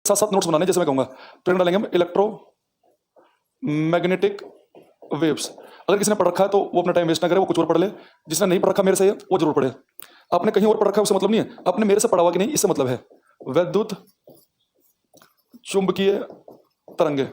साथ साथ नोट्स बनाने, जैसे मैं कहूंगा ट्रेंड डालेंगे हम इलेक्ट्रो मैग्नेटिक वेव्स। अगर किसी ने पढ़ रखा है तो वो अपना टाइम वेस्ट ना करे, वो कुछ और पढ़ ले। जिसने नहीं पढ़ रखा मेरे से वो जरूर पढ़े। आपने कहीं और पढ़ रखा है उससे मतलब नहीं है, आपने मेरे से पढ़ा हुआ कि नहीं इससे मतलब है। वैद्युत चुंबकीय तरंगे,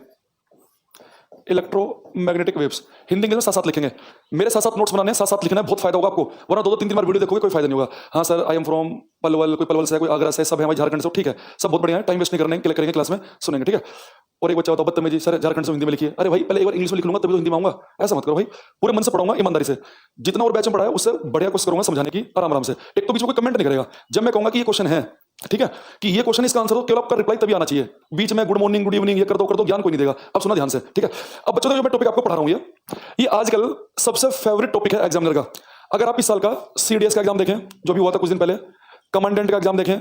इलेक्ट्रोमैग्नेटिक वेव्स, हिंदी इंग्लिश में साथ साथ लिखेंगे। मेरे साथ साथ नोट्स बनाने हैं, साथ साथ लिखना है, बहुत फायदा होगा आपको। वरना दो दो तीन तीन बार वीडियो देखोगे कोई फायदा नहीं होगा। हाँ sir I am from Palwal, कोई पलवल से है, कोई आगरा से, सब है हमारे झारखंड से, ठीक है, सब बहुत बढ़िया है, टाइम वेस्ट नहीं करने के करेंगे, क्लास में सुनेंगे, ठीक है। और एक बच्चा होता है बदतमीजी, सर झारखंड से हिंदी में लिखिए। अरे भाई पहले एक बार इंग्लिश में लिख लूंगा तभी तो हिंदी में आऊंगा, ऐसा मत करो भाई। पूरे मन से पढ़ाऊंगा, ईमानदारी से। जितना और बैच में पढ़ाया उससे बढ़िया कोशिश करूंगा समझाने की, आराम आराम से। एक तो बीच में कोई कमेंट नहीं करेगा जब मैं कहूंगा कि ये क्वेश्चन है, ठीक है, कि ये क्वेश्चन इसका आंसर हो, केवल आपका रिप्लाई तभी आना चाहिए। बीच में गुड मॉर्निंग गुड इवनिंग ये कर दो ज्ञान कोई नहीं देगा। अब सुना ध्यान से, ठीक है। अब बच्चों, जो मैं टॉपिक आपको पढ़ा रहा हूं ये आजकल सबसे फेवरेट टॉपिक है एग्जामिनर का। अगर आप इस साल का सीडीएस का एग्जाम देखें जो भी हुआ था कुछ दिन पहले, कमांडेंट का एग्जाम देखें,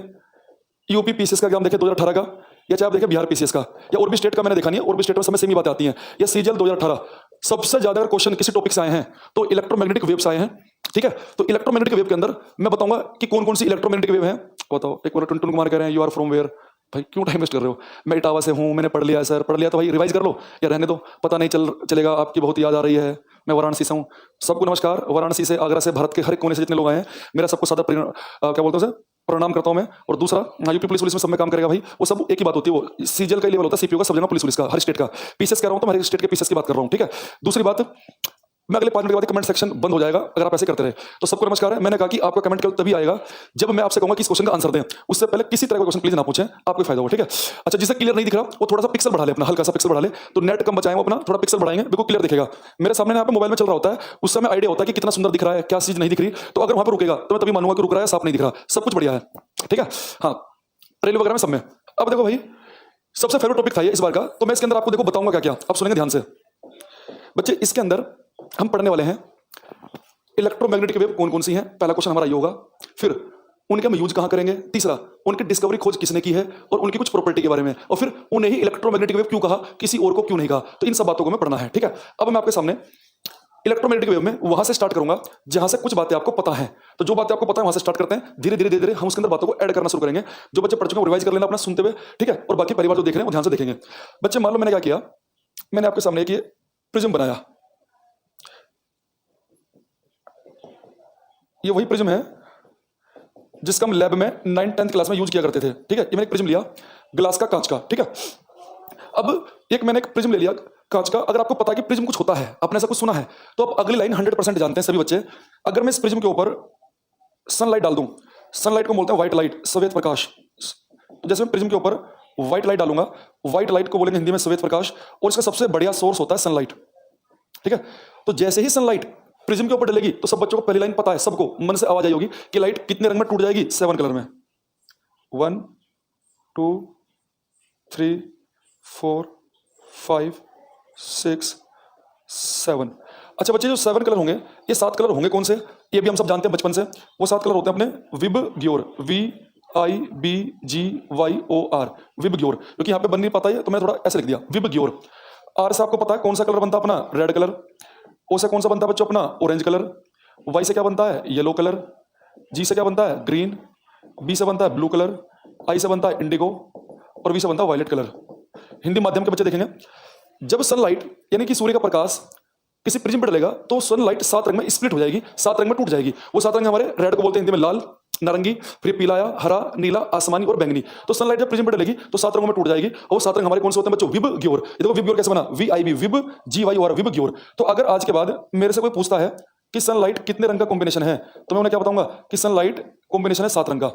यूपी पीसीएस का एग्जाम देखें 2018 का, या चाहे आप देखें बिहार पीसीएस का, या और भी स्टेट का मैंने देखा नहीं है, और भी स्टेट में समय सेम ही बातें आती हैं, या सीजीएल 2018, सबसे ज्यादा अगर क्वेश्चन किसी टॉपिक से आए हैं तो इलेक्ट्रोमैग्नेटिक वेव्स आए हैं, ठीक है। तो इलेक्ट्रोमैग्नेटिक वेव के अंदर मैं बताऊंगा कि कौन कौन सी इलेक्ट्रोमैग्नेटिक वेव है। बताओ, एक बार टुनटुन कुमार कह रहे हैं यू आर फ्रॉम वेयर। भाई क्यों टाइम वेस्ट कर रहे हो? मैं इटावा से हूं, मैंने पढ़ लिया है सर। पढ़ लिया तो भाई रिवाइज कर लो, या रहने दो, पता नहीं चलेगा, आपकी बहुत याद आ रही है। मैं वाराणसी से हूं। सबको नमस्कार, वाराणसी से, आगरा से, भारत के हर कोने से जितने लोग आए हैं, मेरा सबको सादा क्या बोलते हैं सर, प्रणाम करता हूं मैं। और दूसरा, यूपी पुलिस में सब में काम करेगा भाई, वो सब एक ही बात होती है, वो सीजीएल का लेवल होता है, सीपीओ का, सब जगह पुलिस का, हर स्टेट का। पीसीएस कह रहा हूं तो हर स्टेट के पीसीएस की बात कर रहा हूं, ठीक है। दूसरी बात, मैं अगले 5 मिनट के बाद कमेंट सेक्शन बंद हो जाएगा अगर आप ऐसे करते रहे। तो सबको नमस्कार है। मैंने कहा कि आपका कमेंट केवल तभी आएगा जब मैं आपसे कहूंगा कि इस क्वेश्चन का आंसर दें। उससे पहले किसी तरह का क्वेश्चन प्लीज ना पूछें, आपको फायदा होगा, ठीक है। अच्छा, जिसे क्लियर नहीं दिख रहा वो थोड़ा सा पिक्सल बढ़ा ले, अपना हल्का सा पिक्सल बढ़ा ले, तो नेट कम बचाएं, वो अपना थोड़ा पिक्सल बढ़ाएंगे, बिल्कुल क्लियर दिखेगा। मेरे सामने यहाँ पे मोबाइल में चल रहा होता है, उस समय आइडिया होता है कि कितना सुंदर दिख रहा है, क्या चीज नहीं दिख रही। तो अगर वहां पर रुकेगा तो मैं तभी मानूंगा कि रुक रहा है, साफ नहीं दिख रहा, सब कुछ बढ़िया है, ठीक है। हाँ, रेल वगैरह में सब में। अब देखो भाई, सबसे फेवरेट टॉपिक था ये इस बार का, तो मैं इसके अंदर आपको देखो बताऊंगा क्या क्या, आप सुनेंगे ध्यान से बच्चे। इसके अंदर हम पढ़ने वाले हैं इलेक्ट्रोमैग्नेटिक वेव कौन कौन सी हैं, पहला क्वेश्चन हमारा ये होगा। फिर उनके हम यूज कहां करेंगे, तीसरा उनकी डिस्कवरी खोज किसने की है और उनकी कुछ प्रॉपर्टी के बारे में, और फिर उन्हें ही इलेक्ट्रोमैग्नेटिक वेव क्यों कहा, किसी और को क्यों नहीं कहा। तो इन सब बातों को मैं पढ़ना है, ठीक है। अब मैं आपके सामने इलेक्ट्रोमैग्नेटिक वेव में वहां से स्टार्ट करूंगा जहां से कुछ बातें आपको पता है। तो जो बातें आपको पता है वहां से स्टार्ट करते हैं, धीरे धीरे धीरे धीरे हम उसके अंदर बातों को ऐड करना शुरू करेंगे। जो बच्चे पढ़ चुके हैं रिवाइज कर लेना अपना सुनते हुए, ठीक है। और बाकी परिवार जो देख रहे हैं वो ध्यान से देखेंगे। बच्चे मान लो मैंने क्या किया, मैंने आपके सामने एक प्रिज्म बनाया। ये वही प्रिज्म है जिसका हम लैब में 9th-10th क्लास में यूज किया करते थे, ठीक है। ये मैंने एक प्रिज्म लिया ग्लास का, कांच का, ठीक है। अब मैंने एक प्रिज्म ले लिया कांच का। अगर आपको पता है कि प्रिज्म कुछ होता है, आपने ऐसा कुछ सुना है, तो आप अगली लाइन 100% जानते हैं सभी बच्चे। अगर मैं इस प्रिज्म के ऊपर सनलाइट डाल दूं, सनलाइट को बोलते हैं व्हाइट लाइट, श्वेत प्रकाश। जैसे मैं प्रिज्म के ऊपर व्हाइट लाइट डालूंगा, व्हाइट लाइट को बोलेंगे हिंदी में श्वेत प्रकाश, और इसका सबसे बढ़िया सोर्स होता है सनलाइट, ठीक है। तो जैसे ही सनलाइट प्रिज्म के ऊपर डलेगी तो सब बच्चों को पहली लाइन पता है, सबको मन से आवाज आई होगी कि लाइट कितने रंग में टूट जाएगी, 7 कलर में। 1 2 3 4 5 6 7। अच्छा बच्चे, जो 7 कलर होंगे, ये 7 कलर होंगे कौन से, ये भी हम सब जानते हैं बचपन से। वो 7 कलर होते हैं अपने विबग्योर, VIBGYOR, विबग्योर। क्योंकि यहाँ पे बन नहीं पाता है तो मैं थोड़ा ऐसे लिख दिया विबग्योर। आर से आपको पता है कौन सा कलर बनता है अपना, रेड कलर। ओ से कौन सा बनता है बच्चों अपना, ऑरेंज कलर। वाई से क्या बनता है, येलो कलर। जी से क्या बनता है, ग्रीन। बी से बनता है ब्लू कलर। आई से बनता है इंडिगो, और वी से बनता है वायलेट कलर। हिंदी माध्यम के बच्चे देखेंगे, जब सनलाइट यानी कि सूर्य का प्रकाश किसी प्रिज्म पर डलेगा तो सनलाइट 7 रंग में स्प्लिट हो जाएगी, 7 रंग में टूट जाएगी। वो 7 रंग हमारे रेड को बोलते हैं हिंदी में लाल, नारंगी, फिर पीला, हरा, नीला, आसमानी और बैंगनी। तो सनलाइट जब प्रिज्म पर डलेगी तो 7 रंगों में टूट जाएगी, और 7 रंग हमारे कौन से होते हैं बच्चों, विबग्योर। ये देखो विबग्योर कैसे बना, VIB, विबग्योर, विबग्योर। तो अगर आज के बाद मेरे से कोई पूछता है कि सनलाइट कितने रंग का कॉम्बिनेशन है, तो मैं उन्हें क्या बताऊंगा कि सनलाइट कॉम्बिनेशन है 7 रंग का।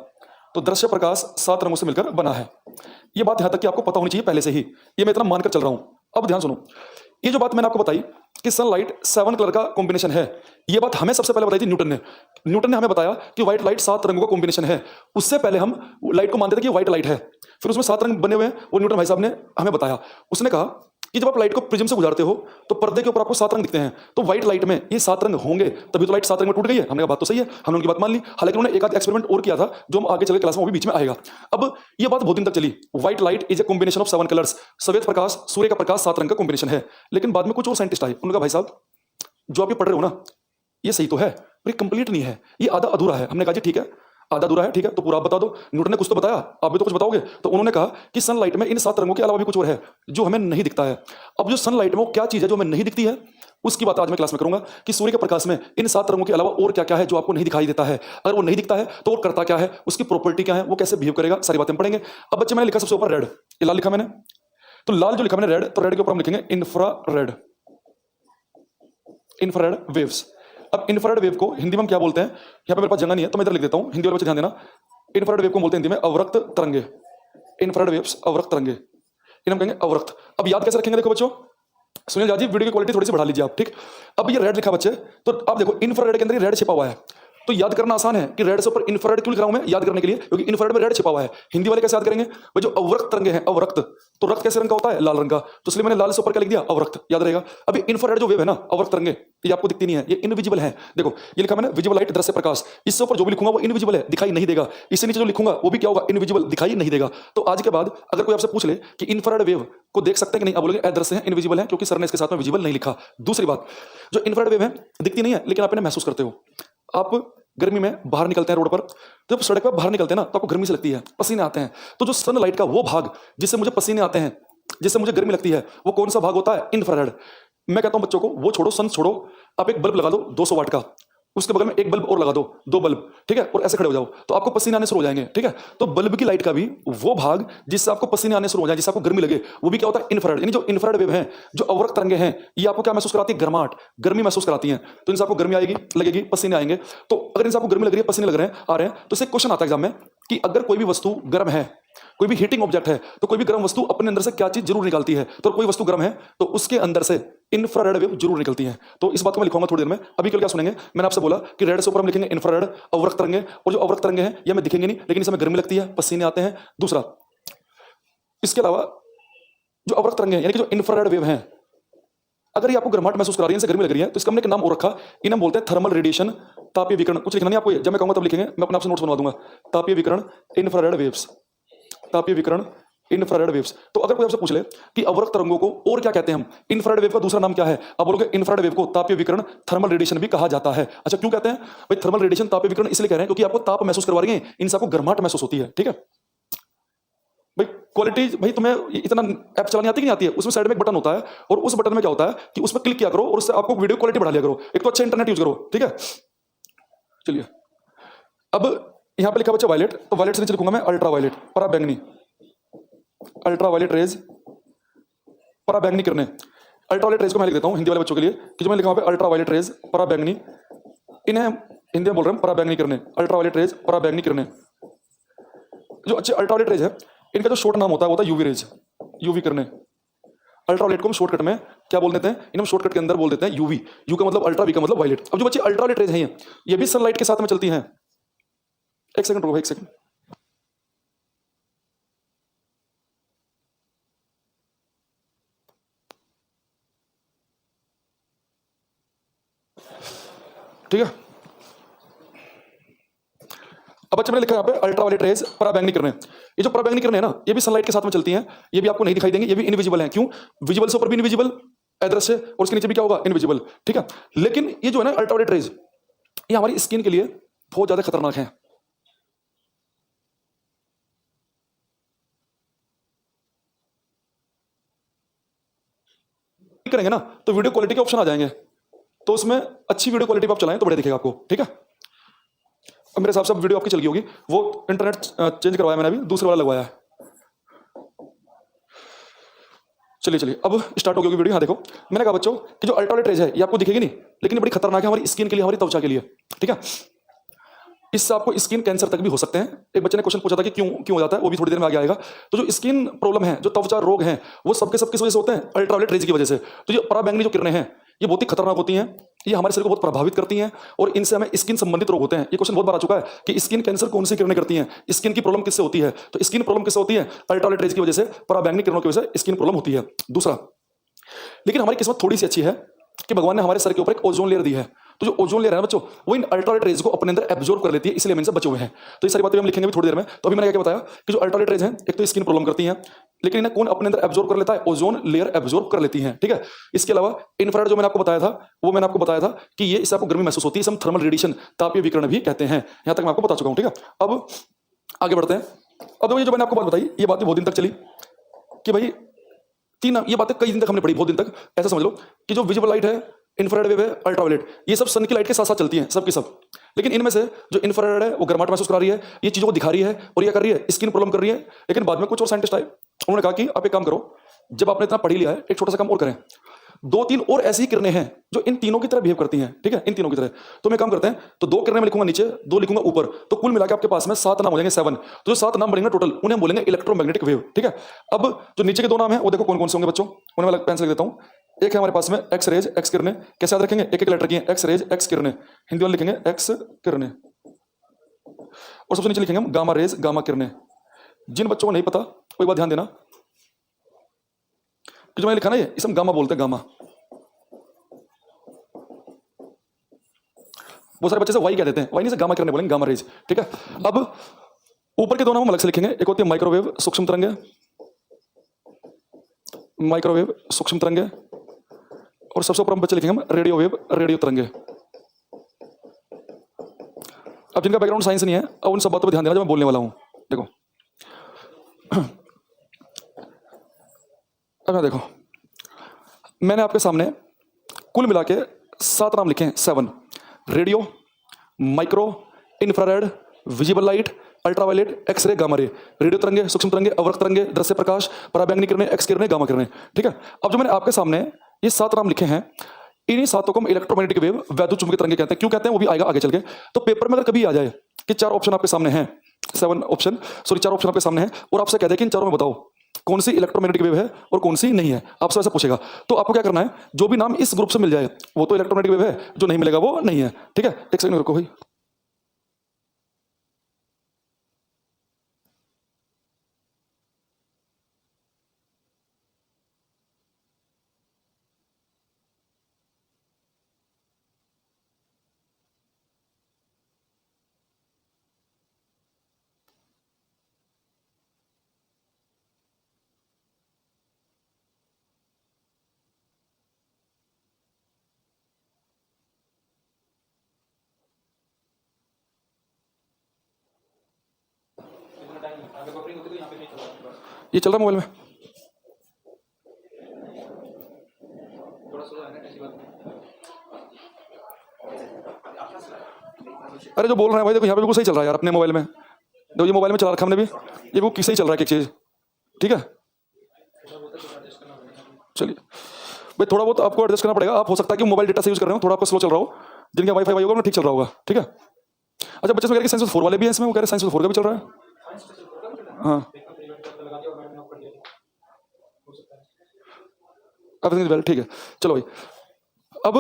तो दृश्य प्रकाश 7 रंगों से मिलकर बना है। ये बात यहां तक कि आपको पता होनी चाहिए पहले से ही, ये मैं इतना मानकर चल रहा हूं। अब ध्यान सुनो, ये जो बात मैंने आपको बताई कि सनलाइट 7 कलर का कॉम्बिनेशन है, ये बात हमें सबसे पहले बताई थी न्यूटन ने। न्यूटन ने हमें बताया कि व्हाइट लाइट 7 रंगों का कॉम्बिनेशन है। उससे पहले हम लाइट को मानते थे कि व्हाइट लाइट है, फिर उसमें 7 रंग बने हुए हैं, वो न्यूटन भाई साहब ने हमें बताया। उसने कहा कि जब आप लाइट को प्रिज्म से गुजारते हो तो पर्दे के ऊपर आपको 7 रंग दिखते हैं, तो व्हाइट लाइट में ये 7 रंग होंगे, तभी तो लाइट 7 रंग में टूट गई है। हमने कहा बात तो सही है, हमने उनकी बात मान ली। हालांकि उन्होंने एक आध एक्सपेरिमेंट और किया था जो हम आगे चल के क्लास में वो भी बीच में आएगा। अब ये बात बहुत दिन तक चली, white light is a combination of 7 colours, श्वेत प्रकाश, सूर्य का प्रकाश 7 रंग का कॉम्बिनेशन है। लेकिन बाद में कुछ और साइंटिस्ट आए, उन्होंने कहा भाई साहब जो आप ये पढ़ रहे हो ना, ये सही तो है पर ये कंप्लीट नहीं है, ये आधा अधूरा है। हमने कहा जी ठीक है, आधा अधूरा है, ठीक है, तो पूरा आप बता दो। न्यूटन ने कुछ तो बताया, आप भी तो कुछ बताओगे। तो उन्होंने कहा कि सनलाइट में इन 7 रंगों के अलावा भी कुछ और है जो हमें नहीं दिखता है। अब जो सनलाइट में वो क्या चीज है जो हमें नहीं दिखती है, उसकी बात आज मैं क्लास में करूंगा कि सूर्य के प्रकाश में इन 7 रंगों के अलावा और क्या क्या है जो आपको नहीं दिखाई देता है। अगर वो नहीं दिखता है तो वो करता क्या है, उसकी प्रॉपर्टी क्या है, वो कैसे बिहेव करेगा, सारी बातें पढ़ेंगे। अब बच्चे मैंने लिखा सबसे ऊपर रेड, ये लाल लिखा मैंने, तो लाल जो लिखा मैंने रेड, तो रेड के ऊपर हम लिखेंगे इंफ्रारेड, इंफ्रारेड वेव्स। अब इंफ्रारेड वेव को हिंदी में हम क्या बोलते हैं, यहां पे मेरे पास जगह नहीं है तो मैं इधर लिख देता हूं, हिंदी वाले बच्चे ध्यान देना। इंफ्रारेड वेव को बोलते हैं हिंदी में अवरक्त तरंगे, इंफ्रारेड वेव्स अवरक्त तरंगे, इन्हें हम कहेंगे अवरक्त। अब याद कैसे रखेंगे, देखो बच्चों, सुनील जी वीडियो की क्वालिटी थोड़ी सी बढ़ा लीजिए आप, ठीक। अब ये रेड लिखा बच्चे, तो आप देखो इंफ्रारेड के अंदर रेड छिपा हुआ है, तो याद करना आसान है कि रेड से ऊपर इंफ्रारेड क्यों लिख रहा हूं मैं, याद करने के लिए, क्योंकि इंफ्रारेड में रेड छिपा हुआ है। हिंदी वाले कैसे याद करेंगे भाई, जो अवरक्त तरंगे हैं, अवरक्त, तो रक्त कैसे रंग का होता है, लाल रंग का, तो इसलिए मैंने लाल से ऊपर क्या लिख दिया, अवरक्त, याद रहेगा। अभी इंफ्रारेड जो वेव है ना, अवरक्त तरंगे, ये आपको दिखती नहीं है, ये इनविजिबल है। देखो ये लिखा मैंने विजिबल लाइट, दृश्य प्रकाश, इससे ऊपर जो भी लिखूंगा वो इनविजिबल है, दिखाई नहीं देगा। इससे नीचे जो लिखूंगा वो भी क्या होगा, इनविजिबल, दिखाई नहीं देगा। तो आज के बाद अगर कोई आपसे पूछ ले कि इंफ्रारेड वेव को देख सकते हैं कि नहीं, आप बोलोगे अदृश्य है, इनविजिबल है, क्योंकि सर ने इसके साथ में विजिबल नहीं लिखा। दूसरी बात, जो इंफ्रारेड वेव है दिखती नहीं है लेकिन आप इन्हें महसूस करते हो। आप गर्मी में बाहर निकलते हैं रोड पर, तो जब सड़क पर बाहर निकलते हैं ना तो आपको गर्मी से लगती है, पसीने आते हैं, तो जो सनलाइट का वो भाग जिससे मुझे पसीने आते हैं, जिससे मुझे गर्मी लगती है, वो कौन सा भाग होता है, इंफ्रारेड। मैं कहता हूं बच्चों को वो छोड़ो, सन छोड़ो, आप एक बल्ब लगा दो 200 वाट का, उसके बगल में एक बल्ब और लगा दो, 2 बल्ब, ठीक है, और ऐसे खड़े हो जाओ तो आपको पसीने आने शुरू हो जाएंगे, ठीक है। तो बल्ब की लाइट का भी वो भाग जिससे आपको पसीने आने शुरू हो जाए, जिससे आपको गर्मी लगे, वो भी क्या होता है, इंफ्रारेड। यानी जो इंफ्रारेड वेव है, जो अवरक्त तरंगे हैं, ये आपको क्या महसूस कराती है, गर्माहट, गर्मी महसूस कराती हैं। तो इनसे आपको गर्मी आएगी, लगेगी, पसीने आएंगे। तो अगर इनसे आपको गर्मी लग रही है, पसीने लग रहे हैं, आ रहे हैं, तो इससे क्वेश्चन आता है एग्जाम में कि अगर कोई भी वस्तु गर्म है, कोई भी हीटिंग ऑब्जेक्ट है, तो कोई भी गर्म वस्तु अपने अंदर से क्या चीज जरूर निकालती है। तो कोई वस्तु गर्म है तो उसके अंदर से इंफ्रारेड वेव जरूर निकलती है। तो इस बात को मैं लिखूंगा थोड़ी देर में। अभी कल क्या सुनेंगे, मैंने आपसे बोला कि रेड से ऊपर हम लिखेंगे इंफ्रारेड, अवरक्त तरंगे, और जो अवरक्त तरंगे हैं ये हमें दिखेंगे नहीं लेकिन इसमें गर्मी लगती है, पसीने आते हैं। दूसरा, इसके अलावा जो अवरक्त तरंगे हैं यानी कि जो इंफ्रारेड वेव हैं, अगर ये आपको गर्माहट महसूस करा रही है, इनसे गर्मी लग रही है, तो इसका हमने एक नाम और रखा, इन्हें बोलते हैं थर्मल रेडिएशन, तापीय विकिरण। कुछ लिखना नहीं आपको, जब मैं कहूंगा तब लिखेंगे, मैं अपने आप से नोट्स बनवा दूंगा। तापीय विकिरण, इंफ्रारेड वेव्स, तापीय विकिरण, इंफ्रारेड वेव्स। तो अगर कोई आपसे पूछ ले कि अवरक्त तरंगों को और क्या कहते हैं हम, इंफ्रारेड वेव का दूसरा नाम क्या है, आप बोलोगे इंफ्रारेड वेव को तापीय विकिरण, थर्मल रेडिएशन भी कहा जाता है। अच्छा क्यों कहते हैं भाई थर्मल रेडिएशन, तापीय विकिरण, इसलिए कह रहे हैं क्योंकि आपको ताप महसूस करवा रही है, इनसे आपको गर्माहट महसूस होती है, ठीक है भाई। क्वालिटी भाई, तुम्हें इतना ऐप चलानी आती कि नहीं आती है, उसमें साइड में एक बटन होता है और उस बटन में क्या होता है कि उसमें क्लिक किया करो और उससे आपको वीडियो क्वालिटी बढ़ा लिया करो। एक तो अच्छा इंटरनेट यूज करो, ठीक है। चलिए अब यहां पे लिखा बच्चा वायलेट, तो वायलेट से नीचे लिखूंगा मैं अल्ट्रा वायलेट, पराबैंगनी, अल्ट्रा वायलेट रेज, पराबैंगनी किरणें। अल्ट्रा वायलेट रेज को मैं लिख देता हूं हिंदी वाले बच्चों के लिए कि जो मैं लिखा वहां पे अल्ट्रा वायलेट रेज, पराबैंगनी, इन्हें हम हिंदी में बोल रहे हैं पराबैंगनी किरणें, अल्ट्रा वायलेट रेज, पराबैंगनी किरणें। जो अच्छे अल्ट्रा वायलेट रेज है, इनका जो शॉर्ट नाम होता है वो होता है यूवी रेज, यूवी किरणें। अल्ट्रा वायलेट को हम शॉर्टकट में क्या बोल देते हैं, इन्हें हम शॉर्टकट के अंदर बोल देते हैं यूवी, यू का मतलब अल्ट्रा, वी का मतलब वायलेट। अब जो बच्चे अल्ट्रा वायलेट रेज हैं ये भी सनलाइट के साथ में चलती हैं। एक सेकंड रुको, एक सेकंड, ठीक है। अब बच्चे मैंने लिखा है यहाँ पे अल्ट्रा वायलेट रेज, पराबैंगनी किरणें। ये जो पराबैंगनी किरणें है ना, ये भी सनलाइट के साथ में चलती हैं, ये भी आपको नहीं दिखाई देंगी, ये भी इनविजिबल हैं। क्यों, विजिबल से ऊपर भी इनविजिबल, अदृश्य, और उसके नीचे भी क्या होगा, इनविजिबल, ठीक है। लेकिन ये जो है ना अल्ट्रा वायलेट रेज, ये हमारी स्किन के लिए बहुत ज्यादा खतरनाक है। करेंगे ना तो वीडियो क्वालिटी के ऑप्शन आ जाएंगे, तो उसमें अच्छी वीडियो क्वालिटी आप चलाएं तो बढ़िया दिखेगा आपको, ठीक है। अब मेरे हिसाब से वीडियो आपकी चल गई होगी, वो इंटरनेट चेंज करवाया मैंने, अभी दूसरे वाला लगवाया है। चलिए चलिए अब स्टार्ट हो गई वीडियो। हाँ देखो मैंने कहा बच्चों कि जो अल्ट्रावायलेट रेज है ये आपको दिखेगी नहीं लेकिन ये बड़ी खतरनाक है हमारी स्किन के लिए, हमारी त्वचा के लिए, ठीक है। इससे आपको स्किन कैंसर तक भी हो सकते हैं। एक बच्चे ने क्वेश्चन पूछा था कि क्यों क्यों हो जाता है, वो भी थोड़ी देर में आगे आएगा। तो जो स्किन प्रॉब्लम है, जो त्वचा रोग हैं, वो सबके सब किस वजह से होते हैं, अल्ट्रावायलेट रेज की वजह से। तो ये पराबैंगनी जो किरणें हैं ये बहुत ही खतरनाक होती हैं, ये हमारे शरीर को बहुत प्रभावित करती हैं और इनसे हमें स्किन संबंधित रोग होते हैं। ये क्वेश्चन बहुत बार आ चुका है कि स्किन कैंसर कौन सी किरणें करती हैं, स्किन की प्रॉब्लम किससे होती है। तो स्किन प्रॉब्लम किससे होती है, अल्ट्रावायलेट रेज की वजह से, पराबैंगनी किरणों की वजह से स्किन प्रॉब्लम होती है। दूसरा, लेकिन हमारी किस्मत थोड़ी सी अच्छी है कि भगवान ने हमारे सर के ऊपर एक ओजोन लेयर दी है। तो जो ओजोन लेयर है ना बच्चों, वो इन अल्ट्रावायलेट रेज को अपने अंदर एब्जॉर्ब कर लेती है, इसलिए हम इनसे बचे हुए हैं। तो ये सारी बातें हम लिखेंगे भी थोड़ी देर में। तो अभी मैंने क्या बताया कि जो अल्ट्रावायलेट रेज हैं, एक तो स्किन प्रॉब्लम करती हैं, लेकिन इन्हें कौन अपने अंदर एब्जॉर्ब कर लेता है? ओजोन लेयर एब्जॉर्ब कर लेती है, ठीक है। इसके अलावा इंफ्रारेड जो मैंने आपको बताया था, वो मैंने आपको बताया था कि ये इससे आपको गर्मी महसूस होती है, इसे हम थर्मल रेडिएशन, तापीय विकिरण भी कहते हैं। यहां तक मैं आपको बता चुका हूं, ठीक है। अब आगे बढ़ते हैं। अब देखो ये जो मैंने आपको बात बताई, ये बात भी बहुत दिन तक चली कि भाई तीन, ये बातें कई दिन तक हमने पढ़ी, बहुत दिन तक। ऐसा समझ लो कि जो विजिबल लाइट है, इंफ्रारेड वेव है, अल्ट्रावायलेट, ये सब सन की लाइट के साथ साथ चलती हैं, सब की सब। लेकिन इनमें से जो इंफ्रारेड है वो गर्माहट महसूस करा रही है, ये चीजों को दिखा रही है, और ये कर रही है स्किन प्रॉब्लम कर रही है। लेकिन बाद में कुछ और साइंटिस्ट आए, उन्होंने कहा कि आप एक काम करो, जब आपने इतना पढ़ ही लिया है, एक छोटा सा काम और करें। दो तीन और ऐसी किरणें हैं जो इन तीनों की तरह बिहेव करती हैं, ठीक है, इन तीनों की तरह। तो मैं काम करते हैं, तो दो किरणें मैं लिखूंगा नीचे, दो लिखूंगा ऊपर, तो कुल मिलाकर आपके पास में 7 नाम हो जाएंगे, 7। तो जो 7 नाम बनेंगे टोटल, उन्हें हम बोलेंगे इलेक्ट्रोमैग्नेटिक वेव, ठीक है। अब जो नीचे के 2 नाम है वो देखो कौन कौन से होंगे बच्चों, उन्हें मैं पेन से लिख देता हूं। एक है हमारे पास में एक्स रेज, एक्स किरणें। कैसे याद रखेंगे? एक एक लेटर की है, एक्स रेज, एक्स किरणें। हिंदी वाले लिखेंगे एक्स किरणें, और सबसे नीचे लिखेंगे हम गामा रेज, गामा किरणें। जिन बच्चों को नहीं पता कोई बात ध्यान देना कि जो मैंने लिखा ना, ये इसे हम गामा बोलते हैं, गामा। बहुत सारे बच्चे से वाई कह देते हैं, वाई नहीं से गामा किरणें बोलेंगे, गामा रेज, ठीक है। अब ऊपर के 2 नाम हम अलग से लिखेंगे। एक होती है माइक्रोवेव, सूक्ष्म तरंगे, माइक्रोवेव सूक्ष्म तरंगे, और सबसे ऊपर हम बच्चे लिखेंगे हम रेडियो वेव, रेडियो तरंगे। अब जिनका बैकग्राउंड साइंस नहीं है, अब उन सब बातों पर ध्यान देना जो मैं बोलने वाला हूं। देखो अब देखो, मैंने आपके सामने कुल मिला के 7 नाम लिखे हैं, 7। Radio, micro, infrared, visible light, ultraviolet, x ray, gamma ray. Radio तरंगे, सूक्ष्म तरंगे, अवरक्त तरंगे, दृश्य प्रकाश, पराबैंगनी किरणें, एक्स किरणें, गामा किरणें, ठीक है। अब जो मैंने आपके सामने ये 7 नाम लिखे हैं, इन्हीं 7 को हम इलेक्ट्रोमैग्नेटिक वेव, वैद्युत चुंबकीय तरंगे कहते हैं। क्यों कहते हैं वो भी आएगा आगे चल के। तो पेपर में अगर कभी आ जाए कि 4 ऑप्शन आपके सामने हैं, 7 ऑप्शन, सॉरी 4 ऑप्शन आपके सामने हैं, और आपसे कह दे कि इन चारों में बताओ कौन सी इलेक्ट्रोमैग्नेटिक वेव है और कौन सी नहीं है, आपसे ऐसा पूछेगा, तो आपको क्या करना है, जो भी नाम इस ग्रुप से मिल जाए वो तो इलेक्ट्रोमैग्नेटिक वेव है, जो नहीं मिलेगा वो नहीं है, ठीक है। एक सेकंड रुको भाई। ये चल रहा मोबाइल में? अरे जो बोल रहे हैं भाई, देखो यहाँ पे बिल्कुल सही चल रहा है यार अपने मोबाइल में। देखो ये मोबाइल में चला रखा हमने भी, ये बिल्कुल किस सही चल रहा है, एक चीज, ठीक है। चलिए भाई, थोड़ा बहुत आपको एडजस्ट करना पड़ेगा। आप हो सकता है कि मोबाइल डेटा से यूज कर रहे हो, थोड़ा आपका स्लो चल रहा हो, जिनका वाईफाई होगा उन्हें ठीक चल रहा होगा, ठीक है। अच्छा बच्चे कह रहे हैं साइंस 4 वाले भी हैं इसमें, वो कह रहे हैं साइंस 4 का भी चल रहा है। हाँ एवरीथिंग वेल, ठीक है। चलो भाई, अब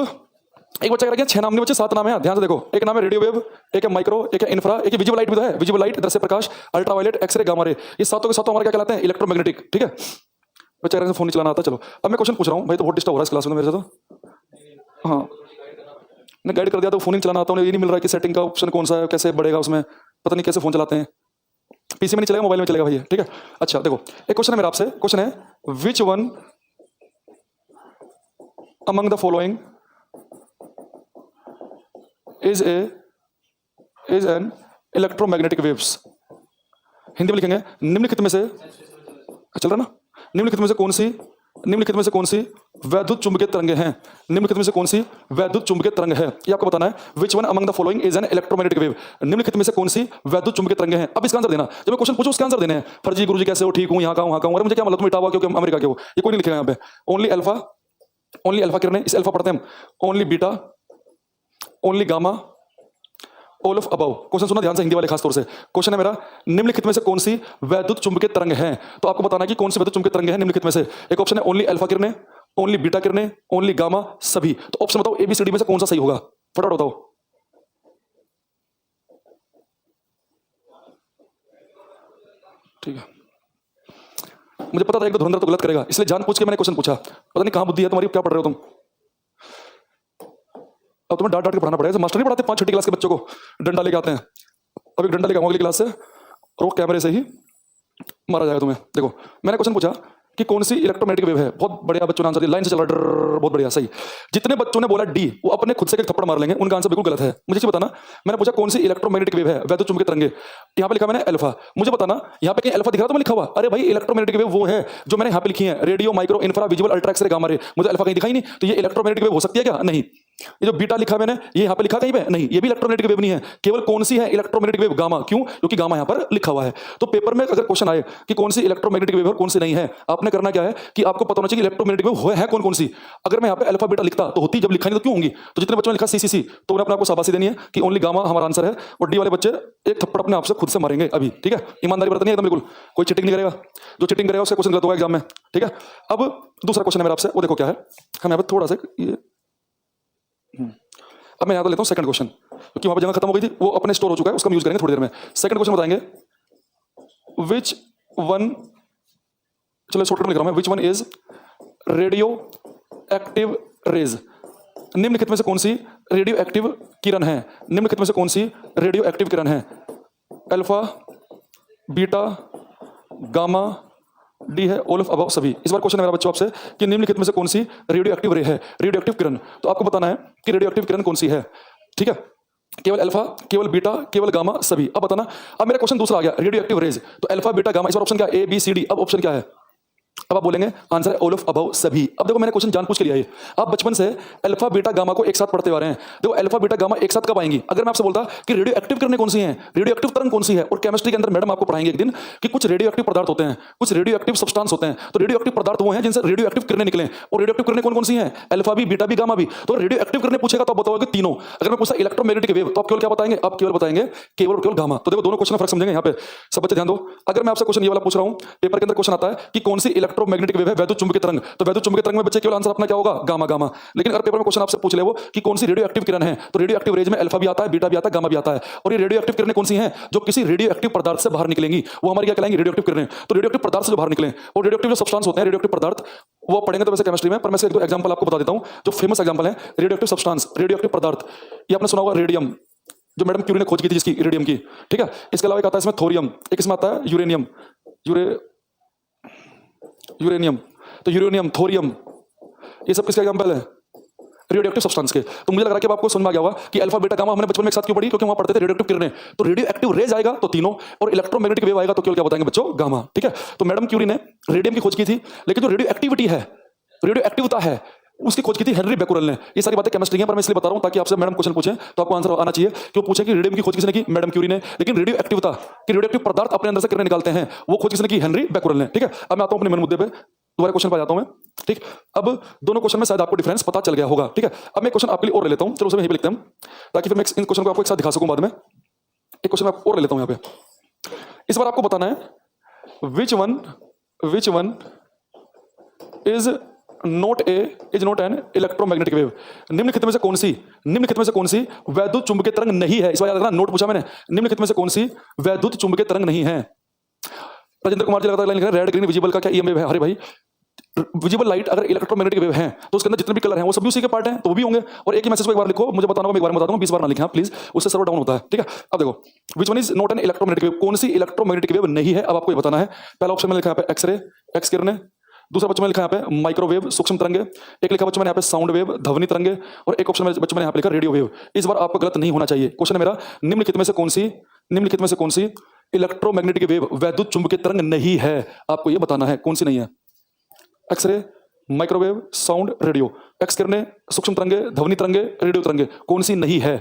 एक बच्चा कह रहा है 6 नाम नहीं बच्चे, 7 नाम है, ध्यान से देखो। एक नाम है रेडियो वेव, एक है माइक्रो, एक है इंफ्रा, एक है विजिबल लाइट भी तो है, विजिबल लाइट, दृश्य प्रकाश, अल्ट्रावायलेट, एक्सरे, गामा रे। ये सातों के सातों हमारे क्या कहलाते हैं? इलेक्ट्रोमैग्नेटिक, ठीक है। बच्चा कह रहे हैं फोन नहीं चलाना आता। चलो अब मैं क्वेश्चन पूछ रहा हूँ भाई, तो बहुत डिस्टर्ब हो रहा है इस क्लास में मेरे से तो। हाँ ने गाइड कर दिया, तो फोन नहीं चलाना आता, उन्हें ये नहीं मिल रहा है कि सेटिंग का ऑप्शन कौन सा है, कैसे बढ़ेगा उसमें, पता नहीं कैसे फोन चलाते हैं। पीसी में नहीं चलेगा, मोबाइल में चलेगा भैया, ठीक है। अच्छा देखो, एक क्वेश्चन है मेरा आपसे, क्वेश्चन है which one among the following is an electromagnetic waves. Hindi में लिखेंगे निम्नलिखित में से, चल रहा ना, निम्नलिखित में से कौन सी वैद्युत चुंबकीय तरंगे हैं। निम्नलिखित में से कौन सी वैद्युत चुंबकीय तरंग है, ये आपको बताना है। Which one among the following is an electromagnetic wave. निम्नलिखित में से कौन सी वैद्युत चुंबकीय तरंगे हैं। अब इसका आंसर देना, जब मैं क्वेश्चन पूछूं उसका आंसर देने हैं। फर्जी गुरुजी कैसे हो, ठीक हूं, यहाँ का हूं, वहां का हूं, अरे मुझे क्या मतलब, तुम इटावा क्योंकि अमेरिका के हो, ये कोई नहीं लिखेगा यहाँ पे। ओनली अल्फा किरणें, इस अल्फा पढ़ते हैं हम। Only beta, only gamma, all of above. Question सुना ध्यान से, हिंदी वाले खास तौर से। क्वेश्चन है मेरा, निम्नलिखित में से कौन सी वैद्युत चुंबकीय तरंग है। तो आपको बताना है कि कौन सी वैद्युत चुंबकीय तरंग है निम्नलिखित में से। एक ऑप्शन है ओनली अल्फा किरणें, ओनली बीटा किरणें, ओनली गामा, सभी। तो ऑप्शन बताओ एबीसीडी में से कौन सा सही होगा, फटाफट बताओ। ठीक है, मुझे पता था एक दो धुरंधर तो गलत करेगा, इसलिए जान पूछ के मैंने क्वेश्चन पूछा। पता नहीं कहां बुद्धि है तुम्हारी, क्या पढ़ रहे हो तुम। अब तुम्हें डांट डांट के पढ़ाना पड़ेगा, मास्टर नहीं पढ़ाते 5 छठी क्लास के बच्चों को, डंडा लेके आते हैं। अब एक डंडा लेके आऊंगा अगली क्लास से और वो कैमरे से ही मारा जाएगा तुम्हें। देखो मैंने क्वेश्चन पूछा कि कौन सी इलेक्ट्रोमैग्नेटिक वेव है, बहुत बढ़िया बच्चों ने आंसर दिया, लाइन से चल रहा है, बहुत बढ़िया सही। जितने बच्चों ने बोला डी वो अपने खुद से एक थप्पड़ मार लेंगे, उनका आंसर बिल्कुल गलत है। मुझे बताना, मैंने पूछा कौन सी इलेक्ट्रोमैग्नेटिक वेव है, वैद्युत चुंबकीय तरंगे, यहाँ पे लिखा मैंने अल्फा, मुझे बताना यहाँ पे कहीं अल्फा दिख रहा तुम्हें लिखा हुआ? अरे भाई इलेक्ट्रोमैग्नेटिक वेव वो है जो मैंने यहाँ पे लिखी है, radio, micro, infra, visible, ultra, X ray, gamma ray, मुझे अल्फा कहीं दिखाई नहीं, तो ये इलेक्ट्रोमैग्नेटिक वेव हो सकती है क्या? नहीं। ये जो बीटा लिखा मैंने, ये यहाँ पे लिखा कहीं पे नहीं, ये भी इलेक्ट्रोमैग्नेटिक वेव नहीं है। केवल कौन सी है इलेक्ट्रोमैग्नेटिक वेव? गामा। क्यों? क्योंकि गामा यहाँ पर लिखा हुआ है। तो पेपर में अगर क्वेश्चन आए कि कौन सी इलेक्ट्रोमैग्नेटिक वेव और कौन सी नहीं है, आपने करना क्या है कि आपको पता होना चाहिए कि इलेक्ट्रोमैग्नेटिक वेव है कौन कौन सी। अगर मैं यहाँ पे अल्फा बीटा लिखता तो होती, जब लिखा नहीं तो क्यों होंगी? तो जितने बच्चों ने लिखा सीसीसी, तो उन्हें अपने आपको शाबाशी देनी है कि ओनली गामा हमारा आंसर है, और डी वाले बच्चे एक थप्पड़ अपने आप से खुद से मारेंगे अभी, ठीक है? ईमानदारी बरतनी है एकदम बिल्कुल, कोई चीटिंग नहीं करेगा। जो चीटिंग करेगा उसका क्वेश्चन गलत होगा एग्जाम में, ठीक है? अब दूसरा क्वेश्चन है मेरा आपसे, वो देखो क्या है। हम यहाँ पे थोड़ा सा ये अब मैं यहाँ पर लेता हूँ सेकंड क्वेश्चन, क्योंकि वहां पर जगह खत्म हो गई थी, वो अपने स्टोर हो चुका है, उसका हम यूज करेंगे थोड़ी देर में। सेकंड क्वेश्चन बताएंगे, विच वन, चलो शॉर्टकट में लिख रहा हूं मैं, which one is radioactive rays, निम्नलिखित में से कौन सी रेडियो एक्टिव किरण है? निम्नलिखित में से कौन सी रेडियो एक्टिव किरण है? अल्फा, बीटा, गामा, डी है ऑल ऑफ अबव सभी। इस बार क्वेश्चन है मेरा बच्चों आपसे कि निम्नलिखित में से कौन सी रेडियो एक्टिव रे है, रेडियो एक्टिव किरण। तो आपको बताना है कि रेडियो एक्टिव किरण कौन सी है, ठीक है? केवल अल्फा, केवल बीटा, केवल गामा, सभी। अब बताना। अब मेरा क्वेश्चन दूसरा आ गया, रेडियो एक्टिव रेज, तो अल्फा, बीटा, गामा, इस बार ऑप्शन क्या है? ए, बी, सी, डी। अब ऑप्शन क्या है? अब आप बोलेंगे आंसर है ऑल ऑफ अबव सभी। अब देखो मैंने क्वेश्चन जानबूझ के लिया है, आप बचपन से अल्फा बीटा गामा को एक साथ पढ़ते आ रहे हैं। देखो अल्फा बीटा गामा एक साथ कब आएंगी? अगर मैं आपसे बोलता कि रेडियो एक्टिव किरणें कौन सी हैं, रेडियो एक्टिव तरंग कौन सी है, और केमिस्ट्री के अंदर मैडम आपको पढ़ाएंगे एक दिन कि कुछ रेडियो एक्टिव पदार्थ होते हैं, कुछ रेडियो एक्टिव सब्सटेंस होते हैं। तो रेडियो एक्टिव पदार्थ वो हैं जिनसे रेडियो एक्टिव किरणें निकले, और रेडियो एक्टिव किरणें कौन कौन सी हैं? अल्फा भी, बीटा भी, गामा भी। तो रेडियो एक्टिव किरणें पूछेगा तो आप बताओगे तीनों। अगर मैं पूछता इलेक्ट्रोमैग्नेटिक वेव, तो आप केवल क्या बताएंगे? आप केवल बताएंगे केवल और केवल गामा। तो देखो दोनों क्वेश्चन में फर्क समझेंगे यहाँ पे, सब बच्चे ध्यान दो। अगर मैं आपसे क्वेश्चन ये वाला पूछ रहा हूँ, पेपर के अंदर क्वेश्चन आता है कि कौन सी इलेक्ट्रोमैग्नेटिक वेव है, वैद्युत चुंबकीय तरंग, तो वैद्युत चुंबकीय तरंग में बच्चे केवल आंसर अपना क्या होगा? Gamma gamma. लेकिन अगर पेपर में क्वेश्चन आपसे पूछ ले वो कि कौन सी रेडियो एक्टिव किरण है, तो रेडियो एक्टिव रेज में अल्फा भी आता है, बीटा भी आता है, गामा भी आता है। और ये रेडियो एक्टिव किरणें कौन सी हैं? जो किसी रेडियो एक्टिव पदार्थ से बाहर निकलेंगी, वो हमारी क्या कहलाएंगी? रेडियो एक्टिव किरणें। तो रेडियो एक्टिव पदार्थ से जो बाहर निकले, और रेडियो एक्टिव जो सब्सटेंस होते हैं, रेडियो एक्टिव पदार्थ, वो पढ़ेंगे तो वैसे केमिस्ट्री में, पर मैं से एक दो एग्जांपल आपको बता देता हूं जो फेमस एग्जांपल है radio active substance, radio active पदार्थ। ये आपने सुना होगा रेडियम, जो मैडम क्यूरी ने खोज की थी जिसकी, रेडियम की, ठीक है? इसके अलावा एक आता है इसमें थोरियम, एक इसमें आता है यूरेनियम, यूरेनियम, तो यूरेनियम, थोरियम, ये सब किसके एग्जांपल है? रेडियो एक्टिव सब्सटेंस के। तो मुझे लग रहा है कि आपको समझ में आ गया होगा कि अल्फा बीटा गामा हमने बचपन में एक साथ क्यों पढ़ी, क्योंकि वहां पढ़ते थे रेडियो एक्टिव किरणें। तो रेडियो एक्टिव रेज आएगा तो तीनों, और इलेक्ट्रोमैग्नेटिक वेव आएगा तो केवल क्या बताएंगे बच्चों? गामा, ठीक है? तो मैडम क्यूरी ने रेडियम की खोज की थी, लेकिन जो रेडियो एक्टिविटी है, रेडियो एक्टिवता है, उसकी खोज की थी हेनरी बेकुरेल ने। ये सारी बातें केमिस्ट्री हैं, पर मैं इसलिए बता रहा हूं ताकि आपसे मैडम क्वेश्चन पूछे तो आपको आंसर आना चाहिए। क्यों पूछे कि रेडियम की खोज किसने की? मैडम क्यूरी ने। लेकिन रेडियो एक्टिवता कि रेडियो एक्टिव पदार्थ अपने अंदर से किरणें निकालते हैं, वो खोज किसने की? हेनरी बेकुरेल ने, ठीक है? अब मैं आता हूं अपने मेन मुद्दे पे, दोबारा क्वेश्चन पे जाता हूं मैं, ठीक? अब दोनों क्वेश्चन में शायद आपको डिफरेंस पता चल गया होगा, ठीक है? अब मैं क्वेश्चन आपके लिए और ले लेता हूं, चलो उसे यहीं पे लिखते हैं ताकि फिर मैं इन क्वेश्चन को आपको एक साथ दिखा सकूं बाद में। एक क्वेश्चन मैं और ले लेता हूं यहाँ पे। इस बार आपको बताना है विच one is not an electromagnetic wave. निम्नलिखित में से कौन सी वैद्युत चुंबकीय तरंग नहीं है? इस बार याद रखना, नोट पूछा मैंने, निम्नलिखित में से कौन सी वैद्युत चुंबकीय तरंग नहीं है? राजेंद्र कुमार जी लगातार लाइन लिख रहे हैं, रेड ग्रीन विजिबल का क्या ईएम वेव है? अरे भाई विजिबल लाइट अगर इलेक्ट्रोमैग्नेटिक वेव है तो उसके अंदर जितने भी कलर हैं वो सभी उसी के पार्ट हैं, तो वो भी होंगे। और एक ही मैसेज को एक बार लिखो, मुझे बताना होगा, मैं एक बार में बता दूंगा, 20 बार ना लिखें प्लीज, उससे सर्वर डाउन होता है, ठीक है? अब देखो विच one is not an electromagnetic wave, कौन सी इलेक्ट्रोमैग्नेटिक वेव नहीं है? अब आपको ये बताना है। पहला ऑप्शन में लिखा है यहाँ पे एक्सरे, एक्स किरणें। दूसरा बच्चों में लिखा है यहाँ पे माइक्रोवेव, सूक्ष्म तरंगे। एक लिखा बच्चों में यहाँ पे साउंड वेव, ध्वनि तरंगे। और एक ऑप्शन में बच्चों में यहाँ पे लिखा रेडियो वेव। इस बार आपको गलत नहीं होना चाहिए। क्वेश्चन है मेरा, निम्नलिखित में से कौन सी इलेक्ट्रोमैग्नेटिक वेव वैद्युत चुंबकीय तरंग नहीं है? आपको ये बताना है कौन सी नहीं है। X-ray, microwave, sound, radio. X किरणें, सूक्ष्म तरंगे, ध्वनि तरंगे, रेडियो तरंगे, कौन सी नहीं है?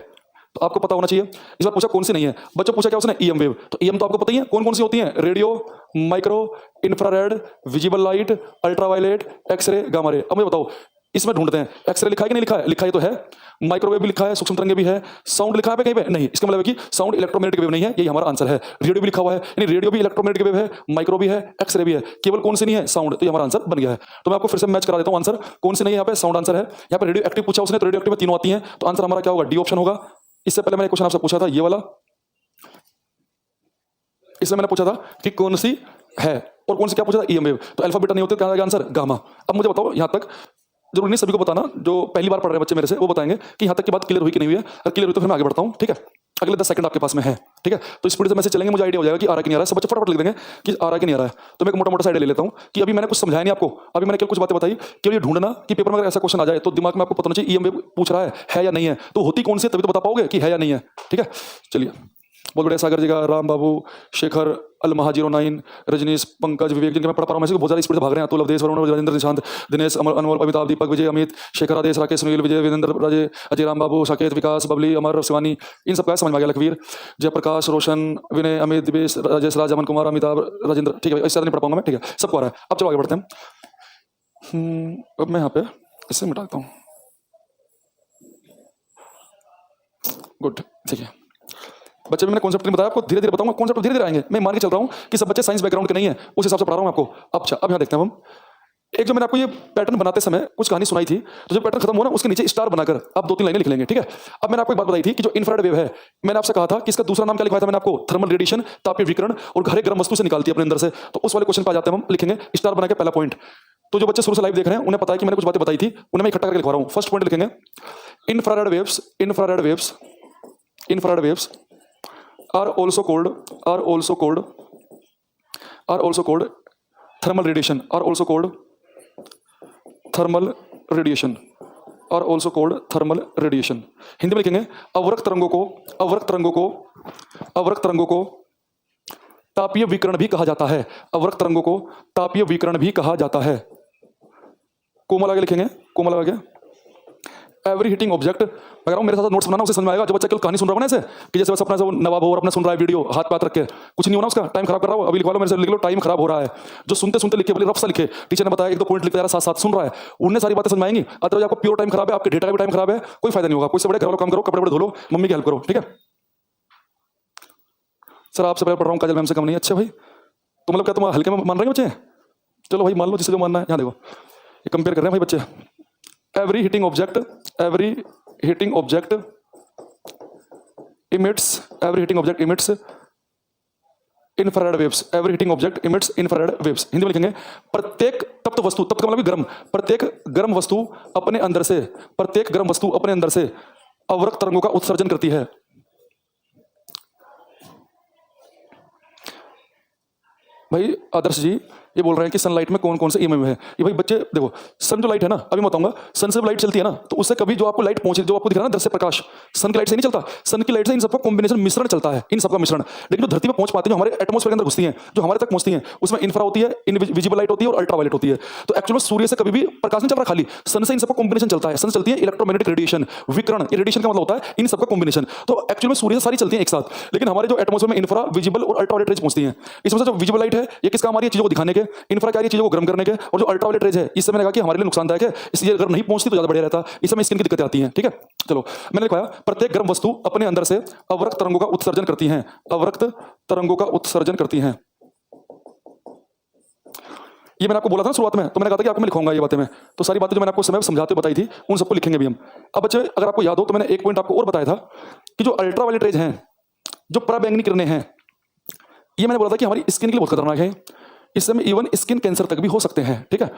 तो आपको पता होना चाहिए। इस बार पूछा कौन सी नहीं है, बच्चों पूछा क्या उसने? EM wave. तो ईएम तो आपको पता ही है कौन कौन सी होती हैं? Radio, micro, infrared, visible light, ultraviolet, x ray, gamma ray. अब मुझे बताओ इसमें ढूंढते हैं, एक्सरे लिखा है कि नहीं लिखा है? लिखा ही तो है। माइक्रोवेव भी लिखा है, सूक्ष्म तरंगे भी है, साउंड लिखा है कहीं पे? नहीं। इसका मतलब है कि साउंड इलेक्ट्रोमैग्नेटिक वेव नहीं है, यही हमारा आंसर है। रेडियो भी लिखा हुआ है, यानी रेडियो भी इलेक्ट्रोमैग्नेटिक वेव है, माइक्रो भी है, एक्सरे भी है, केवल कौन सी नहीं है? साउंड। तो ये हमारा आंसर बन गया है। तो मैं आपको फिर से मैच करा देता हूं आंसर, कौन सी नहीं है यहाँ पे? साउंड आंसर है। यहाँ पे रेडियो एक्टिव पूछा उसने, तो रेडियो एक्टिव में तीनों आती हैं, तो आंसर हमारा क्या होगा? डी ऑप्शन होगा। इससे पहले मैंने क्वेश्चन आपसे पूछा था ये वाला, इसमें मैंने पूछा था कि कौन सी है, और कौन सी क्या पूछा था? EM wave. तो अल्फा बीटा नहीं होते, क्या आंसर? गामा। अब मुझे बताओ यहां तक जरूरी नहीं सभी को बताना, जो पहली बार पढ़ रहे हैं बच्चे मेरे से वो बताएंगे कि यहाँ तक की बात क्लियर हुई कि नहीं हुई है, और क्लियर हुई तो फिर मैं आगे बढ़ता हूँ, ठीक है। अगले 10 सेकंड आपके पास में है, ठीक है। तो स्पीड से मैसेज चलेंगे, मुझे आइडिया हो जाएगा कि आ रहा है कि नहीं आ रहा है। सब बच्चे फटाफट लिख देंगे कि आ रहा है कि नहीं आ रहा है। तो मैं एक मोटा मोटा सा आइडिया ले लेता हूँ कि अभी मैंने कुछ समझाया नहीं आपको, अभी मैंने केवल कुछ बातें बताई, केवल ये ढूंढना कि पेपर में अगर ऐसा क्वेश्चन आ जाए तो दिमाग में आपको पता होना चाहिए ईएमवे पूछ रहा है या नहीं है, तो होती कौन सी, तभी तो बता पाओगे कि है या नहीं है, ठीक है। चलिए, बहुत बढ़िया। सागर जी का, राम बाबू, शेखर, अलमहा 09, रजनीश, पंकज, विवेक, जिनके मैं पढ़ पा रहा हूँ, मैं बहुत ज़्यादा स्पीड से भाग रहे हैं। अतुल, अवधेश, वरुण, राजेंद्र, निशांत, दिनेश, अनमोल, अमिताभ, दीपक, विजय, अमित, शेखर, आदेश, राकेश, सुनील, विजय, वीरेंद्र, राजे, अजय, राम बाबू, साकेत, विकास, बबली, अमर, शिवानी, इन सबका समझ में आ गया। लखवीर, जयप्रकाश, रोशन, विनय, अमित, दिवेश, राजेश, राज, अमन कुमार, अमिताभ, राजेंद्र, ठीक है। इससे ज़्यादा नहीं पढ़ पाऊंगा मैं, ठीक है। सबको आ रहा है। अब चलो आगे बढ़ते हैं। अब मैं यहाँ पे इससे मिटाता हूँ। गुड, ठीक है। बच्चे, मैंने कॉन्सेप्ट नहीं बताया आपको, धीरे धीरे बताऊंगा। कॉन्सेप्ट धीरे धीरे आएंगे। मैं मान के चल रहा हूँ कि सब बच्चे साइंस बैकग्राउंड के नहीं है, उस हिसाब से पढ़ा रहा हूँ आपको। अच्छा, अब यहाँ देखते हैं हम। एक जो मैंने आपको ये पैटर्न बनाते समय कुछ कहानी सुनाई थी, तो जब पैटर्न खत्म हुआ ना, उसके नीचे स्टार बनाकर आप 2-3 लाइनें लिख लेंगे, ठीक है। अब मैंने आपको एक बात बताई थी कि जो इंफ्रारेड वेव है, मैंने आपसे कहा था कि इसका दूसरा नाम क्या लिखवाया था मैंने आपको, थर्मल रेडिएशन, तापीय विकिरण, और हर एक गर्म वस्तु से निकालती है अपने अंदर से। तो उस वाले क्वेश्चन पे आ जाते हैं हम, लिखेंगे स्टार बना के पहला पॉइंट। तो जो बच्चे शुरू से लाइव देख रहे हैं उन्हें पता है कि मैंने कुछ बातें बताई थी, उन्हें मैं इकट्ठा करके लिखवा रहा हूँ। फर्स्ट पॉइंट लिखेंगे infrared waves, infrared waves, infrared waves are also called thermal radiation, are also called thermal radiation, are also called thermal radiation। Hindi में लिखेंगे अवरक्त तरंगों को, अवरक्त तरंगों को, अवरक्त तरंगों को तापीय विकिरण भी कहा जाता है। अवरक्त तरंगों को तापीय विकिरण भी कहा जाता है। कोमल आगे लिखेंगे, कोमल आगे एवरी हिटिंग ऑब्जेक्ट। अगर मेरे साथ नोट्स बनाना, उसे समझ में आएगा। जो बच्चा कल कहानी सुन रहा हो ना ऐसे कि जैसे बस अपना जो नवाब हो और अपना सुन रहा है वीडियो हाथ पाथ रख के, कुछ नहीं होना उसका, टाइम खराब कर रहा हो, अभी लिखवा लो मेरे से, लिख लो टाइम खराब हो रहा है। जो सुनते सुनते लिखे, बोले रफ सा लिखे, टीचर ने बताया 1-2 पॉइंट लिखता है, साथ साथ सुन रहा है, उन्हें सारी बातें समझ में आएंगी। अदरवाइज आपको प्योर टाइम खराब है, आपके डेटा का भी टाइम खराब है, कोई फायदा नहीं होगा। कोई से बड़े घर वालों काम करो, कपड़े बड़े धो लो, मम्मी की हेल्प करो, ठीक है। सर आपसे पहले पढ़ रहा हूँ, काजल मैम से कम नहीं। अच्छा भाई, तो मतलब क्या तुम हल्के में मान रहे हो बच्चे? चलो भाई मान लो, जिसे जो मानना है। यहाँ देखो, ये कंपेयर कर रहे हैं भाई बच्चे। Every hitting object, every hitting object emits, every hitting object emits infrared waves, every hitting object emits infrared waves। Hindi में लिखेंगे प्रत्येक तप्त वस्तु, तप्त का मतलब गर्म, प्रत्येक गर्म वस्तु अपने अंदर से, प्रत्येक गर्म वस्तु अपने अंदर से अवरक्त तरंगों का उत्सर्जन करती है। भाई आदर्श जी ये बोल रहे हैं कि सनलाइट में कौन कौन से ईएमएफ है। ये भाई बच्चे देखो, सन जो लाइट है ना, अभी मैं बताऊंगा, सन से लाइट चलती है ना, तो उससे कभी जो आपको लाइट पहुंचे, जो आपको दिख रहा है ना दृश्य प्रकाश, सन की लाइट से नहीं चलता। सन की लाइट से इन सबका कॉम्बिनेशन, मिश्रण चलता है, इन सबका मिश्रण। लेकिन जो धरती पर पहुंच पाती है, जो हमारे एटमॉस्फेयर के अंदर घुसती है, जो हमारे तक पहुंचती है, उसमें इंफ्रा होती है, इनविजिबल लाइट होती है और अल्ट्रावायलेट होती है। तो एक्चुअली में सूर्य से कभी भी प्रकाश नहीं चल रहा खाली, सन से इन सबका कॉम्बिनेशन चलता है। सन चलती है इलेक्ट्रोमैग्नेटिक रेडिएशन, विकिरण। रेडिएशन का मतलब होता है इन सबका कॉम्बिनेशन। तो एक्चुअली में सूर्य से सारी चलती है एक साथ, लेकिन हमारे जो एटमॉस्फेयर में इंफ्रा, विजिबल और अल्ट्रावायलेट रेज पहुंचती है। इसमें से जो विजिबल लाइट है ये किस काम आ रही है, चीजों को दिखाने के, इंफ्रा क्या है, चीजों को गर्म करने के, और जो अल्ट्रावायलेट रेज है इससे मैंने कहा कि हमारे लिए नुकसानदायक है, इसलिए अगर नहीं पहुंचती तो ज्यादा बढ़िया रहता, इसमें स्किन की दिक्कतें आती हैं, ठीक है। चलो मैंने लिखवाया प्रत्येक गर्म वस्तु अपने अंदर से अवरक्त तरंगों का उत्सर्जन करती हैं, अवरक्त तरंगों का उत्सर्जन करती हैं। ये मैंने आपको बोला था ना शुरुआत में, तो मैंने कहा था कि आपको मैं लिखूंगा ये बातें मैं, तो सारी बातें जो मैंने आपको समय समझाते हुए बताई थी उन सबको लिखेंगे भी हम। अब बच्चे अगर आपको याद हो तो मैंने एक पॉइंट आपको और बताया था कि जो अल्ट्रावायलेट रेज हैं, जो पराबैंगनी किरणें हैं, ये मैंने बोला था कि हमारी स्किन के लिए बहुत खतरनाक है, इससे में इवन स्किन कैंसर तक भी हो सकते हैं, ठीक है।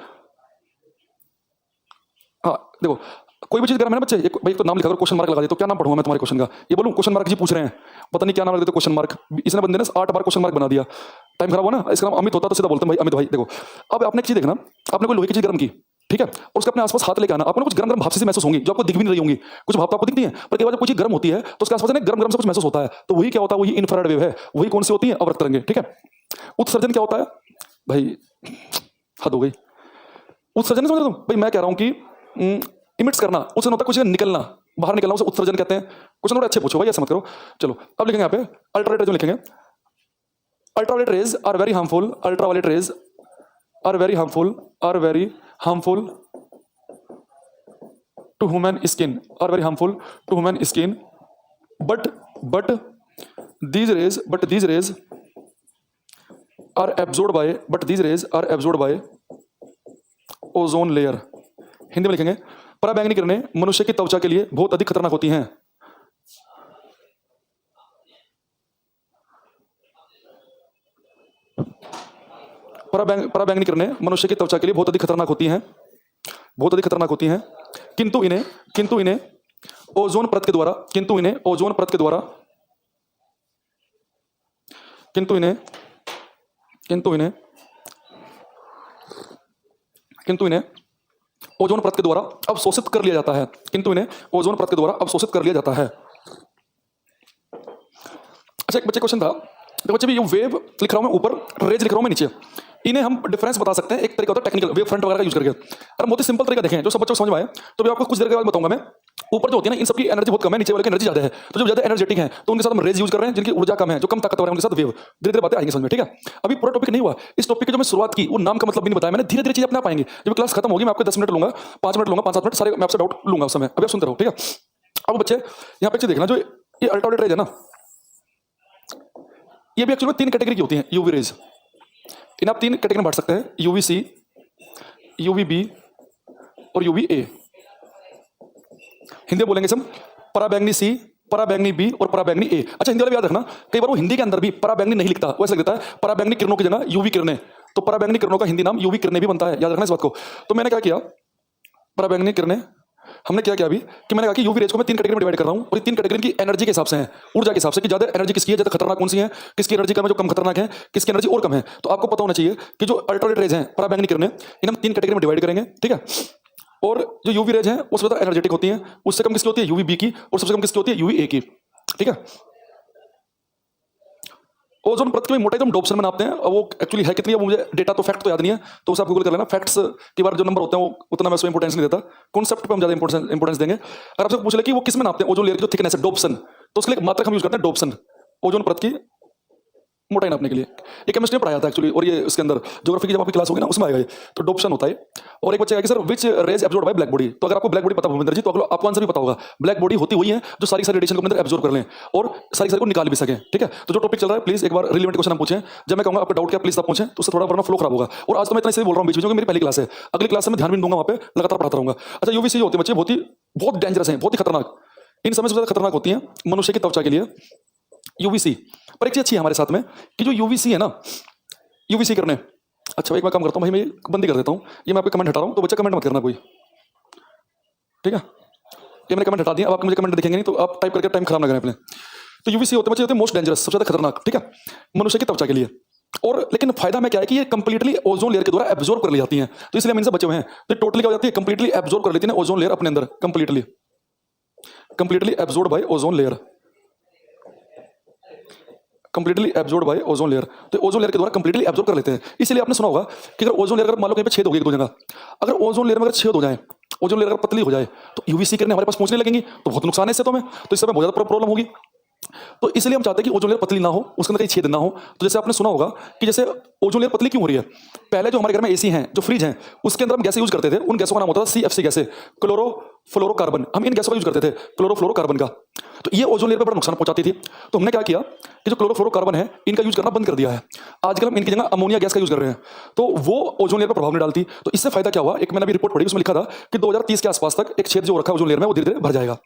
हाँ देखो, कोई भी चीज अगर मैंने बच्चे भाई तो नाम लिखा, क्वेश्चन मार्क लगा दे तो क्या नाम पढ़ूंगा मैं तुम्हारे क्वेश्चन का, ये बोलूं क्वेश्चन मार्क जी पूछ रहे हैं, पता नहीं क्या नाम लग देते क्वेश्चन मार्क। इसने बंदे ने 8 बार क्वेश्चन मार्क बना दिया, टाइम खराब हुआ ना। इसका नाम अमित होता तो सीधा बोलते हैं भाई अमित भाई। देखो अब आपने एक चीज देखना, आपने कोई लोहे की चीज गर्म की, ठीक है, और उसके अपने आसपास हाथ लेके आना, आपको कुछ गर्म गर्म भाप से महसूस होंगी, जो आपको दिख भी नहीं रही होंगी, कुछ भाप तो आपको दिखती है, पर कई बार जब कोई चीज गर्म होती है तो उसके आसपास गर्म गर्म से कुछ महसूस होता है, तो वही क्या होता है, वही इंफ्रारेड वेव है। वही कौन सी होती है, अवरक्त तरंगें, ठीक है। उत्सर्जन क्या होता है भाई, हद हो गई। उत्सर्जन समझ रहे हो भाई, मैं कह रहा हूं कि इमिट्स करना, उससे होता है कुछ निकलना, बाहर निकलना, उसे उत्सर्जन कहते हैं। कुछ ना अच्छे पूछो भाई, ऐसा मत करो। चलो अब लिखेंगे यहाँ पे अल्ट्रावायलेट रेज, लिखेंगे ultraviolet rays are very harmful, ultraviolet rays are very harmful, are very harmful to human skin, are very harmful to human skin, but these rays are absorbed by ozone layer. Hindi में लिखेंगे पराबैंगनी किरणें मनुष्य की त्वचा के लिए बहुत अधिक खतरनाक होती हैं। पराबैंगनी किरणें मनुष्य की त्वचा के लिए बहुत अधिक खतरनाक होती हैं, बहुत अधिक खतरनाक होती हैं, किंतु इन्हें ओजोन परत के द्वारा किंतु इन्हें ओजोन परत के द्वारा किंतु इन्हें किंतु इन्हें किंतु इन्हें ओजोन परत के द्वारा अवशोषित कर लिया जाता है किंतु इन्हें ओजोन परत के द्वारा अवशोषित कर लिया जाता है। अच्छा, एक बच्चे क्वेश्चन था, देखो बच्चे भी ये वेव लिख रहा हूं मैं ऊपर, रेज लिख रहा हूं मैं नीचे, इन्हें हम डिफरेंस बता सकते हैं। एक तरीका होता है टेक्निकल वेव फ्रंट वगैरह का यूज करके। अगर बहुत ही सिंपल तरीका देखें जो सब बच्चों को समझ में आए, तो भी आपको कुछ देर के बाद बताऊंगा मैं। ऊपर जो होती है ना, इन सबकी एनर्जी बहुत कम है, नीचे वाले की एनर्जी ज्यादा है, तो जो ज्यादा एनर्जेटिक है तो उनके साथ हम रेज यूज कर रहे हैं, जिनकी ऊर्जा कम है, जो कम ताकतवर है, उनके साथ वेव। धीरे धीरे बातें आएंगी समझ में, ठीक है। अभी पूरा टॉपिक नहीं हुआ, इस टॉपिक की जो मैं शुरुआत की वो नाम का मतलब भी नहीं बताया मैंने, धीरे धीरे चीजें अपने आप आएंगी। जब क्लास खत्म होगी मैं आपको 10 मिनट लूंगा, 5 मिनट लूंगा, 5-7 मिनट सारे मैं आपसे डाउट लूंगा उस समय। अभी आप सुनते रहो, ठीक है। अब बच्चे यहाँ पे देखना, जो ये अल्ट्रावायलेट रेज है ना, ये भी एक्चुअली 3 कैटेगरी की होती हैं। यूवी रेज, इन आप 3 कैटेगरी में बांट सकते हैं, यूवीसी, यूवीबी और यूवीए। हिंदी में बोलेंगे हम पराबैंगनी सी, पराबैंगनी बी और पराबैंगनी ए। अच्छा, हिंदी वाला भी याद रखना, कई बार वो हिंदी के अंदर भी पराबैंगनी नहीं लिखता, वो ऐसा लिख देता है पराबैंगनी किरणों की जगह यूवी किरणें, तो पराबैंगनी किरणों का हिंदी नाम यूवी किरणें भी बनता है, याद रखना इस बात को। तो मैंने क्या किया, पराबैंगनी किरणें हमने क्या किया अभी कि मैंने कहा कि यूवी रेज को मैं 3 कैटेगरी में डिवाइड कर रहा हूं, और ये 3 कैटेगरी की एनर्जी के हिसाब से है, ऊर्जा के हिसाब से, कि ज्यादा एनर्जी किसकी है, ज्यादा खतरनाक कौन सी है, किसकी एनर्जी कम है, जो कम खतरनाक है, किसकी एनर्जी और कम है। तो आपको पता होना चाहिए कि जो अल्ट्रावायलेट रेज हैं, पराबैंगनी किरणें, इन हम 3 कैटेगरी में डिवाइड करेंगे, ठीक है। और जो यूवी रेज हैं वो ज्यादा एनर्जेटिक होती हैं, उससे कम किसकी होती है, यूवी बी की, और सबसे कम किसकी होती है, यूवी ए की, ठीक है। ओजोन परत की मोटाई तो हम डोप्सन में नापते हैं, और वो एक्चुअली है कितनी है वो मुझे डेटा तो फैक्ट तो याद नहीं है, तो उसे आप गूगल कर लेना। फैक्ट्स के बारे जो नंबर होते हैं वो उतना मैं उसमें इंपोर्टेंस नहीं देता, कॉन्सेप्ट पे हम ज्यादा इंपोर्टेंस देंगे। अगर आपसे पूछ ले कि वो किस में नापते हैं ओजोन लेयर की जो थिकनेस है, डोप्सन, तो उसके लिए मात्रक हम यूज करते हैं डोप्सन, ओजोन परत की मोटाई नापने के लिए। ये केमिस्ट्री में पढ़ाया था एक्चुअली, और ये उसके अंदर ज्योग्राफी की जब आपकी क्लास होगी ना उसमें आएगा ये, तो डोप्सन होता है। और एक बच्चे का कि sir which rays absorb by black body, तो अगर आपको ब्लैक बॉडी पता भूपेंद्र जी, तो आपको आंसर भी पता होगा, ब्लैक बॉडी होती हुई है जो सारी रेडिएशन को अपने अंदर एब्जॉर्ब कर लें और सारी को निकाल भी सकें, ठीक है। तो जो टॉपिक चल रहा है प्लीज एक बार रिलेवेंट क्वेश्चन हम पूछें, जब मैं कहूंगा आपका डाउट क्या प्लीज आप पूछें, तो उससे थोड़ा वरना फ्लो खराब होगा। और आज तो मैं इतना इसलिए बोल रहा हूँ बीच में, मेरी पहली क्लास है, अगली क्लास में ध्यान भी नहीं दूंगा, वहां पे लगातार पढ़ाता रहूंगा। अच्छा, यूवीसी होते हैं बच्चे बहुत डेंजरस हैं, बहुत ही खतरनाक, इन समय से ज्यादा खतरनाक होती हैं मनुष्य की त्वचा के लिए यूवीसी। पर एक चीज अच्छी है हमारे साथ में कि जो यूवीसी है ना, यूवीसी करने, अच्छा एक मैं काम करता हूँ भाई, मैं ये बंदी कर देता हूँ, ये मैं आपके कमेंट हटा रहा हूँ, तो बच्चा कमेंट मत करना कोई, ठीक है। ये मैंने कमेंट हटा दिया, अब आप मुझे कमेंट दिखेंगे नहीं, तो आप टाइप करके टाइम खराब ना करें अपने। तो यूवीसी होते हैं मोस्ट डेंजरस, सबसे ज्यादा खतरनाक, ठीक है, मनुष्य की त्वचा के लिए। और लेकिन फायदा में क्या है कि ये कंप्लीटली ओजोन लेयर के द्वारा एब्जॉर्ब कर ली जाती हैं, तो इसलिए हम इनसे बचे हुए हैं। तो टोटली क्या हो जाती है, कंप्लीटली एब्जॉर्ब कर लेती है ओजोन लेयर अपने अंदर, completely absorb by ozone layer, completely absorb by ozone layer. तो ओजोन लेयर के द्वारा कंप्लीटली एब्जॉर्ब कर लेते हैं। इसलिए आपने सुना होगा कि अगर ओजोन लेयर, अगर मान लो कहीं पे छेद हो गई 1-2 जगह, अगर ओजोन लेयर में अगर छेद हो जाए, ओजोन लेयर अगर पतली हो जाए, तो यूवीसी किरणें हमारे पास पहुंचने लगेंगी, तो बहुत नुकसान है इससे, तो हमें तो इस समय बहुत ज्यादा प्रॉब्लम होगी। तो इसलिए हम चाहते हैं कि ओजोन लेयर पतली ना हो, उसके अंदर कहीं छेद ना हो। तो जैसे आपने सुना होगा कि जैसे ओजोन लेयर पतली क्यों हो रही है, पहले जो हमारे घर में एसी हैं, जो फ्रिज हैं, उसके अंदर हम गैसें यूज करते थे, उन गैसों का नाम होता था सीएफसी गैसें, क्लोरोफ्लोरोकार्बन। हम इन गैसों का यूज करते थे, क्लोरोफ्लोरोकार्बन का। तो ये ओजोन लेयर पर बड़ा नुकसान पहुंचाती थी, तो हमने क्या किया कि जो क्लोरोफ्लोरोकार्बन है इनका यूज करना बंद कर दिया है। आजकल हम इनकी जगह अमोनिया गैस का यूज कर रहे हैं, तो वो ओजोन लेयर पर प्रभाव नहीं डालती। तो इससे फायदा क्या हुआ, एक मैंने अभी रिपोर्ट पढ़ी, उसमें लिखा था कि 2030 के आसपास तक एक छेद जो रखा है ओजोन लेयर में वो धीरे धीरे भर जाएगा,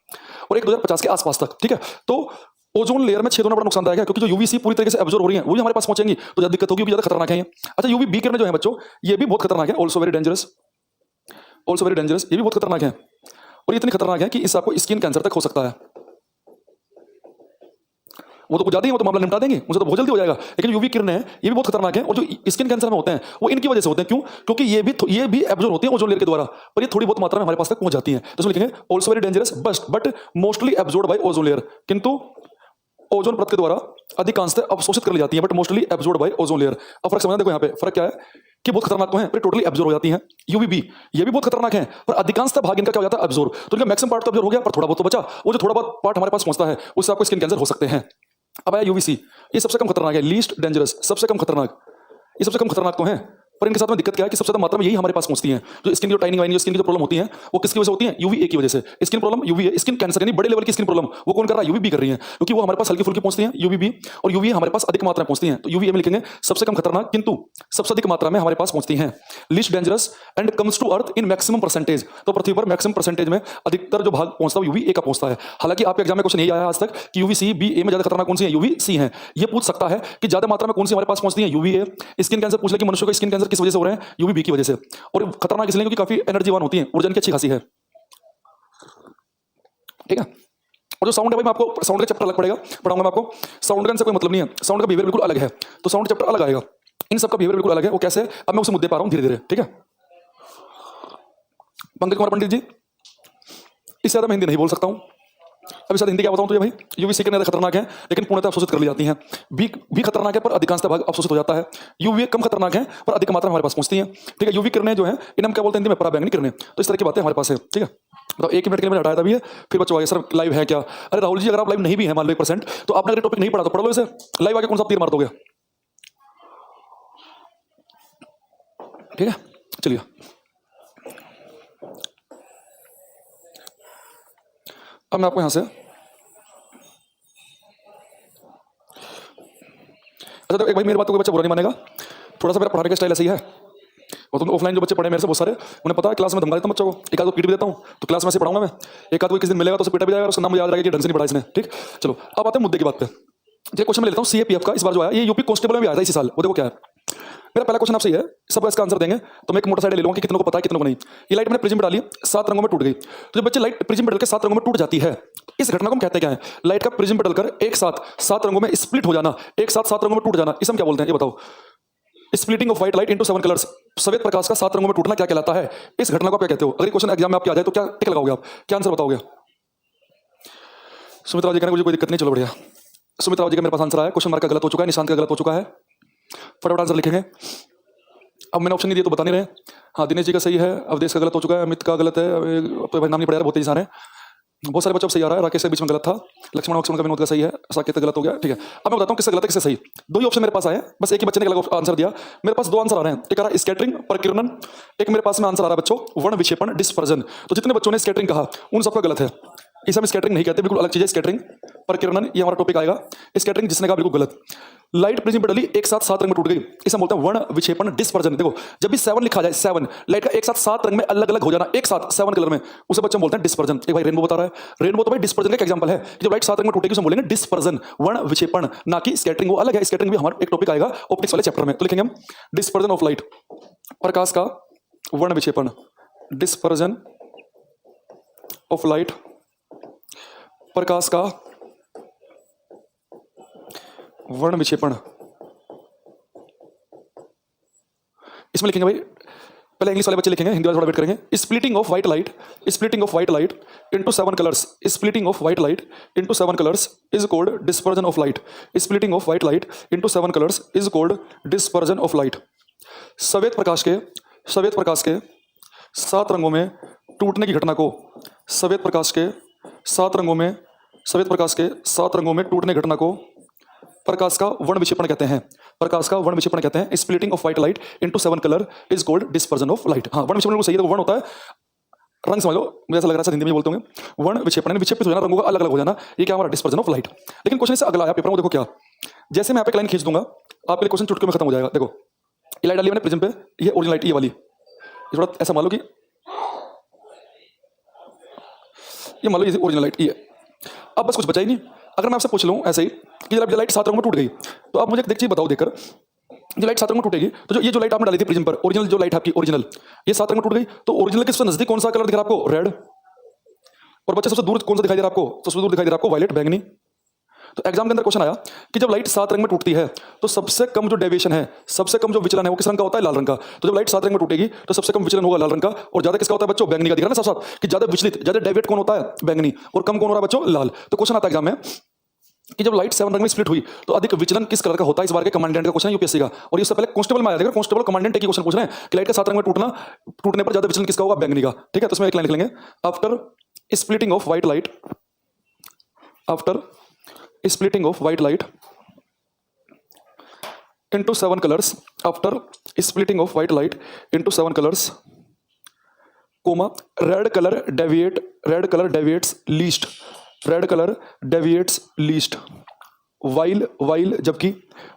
और एक 2050 के आसपास तक, ठीक है। तो ओजोन लेयर में छेद होना बड़ा नुकसानदायक है, क्योंकि जो यूवीसी पूरी तरीके से एब्जॉर्ब हो रही है वही हमारे पास पहुंचेंगी, तो ज्यादा दिक्कत होगी, ज्यादा खतरनाक है ये। अच्छा, यूवी बी किरणें जो है बच्चों, ये भी बहुत खतरनाक है, ऑल्सो वेरी डेंजरस, ये भी बहुत खतरनाक है, और इतनी खतरनाक है कि इससे आपको स्किन कैंसर तक हो सकता है। वो तो कुछ ज्यादा ही, वो तो मामला निपटा देंगे, मुझे तो बहुत जल्दी हो जाएगा। लेकिन यूवी किरणें हैं ये भी बहुत खतरनाक है, और जो स्किन कैंसर में होते हैं वो इनकी वजह से होते हैं। क्यों? क्योंकि ये भी एब्जॉर्ब होती है ओजोन लेयर के द्वारा, पर ये थोड़ी बहुत मात्रा में हमारे पास तक पहुंच जाती है। तो इसमें लिखेंगे also very dangerous but mostly absorb by ozone layer, किंतु ओजोन परत के द्वारा अधिकांशतः अवशोषित कर ली जाती है, but mostly absorb by ozone layer. अब फर्क समझना, देखो यहाँ पे फर्क क्या है कि बहुत खतरनाक तो है पर टोटली एब्जॉर्ब हो जाती हैं। यूवीबी ये भी बहुत खतरनाक है, पर अधिकांशतः भाग इनका क्या हो जाता है, एब्जॉर्ब। तो इनका मैक्सिमम पार्ट तो एब्जॉर्ब हो गया, पर थोड़ा बहुत तो बचा, वो जो थोड़ा बहुत पार्ट हमारे पास पहुंचता है उससे आपको स्किन कैंसर हो सकते हैं। अब आया यूवीसी, ये सबसे कम खतरनाक है, लीस्ट डेंजरस, सबसे कम खतरनाक। ये सबसे कम खतरनाक तो है, पर इनके साथ में दिक्कत क्या है कि सबसे ज्यादा मात्रा में यही हमारे पास पहुंचती है। जो स्किन की टाइनिंग वाइनिंग, स्किन की जो प्रॉब्लम होती है वो किसकी वजह से होती है, यूवीए की वजह से। स्किन प्रॉब्लम यूवी है, स्किन कैंसर यानी बड़े लेवल की स्किन प्रॉब्लम वो कौन कर रहा है, यूवीबी कर रही है, क्योंकि वो हमारे पास हल्की फुल्की पहुंचती है यूवीबी, और यूवीए हमारे पास अधिक मात्रा में पहुंचती है। तो यूवीए में लिखेंगे सबसे कम खतरनाक किंतु सबसे अधिक मात्रा में हमारे पास पहुंचती है, least dangerous and comes to earth in maximum percentage. तो पृथ्वी पर मैक्सिमम परसेंटेज में अधिकतर जो भाग पहुंचता है यूवीए का पहुंचता है। हालांकि आपके एग्जाम में क्वेश्चन यही आया आज तक कि यूवीसी बी ए में ज्यादा खतरनाक कौन सी है, यूवीसी है। ये पूछ सकता है कि ज्यादा मात्रा में कौन सी हमारे पास पहुंचती है, यूवीए। स्किन कैंसर पूछ ले कि मनुष्य को स्किन कैंसर किस वजह से हो रहे हैं? यूवी बी की वजह से। और खतरनाक इसलिए क्योंकि काफी एनर्जीवान होती है, ऊर्जा इनकी अच्छी खासी है, ठीक है। और जो साउंड है भाई, मैं आपको साउंड का चैप्टर अलग पड़ेगा, पढ़ाऊंगा मैं आपको। साउंड का इनसे कोई मतलब नहीं है, साउंड का बिहेवियर बिल्कुल अलग है, तो साउंड चैप्टर अलग आएगा। इन सबका बिहेवियर बिल्कुल अलग है, वो कैसे? अब मैं उस मुद्दे पर आ रहा हूं धीरे धीरे, ठीक है। पंकज कुमार पंडित जी, इससे ज्यादा मैं हिंदी नहीं बोल सकता हूं। अब शायद हिंदी क्या बताऊं तुझे भाई? यूवीसी कितने खतरनाक है, लेकिन पूर्णतः अवशोषित कर ली जाती हैं। बी भी खतरनाक है, पर अधिकांशतः भाग अवशोषित हो जाता है। यूवी कम खतरनाक है, पर अधिक मात्रा में हमारे पास पहुंचती है, ठीक है। यूवी किरणें जो है, इन्हें हम क्या बोलते हैं हिंदी में? पराबैंगनी किरणें। तो इस तरह की बातें हमारे पास है, ठीक है। तो 1 मिनट के लिए मैंने हटाया था भी है, फिर बच्चों आगे सर लाइव है क्या? अरे राहुल जी, अगर आप लाइव नहीं भी है मान लो 1%, तो आपने अगर टॉपिक नहीं पढ़ा तो पढ़ लो इसे। लाइव आके कौन सा तीर मार दोगे? ठीक है, चलिए। अब मैं आपको यहां से, अच्छा तो एक भाई मेरी बात को कोई बच्चा बुरा नहीं मानेगा, थोड़ा सा मेरा पढ़ाने का स्टाइल ऐसा ही है। और तुम ऑफलाइन जो बच्चे पढ़े मेरे से बहुत सारे, उन्हें पता है क्लास में धमका देता हूं बच्चों को, एक आध को पीट भी देता हूं, तो क्लास में से पढ़ाऊंगा मैं। एक आध कोई किस दिन मिलेगा तो उसे पीटा भी जाएगा, उसका नाम याद रहेगा कि ढंग से नहीं पढ़ा इसने, ठीक। चलो अब आते हैं मुद्दे की बात पे। ये क्वेश्चन मैं लेता हूं सीएपीएफ का, इस बार जो आया ये यूपी कांस्टेबल में भी आया था इसी साल। वो देखो क्या है, मेरा पहला क्वेश्चन आपसे ये है, सबका इसका आंसर देंगे, तो मैं एक मोटा साइड ले लूंगा कि कितनों को पता है कितनों को नहीं। ये लाइट मैंने प्रिज्म में डाली, 7 रंगों में टूट गई। तो जब बच्चे लाइट प्रिज्म में डाल के 7 रंगों में टूट जाती है, इस घटना को हम कहते हैं क्या है? लाइट का प्रिज्म में डालकर एक साथ 7 रंगों में स्प्लिट हो जाना, एक साथ 7 रंगों में टूट जाना, इसे हम क्या बोलते हैं? ये बताओ। Splitting of white light into 7 colours, सफेद प्रकाश का 7 रंगों में टूटना क्या कहलाता है? इस घटना को आप क्या कहते हो? अगर क्वेश्चन एग्जाम में आपके आ जाए तो क्या टिक लगाओगे आप? क्या आंसर बताओगे? सुमित्रा जी कहना मुझे कोई दिक्कत नहीं, चलो बढ़िया। सुमित्रा जी का मेरे पास आंसर आया, क्वेश्चन मार्क का गलत हो चुका है, निशांत का गलत हो चुका है, फटाफट आंसर लिखेंगे। अब मैंने ऑप्शन नहीं दिया तो बता नहीं रहे। हाँ, दिनेश जी का सही है, अवधेश का गलत हो चुका है, अमित का गलत है, अब तो भाई नाम नहीं पड़ा यार, बहुत तेजी सारे, बहुत सारे बच्चों सही आ रहा है। राकेश के बीच में गलत था, लक्ष्मण ऑप्शन का विनोद का सही है, साकेत गलत हो गया, ठीक है। अब मैं बताता हूं किसका गलत है किससे सही। 2 ही ऑप्शन मेरे पास आए, बस एक ही बच्चे ने अलग आंसर दिया। मेरे पास 2 आंसर आ रहे हैं, एक आ रहा है स्कैटरिंग प्रकीर्णन, एक मेरे पास में आंसर आ रहा है बच्चों वर्ण विक्षेपण डिस्पर्जन। तो जितने बच्चों ने स्कैटरिंग कहा उन सबका गलत है, इसे हम स्कैटरिंग नहीं कहते, बिल्कुल अलग चीज है स्कैटरिंग। प्रकीर्णन ये हमारा टॉपिक आएगा, स्कैटरिंग जिसने कहा बिल्कुल गलत। लाइट प्रिज्म पे डली एक साथ 7 रंग में टूट गई, इसे हम बोलते हैं वर्ण विक्षेपण डिस्पर्जन। देखो जब भी 7 लिखा जाए, 7 लाइट का एक साथ 7 रंग में अलग अलग हो जाना, एक साथ 7 कलर में, उसे बच्चे हम बोलते हैं डिस्पर्जन। एक भाई रेनबो बता रहा है, रेनबो तो भाई डिस्पर्जन का एग्जांपल है कि जब लाइट 7 रंग में टूटेगी उसे हम बोलेंगे डिस्पर्जन, वर्ण विक्षेपण, ना कि स्कैटरिंग। वो अलग है, स्कैटरिंग भी हमारा एक टॉपिक आएगा ऑप्टिक्स वाले चैप्टर में, तो लिखेंगे हम डिस्पर्जन ऑफ लाइट, प्रकाश का वर्ण विक्षेपण, डिस्पर्जन ऑफ लाइट, प्रकाश का वर्ण विक्षेपण। इसमें लिखेंगे भाई, पहले इंग्लिश वाले बच्चे लिखेंगे, हिंदी वाले थोड़ा वेट करेंगे। Splitting of white light, splitting of white light into 7 colours, splitting of white light into 7 colours is called dispersion of light, splitting of white light into 7 colours is called dispersion of light. सफेद प्रकाश के 7 रंगों में टूटने की घटना को, सफेद प्रकाश के 7 रंगों में, सफेद प्रकाश के 7 रंगों में टूटने की घटना को प्रकाश का वर्ण विक्षेपण कहते हैं, प्रकाश का वर्ण विक्षेपण कहते हैं। Splitting of white light into 7 colour is called dispersion of light. हाँ, वर्ण विक्षेपण को सही है, तो वर्ण होता है रंग, समझ लो, मुझे ऐसा लग रहा है हिंदी में बोलते होंगे। वर्ण विक्षेपण विक्षेपित हो जाना, रंगों का अलग अलग हो जाना, ये क्या हमारा डिस्पर्जन ऑफ लाइट। लेकिन क्वेश्चन से अगला आया पेपर में, देखो क्या, जैसे मैं यहाँ पे लाइन खींच दूंगा आपके लिए क्वेश्चन चुटकी में खत्म हो जाएगा। देखो ये लाइट डाली मैंने प्रिज्म पे, ये ओरिजिनल लाइट, ये वाली, ये थोड़ा ऐसा मान लो कि ये मान लो ये ओरिजिनल लाइट ये। अब बस कुछ बचा ही नहीं। अगर मैं आपसे पूछ लूं ऐसे ही कि जब लाइट 7 रंगों में टूट गई, तो आप मुझे एक चीज बताओ देखकर, जो लाइट 7 रंगों में टूटेगी, तो जो ये जो लाइट आपने डाली थी प्रिज्म पर, ओरिजिनल जो लाइट आपकी ओरिजिनल, ये 7 रंग में टूट गई, तो ओरिजिनल के सबसे नजदीक कौन सा कलर दिख रहा है आपको? रेड। और बच्चे सबसे दूर कौन सा दिखाई दे रहा है आपको? सबसे दूर दिखाई दे रहा है आपको वायलेट, बैंगनी। तो एग्जाम के अंदर क्वेश्चन आया कि जब लाइट 7 रंग में टूटती है तो सबसे कम जो डेविएशन है, सबसे कम जो विचलन है, वो किस रंग का होता है? लाल रंग का। तो जब लाइट 7 रंग में टूटेगी तो सबसे कम विचलन होगा लाल रंग का, और ज्यादा किसका होता है बच्चों? बैंगनी का। दिख रहा है ना साफ साफ कि ज्यादा विचलित, ज्यादा डेविएट कौन होता है? बैंगनी। और कम कौन हो रहा है बच्चों? लाल। तो क्वेश्चन आता है एग्जाम में कि जब लाइट 7 रंग में स्प्लिट हुई तो अधिक विचलन किस कलर का होता है? इस बार के कमांडेंट का क्वेश्चन है यूपीएससी का, और इससे पहले कांस्टेबल में आया था, कांस्टेबल कमांडेंट एक ही क्वेश्चन पूछ रहे हैं कि लाइट का 7 रंग में टूटने पर ज्यादा विचलन किसका होगा? बैंगनी का। ठीक है, तो इसमें एक लाइन लिख लेंगे, after splitting of white light, after splitting of white light into 7 colors, after splitting of white light into 7 colors, comma, red color deviates least, red color deviates least, while जबकि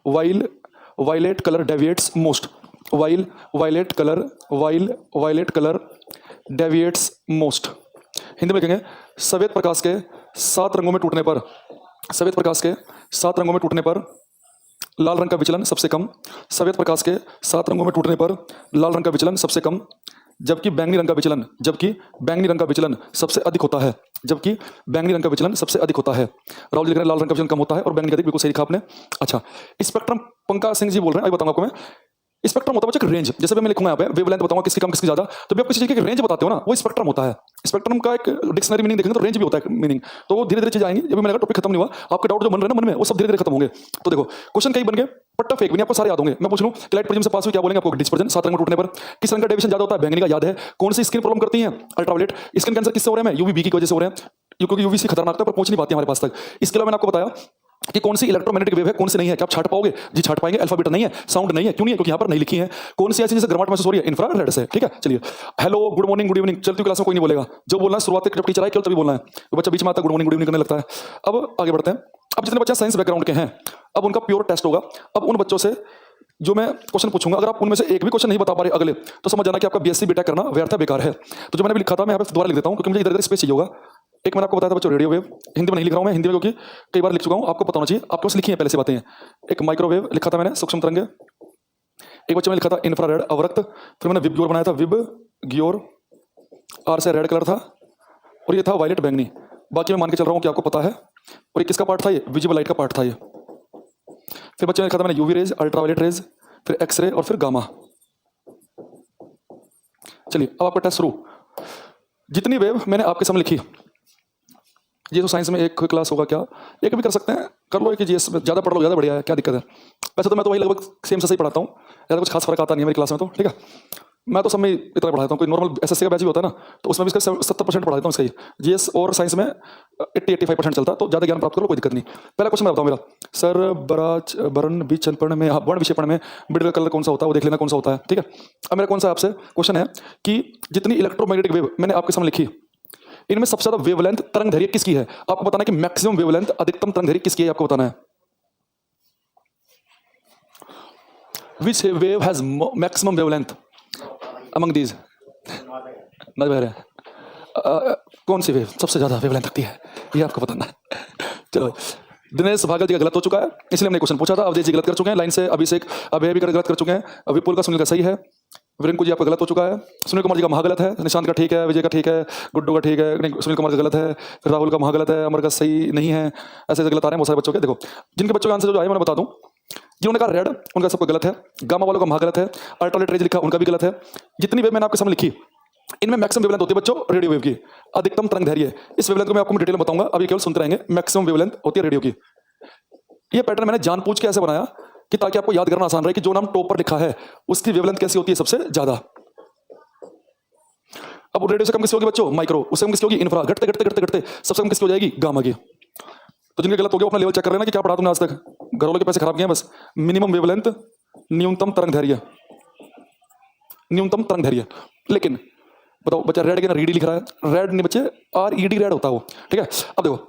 violet color deviates most, while violet color deviates most। Hindi में कहेंगे सफेद प्रकाश के 7 रंगों में टूटने पर, सफेद प्रकाश के 7 रंगों में टूटने पर लाल रंग का विचलन सबसे कम, सफेद प्रकाश के 7 रंगों में टूटने पर लाल रंग का विचलन सबसे कम, जबकि बैंगनी रंग का विचलन सबसे अधिक होता है, राहुल जी लिख रहे हैं लाल रंग का विचलन कम होता है और बैंगनी का अधिक, बिल्कुल सही लिखा आपने। अच्छा, स्पेक्ट्रम, पंकज सिंह जी बोल रहे हैं, अभी बताऊंगा आपको मैं। स्पेक्ट्रम होता है बच्चे रेंज, जैसे भी मैं लिखूंगा यहाँ पे वेवलेंथ बताऊंगा किसकी कम किसकी ज्यादा, तो भी आप किसी चीज की रेंज बताते हो ना, वो स्पेक्ट्रम होता है। स्पेक्ट्रम का एक डिक्शनरी मीनिंग देखेंगे तो रेंज भी होता है मीनिंग, तो वो धीरे धीरे चीज आएंगी। जब भी मैंने टॉपिक खत्म नहीं हुआ, आपके डाउट जो बन रहे हैं ना मन में, वो सब धीरे धीरे खत्म होंगे। तो देखो क्वेश्चन कई बन गए, पट्टा फेंक भी नहीं, आपको सारे याद होंगे। मैं पूछ लूं लाइट प्रिज्म से पास हुई, क्या बोलेंगे आपको? डिस्पर्जन। 7 रंग में टूटने पर किस रंग का डेविएशन ज्यादा होता है? बैंगनी का, याद है। कौन सी स्किन प्रॉब्लम करती है? अल्ट्रावायलेट। स्किन कैंसर किससे हो रहे हैं? यूवीबी की वजह से हो रहे हैं, क्योंकि यूवीसी खतरनाक है पर पहुंच नहीं पाती हमारे पास तक। इसके अलावा मैंने आपको बताया कि कौन सी इलेक्ट्रोमैग्नेटिक वेव है, कौन सी नहीं है। क्या आप छाट पाओगे? जी छाट पाएंगे। अल्फा बीटा नहीं है, साउंड नहीं है, क्यों नहीं है? क्योंकि यहाँ पर नहीं लिखी है। कौन सी ऐसी जैसे गर्माहट महसूस हो रही है? इंफ्रारेड से। ठीक है, चलिए। Hello, good morning, good evening चलती क्लास में कोई नहीं बोलेगा, जो बोलना है शुरुआत जब टीचर आए केवल तभी बोलना है। तो बच्चा बीच में आता गुड मॉर्निंग गुड इवनिंग करने लगता है। अब आगे बढ़ते हैं। अब जितने बच्चे साइंस बैकग्राउंड के हैं, अब उनका प्योर टेस्ट होगा। अब उन बच्चों से जो मैं क्वेश्चन पूछूंगा, अगर आप उनमें से एक भी क्वेश्चन नहीं बता पा रहे अगले, तो समझ जाना कि आपका बीएससी बीटेक करना व्यर्थ है, बेकार है। तो जो मैंने भी लिखा था मैं यहाँ पे दोबारा लिख देता हूँ, क्योंकि मुझे इधर इधर स्पेस चाहिए होगा। एक मैंने आपको बताया था बच्चों रेडियो वेव, हिंदी में नहीं लिख रहा हूं मैं, हिंदी में क्योंकि कई बार लिख चुका हूं, आपको पता होना चाहिए, आपके पास लिखी है पहले से बातें हैं। एक माइक्रोवेव लिखा था मैंने, सूक्ष्म तरंगे। एक बच्चे में लिखा था इंफ्रारेड, अवरक्त। फिर मैंने विबग्योर बनाया था, विब ग्योर, आर से रेड कलर था, और ये था वायलेट, बैंगनी। बाकी मैं मान के चल रहा हूँ कि आपको पता है। और ये किसका पार्ट था? ये विजिबल लाइट का पार्ट था ये। फिर बच्चे ने लिखा था मैंने यूवी रेज, अल्ट्रावायलेट रेज, फिर एक्सरे और फिर गामा। चलिए अब आपका टेस्ट शुरू। जितनी वेव मैंने आपके सामने लिखी, ये तो साइंस में एक क्लास होगा, क्या एक भी कर सकते हैं, कर लो। एक जीएस में ज़्यादा पढ़ लो, ज़्यादा बढ़िया है, क्या दिक्कत है? वैसे तो मैं तो वही लगभग सेम से सही पढ़ाता हूँ, ज़्यादा कुछ खास फर्क आता नहीं है मेरी क्लास में तो। ठीक है, मैं तो सब में इतना पढ़ाता हूँ। कोई नॉर्मल एसएससी का बैच भी होता है ना, तो उसमें भी इसका 70% पढ़ा देता हूँ इसका ही। जीएस और साइंस में 80-85% चलता है, तो ज़्यादा ज्ञान प्राप्त करो, कोई दिक्कत नहीं। पहला क्वेश्चन मैं बताऊँ मेरा, सर बराज वर्ण विचलन में, वर्ण विक्षेपण में मिड कलर कौन सा होता है, वो देख लेना कौन सा होता है। ठीक है, अब मेरा कौन सा आपसे क्वेश्चन है कि जितनी इलेक्ट्रोमैग्नेटिक वेव मैंने आपके सामने लिखी, इनमें सबसे ज्यादा वेवलेंथ तरंग दैर्घ्य किसकी है? आपको बताना है कि मैक्सिमम वेवलेंथ, अधिकतम तरंग दैर्घ्य किसकी है, आपको बताना है। Which wave has maximum wavelength among these? कौन सी वेव सबसे ज्यादा वेवलेंथ रखती है, ये आपको बताना है। चलो, दिनेश भागल जी का गलत हो चुका है, इसलिए हमने क्वेश्चन पूछा था। अवधेश जी गलत कर चुके हैं, लाइन से अभिषेक अभय भी गलत कर चुके हैं। विपुल का, सुनील का सही है। वीरेंद्र जी आपका गलत हो चुका है। सुनील कुमार जी का महागलत है। निशांत का ठीक है, विजय का ठीक है, गुड्डू का ठीक है, नहीं सुनील कुमार का गलत है, फिर राहुल का महागलत है, अमर का सही नहीं है। ऐसे ऐसे गलत आ रहे हैं बहुत सारे बच्चों के। देखो जिनके बच्चों के आंसर जो आए मैंने बता दूं, जिन्होंने कहा रेड उनका सबका गलत है, गामा वालों का महागलत है, अल्ट्रावायलेट रेज लिखा उनका भी गलत है। जितनी वेव मैंने आपके सामने लिखी, इनमें मैक्सिमम वेवलेंथ होती है बच्चों रेडियो वेव की, अधिकतम तरंग दैर्घ्य। इस वेवलेंथ को मैं आपको डिटेल में बताऊंगा, अभी केवल सुनते रहेंगे। मैक्सिमम वेवलेंथ होती है रेडियो की। ये पैटर्न मैंने जानबूझ के ऐसे बनाया कि ताकि आपको याद करना आसान रहे कि जो नाम टॉप पर लिखा है उसकी वेवलेंथ कैसी होती है सबसे ज्यादा। अब रेडियो से कम किसकी होगी बच्चों? माइक्रो। उससे कम किसकी होगी? इंफ्रा। घटते घटते घटते घटते सबसे कम किसकी हो जाएगी? गामा की। तो जिनके गलत हो गया अपना लेवल चेक कर लेना कि क्या पढ़ा तुमने आज तक, घर वालों के पैसे खराब किए बस। मिनिमम वेवलेंथ, न्यूनतम तरंग दैर्घ्य, न्यूनतम तरंग दैर्घ्य। लेकिन बताओ बच्चा रेड के ना रीडी लिख रहा है, रेड नहीं बच्चे, RED रेड होता है वो। ठीक है, अब देखो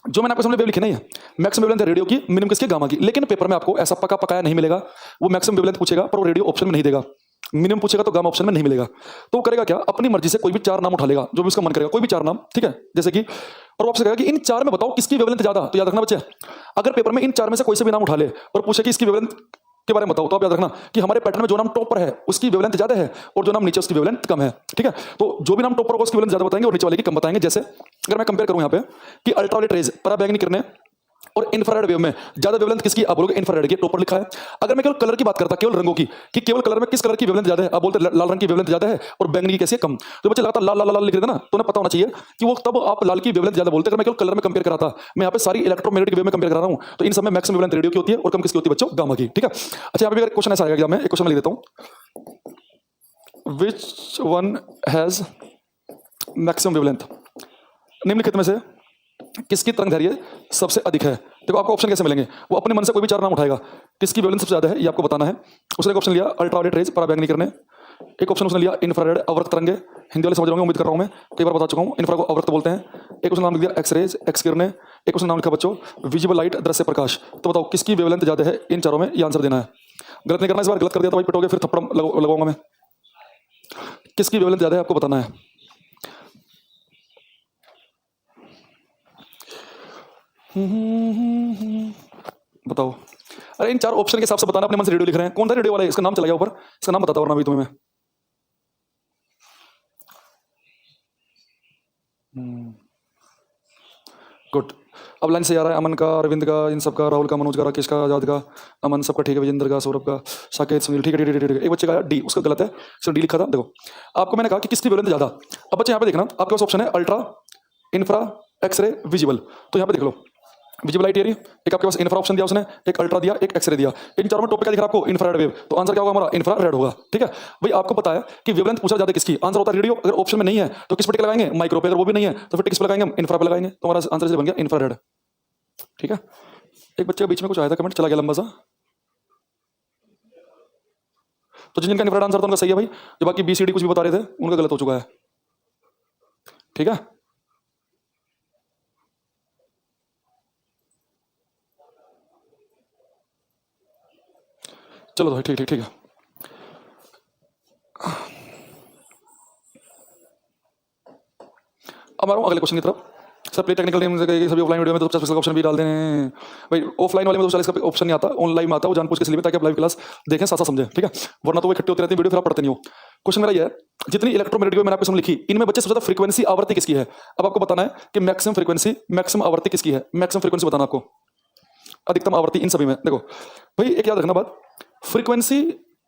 जो मैंने आपके सामने वेव लिखी नहीं है, मैक्सिमम वेवलेंथ है रेडियो की, मिनिमम किसकी? गामा की। लेकिन पेपर में आपको ऐसा पका पकाया नहीं मिलेगा, वो मैक्सिमम वेवलेंथ पूछेगा पर वो रेडियो ऑप्शन में नहीं देगा, मिनिमम पूछेगा तो गामा ऑप्शन में नहीं मिलेगा। तो वो करेगा क्या? अपनी मर्जी से कोई भी 4 नाम उठा लेगा, जो भी उसका मन करेगा, कोई भी 4 नाम। ठीक है, जैसे कि, और आपसे कहेगा कि इन 4 में बताओ किसकी वेवलेंथ ज्यादा। तो याद रखना बच्चे, अगर पेपर में इन 4 में से कोई से भी नाम उठा ले और पूछे कि इसकी वेवलेंथ के बारे में बताओ, तो आप याद रखना कि हमारे पैटर्न में जो नाम टॉप पर है उसकी वेवलेंथ ज्यादा है और जो नाम नीचे उसकी वेवलेंथ कम है। ठीक है, तो जो भी नाम टॉप पर होगा उसकी वेवलेंथ ज्यादा बताएंगे और नीचे वाले की कम बताएंगे। जैसे अगर मैं कंपेयर करूं यहाँ पे कि अल्ट्रावायलेट रेज, पराबैंगनी किरणें और इंफ्रारेड वेव में ज्यादा वेवलेंथ किसकी? आप बोलोगे इंफ्रारेड की, टॉप पर लिखा है। अगर मैं केवल कलर की बात करता, केवल रंगों की, कि केवल कलर में किस कलर की वेवलेंथ ज्यादा है, आप बोलते लाल रंग की वेवलेंथ ज्यादा है और बैंगनी की कैसी है? कम। तो बच्चे लगातार लाल लाल लाल लिख देते ना, तो उन्हें पता होना चाहिए कि वो तब आप लाल की वेवलेंथ ज्यादा बोलते। अगर मैं केवल कलर में कंपेयर कराता, मैं यहाँ पे सारी इलेक्ट्रोमैग्नेटिक वेव में कंपेयर करा रहा हूँ, तो इन सब में मैक्सिमम वेवलेंथ रेडियो की होती है और कम किसकी होती है बच्चों? गामा की। ठीक है, अच्छा यहाँ पे क्वेश्चन ऐसा आएगा, मैं एक क्वेश्चन लिख देता हूँ, which one has maximum wavelength, निम्नलिखित में से किसकी तरंग दैर्घ्य सबसे अधिक है? देखो आपको ऑप्शन कैसे मिलेंगे, वो अपने मन से कोई भी 4 नाम उठाएगा, किसकी वेवलेंथ सबसे ज्यादा है ये आपको बताना है। उसने एक ऑप्शन लिया अल्ट्रावायलेट रेज, पराबैंगनी किरणें। एक ऑप्शन उसने लिया इंफ्रारेड, अवरक्त तरंगे। हिंदी वाले समझ रहे होंगे, उम्मीद कर रहा हूं मैं, कई बार बता चुका हूं, इंफ्रा को अवरक्त बोलते हैं। एक उसने नाम लिख दिया एक्स रेज, एक्स किरणें। एक उसने नाम लिखा बच्चों विजिबल लाइट, दृश्य प्रकाश। तो बताओ किसकी वेवलेंथ ज्यादा है इन चारों में, ये आंसर देना है। गलत नहीं करना, इस बार गलत कर दिया तो भाई पिटोगे, फिर थप्पड़ लगाऊंगा मैं। किसकी वेवलेंथ ज्यादा है आपको बताना है। बताओ। अरे इन 4 ऑप्शन के हिसाब से बताना, अपने मन से रेडियो लिख रहे हैं। कौन था रेडियो वाला? इसका नाम चला गया ऊपर, इसका नाम बताता वरना अभी तुम्हें मैं। गुड। अब लाइन से आ रहा है अमन का, अरविंद का, इन सब का, राहुल का, मनोज का, राकेश का, आजाद का, अमन सबका ठीक है, विजेंद्र का, सौरभ का, साकेत, सुनील, ठीक है ठीक है ठीक है। एक बच्चे का डी, उसका गलत है, इसने डी लिखा था। देखो आपको मैंने कहा कि किसकी वेवलेंथ ज्यादा। अब बच्चे यहाँ पे देखना, आपके पास ऑप्शन है अल्ट्रा, इंफ्रा, एक्सरे, विजिबल। तो यहाँ पे देख लो, विजिबल लाइट एरिया, एक आपके पास इंफ्रा ऑप्शन दिया उसने, एक अल्ट्रा दिया, एक एक्सरे दिया। इन चारों में टॉपिक क्या दिख रहा है आपको? Infrared wave. तो आंसर क्या होगा हमारा? इंफ्रारेड होगा। ठीक है भाई, आपको पता है कि वेवलेंथ पूछा ज्यादा किसकी, आंसर होता है रेडियो। अगर ऑप्शन में नहीं है तो किस पे टिक लगाएंगे? माइक्रो पे। अगर वो भी नहीं है तो फिर किस पे लगाएंगे? हम इंफ्रा पे लगाएंगे। तो हमारा आंसर बन गया इंफ्रारेड। ठीक है, एक बच्चे के बीच में कुछ आया था कमेंट, चला गया लंबा सा। तो जिनका इंफ्रारेड आंसर था उनका सही है भाई, जो बाकी बी सी डी कुछ भी बता रहे थे उनका गलत हो चुका है। ठीक है, चलो भाई, ठीक ठीक ठीक है। अब आ रहा हूँ अगले क्वेश्चन की तरफ। सर प्ले टेक्निकल टीम से सभी ऑफलाइन वीडियो में तो 50% का ऑप्शन भी डाल दें भाई। ऑफलाइन वाले में तो 40 का ऑप्शन नहीं आता, ऑनलाइन में आता है। वो जानबूझ के इसलिए, ताकि आप लाइव क्लास देखें, साथ साथ समझें। ठीक है, वरना तो वो इकट्ठे होते रहते हैं वीडियो, फिर आप पढ़ते नहीं हो। क्वेश्चन मेरा ये है, जितनी इलेक्ट्रोमैग्नेटिक वेव मैंने आपको लिखी, इनमें बच्चे सबसे ज्यादा फ्रीक्वेंसी आवृत्ति किसकी है? अब आपको बताना है कि मैक्सिमम फ्रीक्वेंसी, मैक्सिमम आवृत्ति किसकी है। मैक्सिमम फ्रीक्वेंसी बताना आपको, अधिकतम आवृत्ति इन सभी में। देखो भाई, एक याद रखना बात, फ्रीक्वेंसी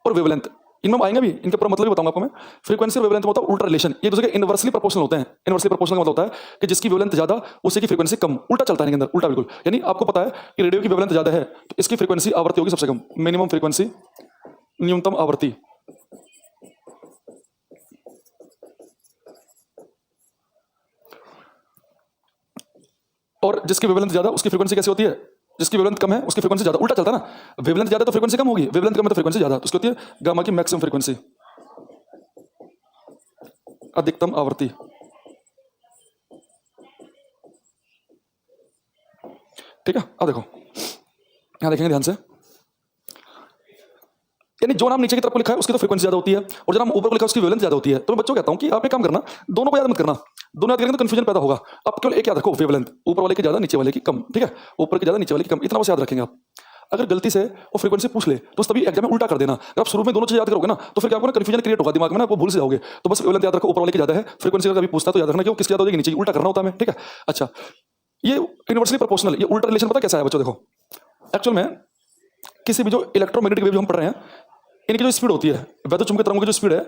और वेवलेंथ इनमें आएंगे भी, इनके पूरा मतलब भी बताऊंगा आपको मैं। फ्रीक्वेंसी और वेवलेंथ में होता है उल्टा रिलेशन, ये दूसरे के इनवर्सली प्रोपोर्शनल होते हैं। इनवर्सली प्रोपोर्शनल का मतलब होता है कि जिसकी वेवलेंथ ज्यादा उसी की फ्रीक्वेंसी कम। उल्टा चलता है इनके अंदर, उल्टा बिल्कुल। यानी आपको पता है कि रेडियो की वेवलेंथ ज्यादा है तो इसकी फ्रीक्वेंसी आवृत्ति होगी सबसे कम, मिनिमम फ्रीक्वेंसी, न्यूनतम आवृत्ति। और जिसकी वेवलेंथ ज्यादा उसकी फ्रीक्वेंसी कैसी होती है? जिसकी वेवलेंथ कम है उसकी फ्रीक्वेंसी ज्यादा। उल्टा चलता है ना, वेवलेंथ ज्यादा तो फ्रीक्वेंसी कम होगी, वेवलेंथ कम है तो फ्रीक्वेंसी ज्यादा। तो उसकी होती है गामा की मैक्सिमम फ्रीक्वेंसी, अधिकतम आवृत्ति। ठीक है, अब देखो यहां देखेंगे ध्यान से, यानी जो नाम नीचे की तरफ को लिखा है उसकी तो फ्रीक्वेंसी ज्यादा होती है, और जो नाम ऊपर को लिखा है उसकी वेवलेंथ ज्यादा होती है। तो मैं बच्चों को कहता हूं कि आप एक काम करना, दोनों को याद मत करना। दोनों याद करेंगे तो कंफ्यूजन पैदा होगा। आप केवल एक याद रखो, वेवलेंथ, ऊपर वाले की ज्यादा, नीचे वाले की कम। ठीक है, ऊपर की ज्यादा, नीचे वाले की कम, इतना बस याद रखेंगे आप। अगर गलती से वो फ्रीक्वेंसी पूछ ले तो तभी एग्जाम में उल्टा कर देना। अगर आप शुरू में दोनों चीज याद करोगे ना तो फिर क्या आपको ना कंफ्यूजन क्रिएट होगा दिमाग में ना, आप भूल से जाओगे। तो बस वेवलेंथ याद रखो, ऊपर वाले की ज्यादा है। फ्रीक्वेंसी अगर कभी पूछता है तो याद रखना कि वो किसकी ज्यादा हो जाएगी, नीचे की। उल्टा करना होता है हमें। ठीक है, अच्छा, ये यूनिवर्सली प्रोपोर्शनल, ये उल्टा रिलेशन पता कैसा है बच्चों? देखो एक्चुअल में किसी भी जो इलेक्ट्रोमैग्नेटिक वेव जो हम पढ़ रहे हैं, इनकी जो स्पीड होती है, वैद्युत चुंबकीय तरंगों की जो स्पीड है,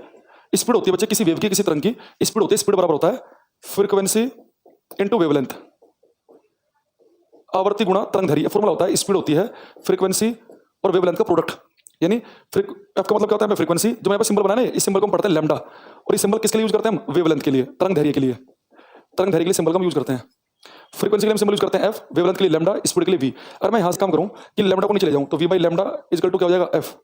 स्पीड होती है बच्चे किसी वेव की, किसी तरंग की स्पीड होती है, स्पीड बराबर होता है फ्रीक्वेंसी इनटू वेवलेंथ, आवर्ती गुणा तरंग दैर्घ्य। फॉर्मूला होता है, स्पीड होती है फ्रीक्वेंसी और वेवलेंथ का प्रोडक्ट। यानी एफ का मतलब क्या होता है? फ्रीक्वेंसी, जो मेरे पास सिंबल बनाया है, इस सिंबल को हम पढ़ते हैं लैम्डा, और इस सिंबल किसके लिए यूज करते हैं हम? वेवलेंथ के लिए, तरंग दैर्घ्य के लिए। तरंग दैर्घ्य के लिए सिंबल का हम यूज करते हैं। फ्रीक्वेंसी के लिए हम सिंबल यूज करते हैं एफ, वेवलेंथ के लिए लैम्डा, स्पीड के लिए वी। अगर मैं यहां से काम करूं कि लैम्डा को नीचे ले जाऊं तो V by lambda equal to क्या हो जाएगा? एफ।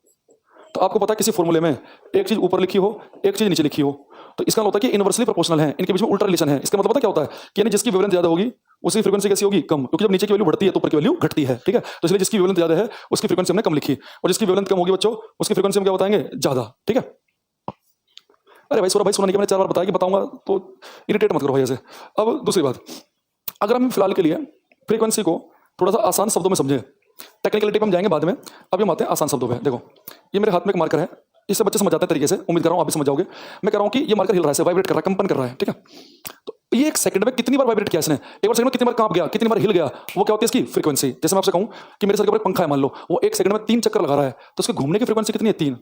तो आपको पता है किसी फॉर्मूले में एक चीज ऊपर लिखी हो, एक चीज नीचे लिखी हो, तो इसका मतलब होता है कि इनवर्सली प्रोपोर्शनल है, इनके बीच में उल्टा रिलेशन है। इसका मतलब पता क्या होता है कि यानी जिसकी वेवलेंथ ज्यादा होगी उसकी फ्रीक्वेंसी कैसी होगी? कम, क्योंकि जब नीचे की वैल्यू बढ़ती है तो ऊपर की वैल्यू घटती है। ठीक है, तो इसलिए जिसकी वेवलेंथ ज्यादा है उसकी फ्रीक्वेंसी हमने कम लिखी, और जिसकी वेवलेंथ कम होगी बच्चों उसकी फ्रीक्वेंसी हम क्या बताएंगे? ज्यादा। ठीक है, अरे भाई सौरभ भाई, सुनाने के मैंने 4 बार बताया कि बताऊंगा तो इरिटेट मत करो भाई ऐसे। अब दूसरी बात, अगर हम फिलहाल के लिए फ्रीक्वेंसी को थोड़ा सा आसान शब्दों में समझें, टेक्निकलिटी पे हम जाएंगे बाद में, अभी हम आते हैं आसान शब्दों पे। देखो ये मेरे हाथ में एक मार्कर है, इससे बच्चे समझ जाते हैं तरीके से, उम्मीद कर रहा हूं आप भी समझ जाओगे। मैं कह रहा हूं कि ये मार्कर हिल रहा है, वाइब्रेट कर रहा है, कंपन कर रहा है। ठीक है, तो ये एक सेकंड में कितनी बार वाइब्रेट किया इसने, एक बार सेकंड में कितनी बार कांप गया, कितनी बार हिल गया, वो क्या होती है इसकी फ्रीक्वेंसी। जैसे मैं आपसे कहूं कि मेरे सर के ऊपर एक पंखा है, मान लो वो एक सेकंड में 3 चक्कर लगा रहा है, तो उसके घूमने की फ्रीक्वेंसी कितनी है? 3।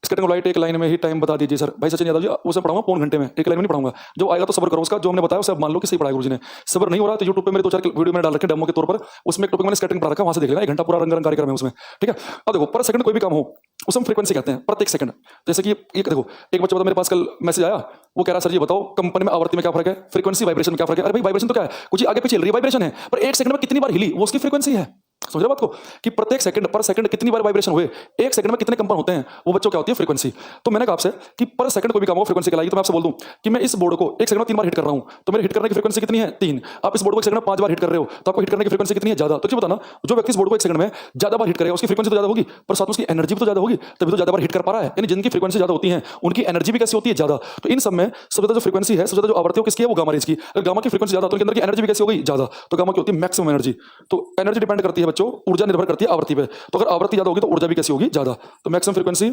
इसका टाइम लाइट एक लाइन में ही टाइम बता दीजिए सर। भाई सचिन यादव जी, उसे पढ़ाऊंगा पौन घंटे में, एक लाइन में नहीं पढ़ाऊंगा। जो आएगा तो सब्र करो, उसका जो हमने बताया उसे मान लो कि सही पढ़ाया गुरुजी ने। सब्र नहीं हो रहा तो यूट्यूब पे मेरे 2-4 वीडियो मैंने डाल रखे डेमो के तौर पर, उसमें एक टॉपिक मैंने स्केटिंग पढ़ा रखा, वहां से देख लेना, 1 घंटा पूरा रंग कार्यक्रम है उसमें। ठीक है, अब देखो पर सेकंड कोई भी काम हो उसे हम फ्रीक्वेंसी कहते हैं, प्रत्येक सेकंड। जैसे कि ये देखो, एक बच्चा मेरे पास कल मैसेज आया, वो कह रहा सर जी बताओ कंपन में आवृत्ति में क्या फर्क है, फ्रीक्वेंसी वाइब्रेशन में क्या फर्क है। अरे भाई वाइब्रेशन तो क्या है, कुछ आगे पीछे चल रही है, वाइब्रेशन है, पर एक सेकंड में कितनी बार हिली वो उसकी फ्रीक्वेंसी है। समझ रहे बात को, कि प्रत्येक सेकंड पर सेकंड कितनी बार वाइब्रेशन हुए, एक सेकंड में कितने कंपन होते हैं, वो बच्चों क्या होती है? फ्रीक्वेंसी। तो मैंने कहा आपसे कि पर सेकंड कोई भी काम हो फ्रीक्वेंसी कहलाएगी। तो मैं आपसे बोल दूं कि मैं इस बोर्ड को एक सेकंड में 3 बार हिट कर रहा हूं, तो मेरे हिट करने की फ्रीक्वेंसी कितनी है? 3। आप इस बोर्ड को एक सेकंड में 5 बार हिट कर रहे हो तो आपको हिट करने की फ्रीक्वेंसी कितनी है? ज्यादा। तो क्यों बताना, जो व्यक्ति इस बोर्ड को एक सेकंड में ज्यादा बार हिट करेगा उसकी फ्रीक्वेंसी तो ज्यादा होगी, पर साथ में उसकी एनर्जी भी तो ज्यादा होगी, तभी तो ज्यादा बार हिट कर पा रहा है। यानी जिनकी फ्रीक्वेंसी ज्यादा होती है उनकी एनर्जी भी कैसी होती है? ज्यादा। तो इन सब में सबसे ज्यादा जो फ्रीक्वेंसी है, सबसे ज्यादा जो आवृत्ति किसकी है? वो गामा रेज की। अगर गामा की फ्रीक्वेंसी ज्यादा तो उनके अंदर की एनर्जी भी कैसी हो गई? ज्यादा। तो गामा की होती है मैक्सिमम एनर्जी। तो एनर्जी डिपेंड करती है बच्चों ऊर्जा निर्भर करती है आवृत्ति पे। तो अगर आवृत्ति ज्यादा होगी तो ऊर्जा भी कैसी होगी? ज्यादा। तो मैक्सिमम फ्रीक्वेंसी,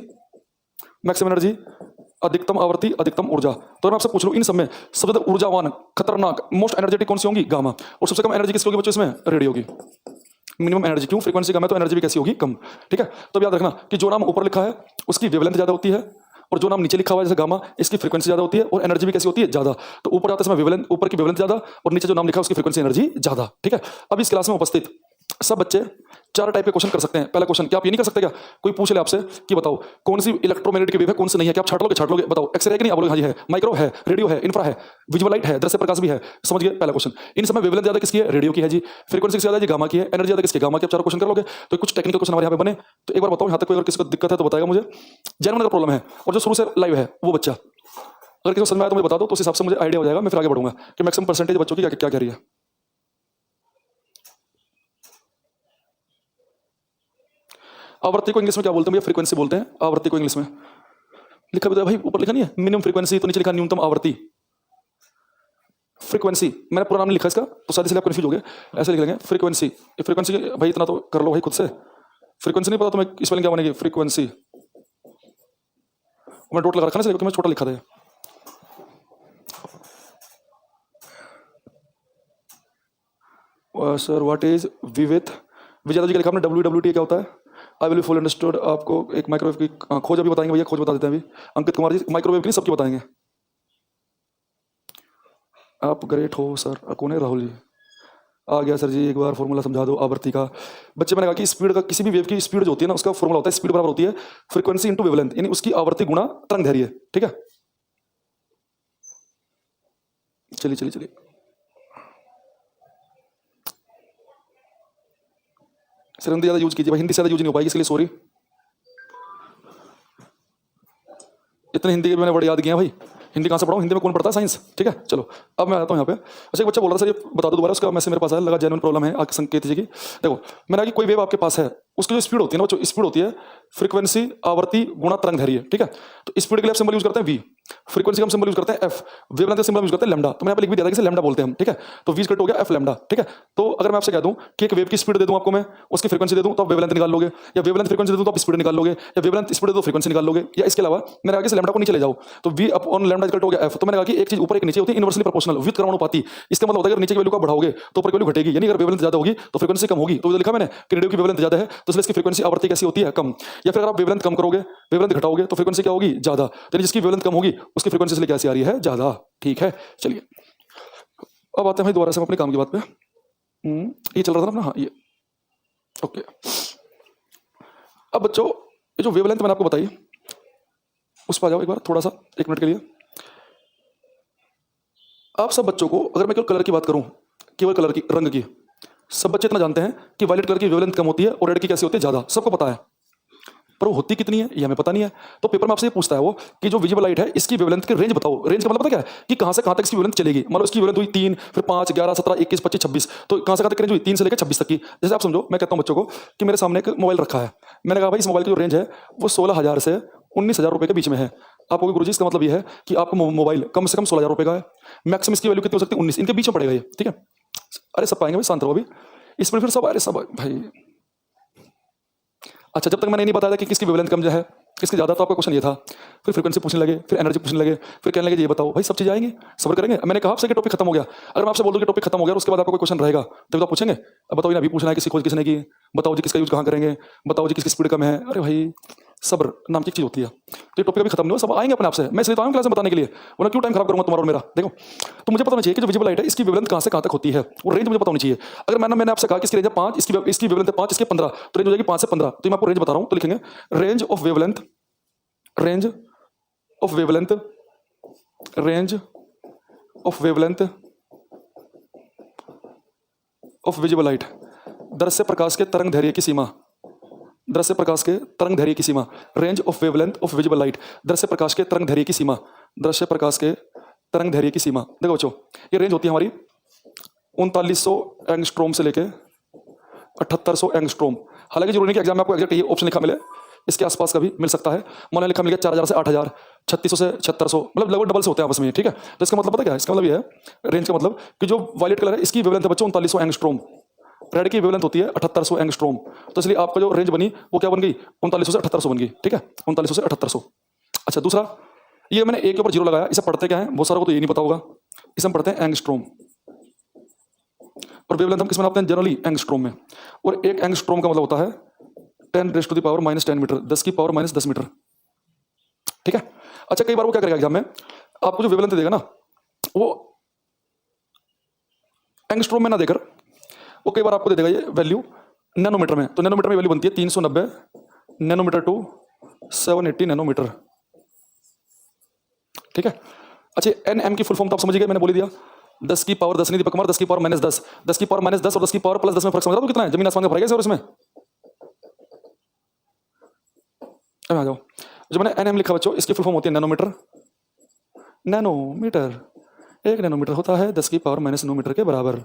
मैक्सिमम एनर्जी, अधिकतम आवृत्ति, अधिकतम ऊर्जा। तो मैं आपसे पूछ लूं इन सब में सबसे ज्यादा ऊर्जावान, खतरनाक, मोस्ट एनर्जेटिक कौन सी होगी? गामा। और सबसे कम एनर्जी किसकी होगी बच्चों इसमें? रेडियो की। मिनिमम एनर्जी, क्यों? फ्रीक्वेंसी कम है तो एनर्जी भी कैसी होगी? कम। ठीक है, तो याद रखना कि जो नाम ऊपर लिखा है उसकी वेवलेंथ ज्यादा होती है, और जो नाम नीचे लिखा हुआ है जैसे गामा, इसकी फ्रीक्वेंसी ज्यादा होती है और एनर्जी भी कैसी होती है? ज्यादा। तो ऊपर जाते समय वेवलेंथ, ऊपर की वेवलेंथ ज्यादा, और नीचे जो नाम लिखा है उसकी फ्रीक्वेंसी एनर्जी ज्यादा। ठीक है, अब इस क्लास में उपस्थित सब बच्चे 4 टाइप के क्वेश्चन कर सकते हैं। पहला क्वेश्चन, क्या आप ये नहीं कर सकते क्या? कोई पूछ ले आपसे कि बताओ कौन सी इलेक्ट्रोमैग्नेटिक की वेव है, कौन सी नहीं है, क्या आप छाट लोगे? बताओ। एक्सरे है कि नहीं? आप बोलोगे हाँ जी है। माइक्रो है, रेडियो है, इंफ्रा है, विजुअल लाइट है, दृश्य प्रकाश भी है। समझ गए? पहला क्वेश्चन। इन समय वेवलेंथ ज्यादा किसकी है? रेडियो की है जी। फ्रीक्वेंसी ज्यादा जी गामा की है। एनर्जी ज्यादा किसकी? गामा की। आप 4 क्वेश्चन कर लोगे तो कुछ टेक्निकल क्वेश्चन हमारे यहाँ पे बने। तो एक बार बताओ यहाँ तक कोई अगर किसी को दिक्कत है तो बताएगा मुझे। जेन्युइन अगर प्रॉब्लम है और जो शुरू से लाइव है वो बच्चा अगर किसी को समझ में आया तो मुझे बता दो, तो उस हिसाब से मुझे आइडिया हो जाएगा, मैं फिर आगे बढ़ूंगा कि मैक्सिमम परसेंटेज बच्चों की क्या कह रही है। आवृत्ति को इंग्लिश में क्या बोलते हैं भैया? फ्रीक्वेंसी बोलते हैं आवृत्ति को इंग्लिश में। लिखा भी तो है भाई, ऊपर लिखा नहीं है मिनिमम फ्रीक्वेंसी, तो नीचे लिखा न्यूनतम आवृत्ति। फ्रीक्वेंसी मैंने पूरा नाम नहीं लिखा इसका, तो शायद इसलिए आप कंफ्यूज हो गए। ऐसे लिख लेंगे फ्रीक्वेंसी। ये फ्रीक्वेंसी भाई इतना तो कर लो भाई खुद से। फ्रीक्वेंसी नहीं पता तो मैं स्पेलिंग क्या बनेगी? फ्रीक्वेंसी। मैं डॉट लगा रखा ना इसलिए क्योंकि मैं छोटा लिखा था। सर व्हाट इज विविध? विजय जी का लिखा आपने WWT क्या होता है? I will be full understood. आपको एक माइक्रोवेव की खोज अभी बताएंगे भैया, खोज बता देते हैं अभी। अंकित कुमार जी माइक्रोवेव की नहीं सबकी बताएंगे। आप ग्रेट हो सर। कौन है? राहुल जी आ गया सर जी। एक बार फॉर्मूला समझा दो आवृत्ति का। बच्चे मैंने कहा कि स्पीड का, किसी भी वेव की स्पीड जो होती है ना उसका फॉर्मूला होता है स्पीड बराबर होती है फ्रीक्वेंसी इंटू वेवलेंथ, यानी उसकी आवृत्ति गुणा तरंगदैर्घ्य। ठीक है, चलिए चलिए चलिए। सर हिंदी ज्यादा यूज कीजिए भाई, हिंदी से ज्यादा यूज नहीं हो पाएगी इसके लिए सॉरी। इतने हिंदी के मैंने वर्ड याद किए हैं भाई, हिंदी कहाँ से पढ़ाऊँ? हिंदी में कौन पढ़ता है साइंस? ठीक है चलो अब मैं आता हूँ यहाँ पे। अच्छा एक बच्चा बोल रहा था सर ये बता दो दोबारा, उसका मैसेज मेरे पास आया, लगा जेन्युइन प्रॉब्लम है आगे संकेत जी की। देखो मैंने कहा कि कोई वेव आपके पास है, उसकी जो स्पीड होती है ना बच्चों, स्पीड होती है फ्रीक्वेंसी आवृत्ति गुणा तरंगदैर्घ्य। ठीक है, तो स्पीड के लिए आप सिंबल यूज करते हैं वी, फ्रीक्वेंसी का हम सिंबल यूज करते हैं एफ, वेवलेंथ का सिंबल यूज करते हैं लैम्डा। तो मैंने यहाँ पे लिख भी दिया था कि लैम्डा बोलते हैं हम। ठीक है, तो वी इक्वल टू हो गया एफ लैम्डा। ठीक है, तो अगर मैं आपसे कह दूं कि एक वेव की स्पीड दे दूं आपको मैं, उसकी फ्रीक्वेंसी दे दूं तो आप वेवलेंथ निकाल लोगे, या वेवलेंथ फ्रीक्वेंसी दे दूं तो आप स्पीड निकाल लोगे, या वेवलेंथ स्पीड दे दो फ्रीक्वेंसी निकाल लोगे। या इसके अलावा मैंने कहा कि लैम्डा को नीचे ले जाओ तो V upon lambda equal to हो गया एफ। तो मैंने कहा कि एक चीज ऊपर एक नीचे होती है इनवर्सली प्रोपोर्शनल विद क्रमानुपाती। इसका मतलब होता है कि नीचे की वैल्यू को बढ़ाओगे तो ऊपर की वैल्यू घटेगी, यानी अगर वेवलेंथ ज्यादा होगी तो फ्रीक्वेंसी कम होगी। तो लिखा मैंने कि रेडियो की वेवलेंथ ज्यादा है तो इसलिए इसकी फ्रीक्वेंसी आवृत्ति कैसी होती है? कम। या फिर अगर आप वेवलेंथ कम करोगे, वेवलेंथ घटाओगे तो फ्रीक्वेंसी क्या होगी? ज्यादा। यानी जिसकी वेवलेंथ कम होगी उसकी फ्रीक्वेंसी इसलिए कैसी आ रही है? ज्यादा। ठीक है चलिए अब आते हैं भाई दोबारा से हम अपने काम की बात पे। ये चल रहा था ना अपना, हाँ ये ओके। अब बच्चों ये जो वेवलेंथ मैंने आपको बताई उस पर आ जाओ एक बार थोड़ा सा 1 मिनट के लिए। आप सब बच्चों को अगर मैं केवल कलर की बात करूं, केवल कलर की, रंग की, सब बच्चे इतना जानते हैं कि वायलेट कलर की वेवलेंथ कम होती है और रेड की कैसी होती है? ज्यादा। सबको पता है, पर वो होती कितनी है ये हमें पता नहीं है। तो पेपर में आपसे ये पूछता है वो कि जो विजिबल लाइट है इसकी वेवलेंथ की रेंज बताओ। रेंज का मतलब पता क्या है? कि कहां से कहां तक इसकी वेवलेंथ चलेगी। मान लो इसकी वेवलेंथ हुई 3, फिर 5, 11, 17, 21, 25, 26, तो कहां से कहां तक रेंज हुई? 3 से लेकर 26 तक की। जैसे आप समझो मैं कहता हूं बच्चों को कि मेरे सामने एक मोबाइल रखा है, मैंने कहा भाई इस मोबाइल की जो रेंज है वो 16,000 से 19,000 रुपए के बीच में है। आप कहोगे गुरुजी इसका मतलब ये है कि आपको मोबाइल कम से कम 16,000 रुपए का है, मैक्सिमम इसकी वैल्यू कितनी हो सकती है? 19। इनके बीच में पड़ेगा ये। ठीक है, अरे सब पाएंगे भाई, शांत रहो अभी। इसमें फिर सब अरे सब भाई अच्छा, जब तक मैंने नहीं बताया था कि किसकी वेवलेंथ कम है किसकी ज्यादा, तो आपका क्वेश्चन ये था। फिर फ्रीक्वेंसी पूछने लगे, फिर एनर्जी पूछने लगे, फिर कहने लगे ये बताओ। भाई सब चीज आएंगे, सब्र करेंगे। मैंने कहा आपसे कि टॉपिक खत्म हो गया। अगर मैं आपसे बोल दूं कि टॉपिक खत्म हो गया उसके बाद आपको कोई क्वेश्चन रहेगा तो आप पूछेंगे अब बताओ ना, अभी पूछना है किसी खोज किसने की, बताओ जी किसका यूज कहाँ करेंगे, बताओ जी किसकी स्पीड कम है। अरे भाई सब्र नाम की चीज होती है। तो ये टॉपिक अभी खत्म नहीं हो, सब आएंगे अपने आप से। मैं इसलिए तो आया हूं क्लास में बताने के लिए, वरना क्यों टाइम खराब करूंगा तुम्हारा और मेरा। देखो तो मुझे पता होना चाहिए कि जो विजिबल लाइट है इसकी वेवलेंथ कहां से कहां तक होती है, और रेंज मुझे पता होनी चाहिए। अगर मैंने आपसे कहा कि इसकी रेंज है 5, इसकी वेवलेंथ है 5, इसके 15, तो रेंज हो जाएगी 5 से 15। तो मैं आपको रेंज बता रहा हूं, तो लिखेंगे range of wavelength, range of wavelength, range of wavelength of visible light, दृश्य प्रकाश के तरंगदैर्घ्य की सीमा, दृश्य प्रकाश के तरंगदैर्घ्य की सीमा। Range of wavelength of visible light, दृश्य प्रकाश के तरंगदैर्घ्य की सीमा, दृश्य प्रकाश के तरंगदैर्घ्य की सीमा। देखो बच्चों ये रेंज होती है हमारी 3900 एंगस्ट्रोम से लेके 7800 एंगस्ट्रोम। हालांकि जरूरी नहीं कि एग्जाम में आपको एग्जैक्ट ये ऑप्शन लिखा मिले, इसके आसपास का भी मिल सकता है। मान लिखा मिल गया 4000 से 8000, 3600 से 7600, मतलब लगभग डबल से होते हैं आपस में। ठीक है, तो इसका मतलब पता क्या है? इसका मतलब ये है रेंज का मतलब कि जो वायलेट कलर है इसकी वेवलेंथ है बच्चों 3900 एंगस्ट्रोम, रेड की वेवलेंथ होती है 7800 एंगस्ट्रोम, तो इसलिए आपका जो रेंज बनी वो क्या बन गई, 3900 से 7800 बन गई। ठीक है, 3900 से 7800। अच्छा दूसरा, ये मैंने एक के ऊपर जीरो लगाया, इसे पढ़ते क्या है, बहुत सारों को तो ये नहीं पता होगा। इसे हम पढ़ते हैं एंगस्ट्रोम, और वेवलेंथ हम किस में नापते हैं, जनरली एंगस्ट्रोम में। और एक एंगस्ट्रोम का मतलब होता है 10⁻⁻10 मीटर, 10 की पावर माइनस 10 मीटर। ठीक है। अच्छा कई बार वो क्या करेगा एग्जाम में, आपको जो वेवलेंथ देगा ना वो एंगस्ट्रोम में ना देकर वो कई बार आपको दे देगा ये वैल्यू नैनोमीटर में। तो नैनोमीटर में वैल्यू बनती है 390 नैनोमीटर टू 780 नैनोमीटर। ठीक है। अच्छा एन एम की फुल फॉर्म तो आप समझ गए, मैंने बोल दिया। 10 की पावर 10 नहीं दीपक कुमार, 10 की पावर माइनस 10, 10 की पावर माइनस 10 और 10 की पावर प्लस 10 में फर्क समझ रहा हूँ कितना है, जमीन आसमान का फर्क है। और इसमें अब आ जाओ, जो मैंने एन एम लिखा बच्चों, इसकी फुल फॉर्म होती है नैनोमीटर। नैनोमीटर, एक नैनोमीटर होता है 10 की पावर माइनस 9 मीटर के बराबर।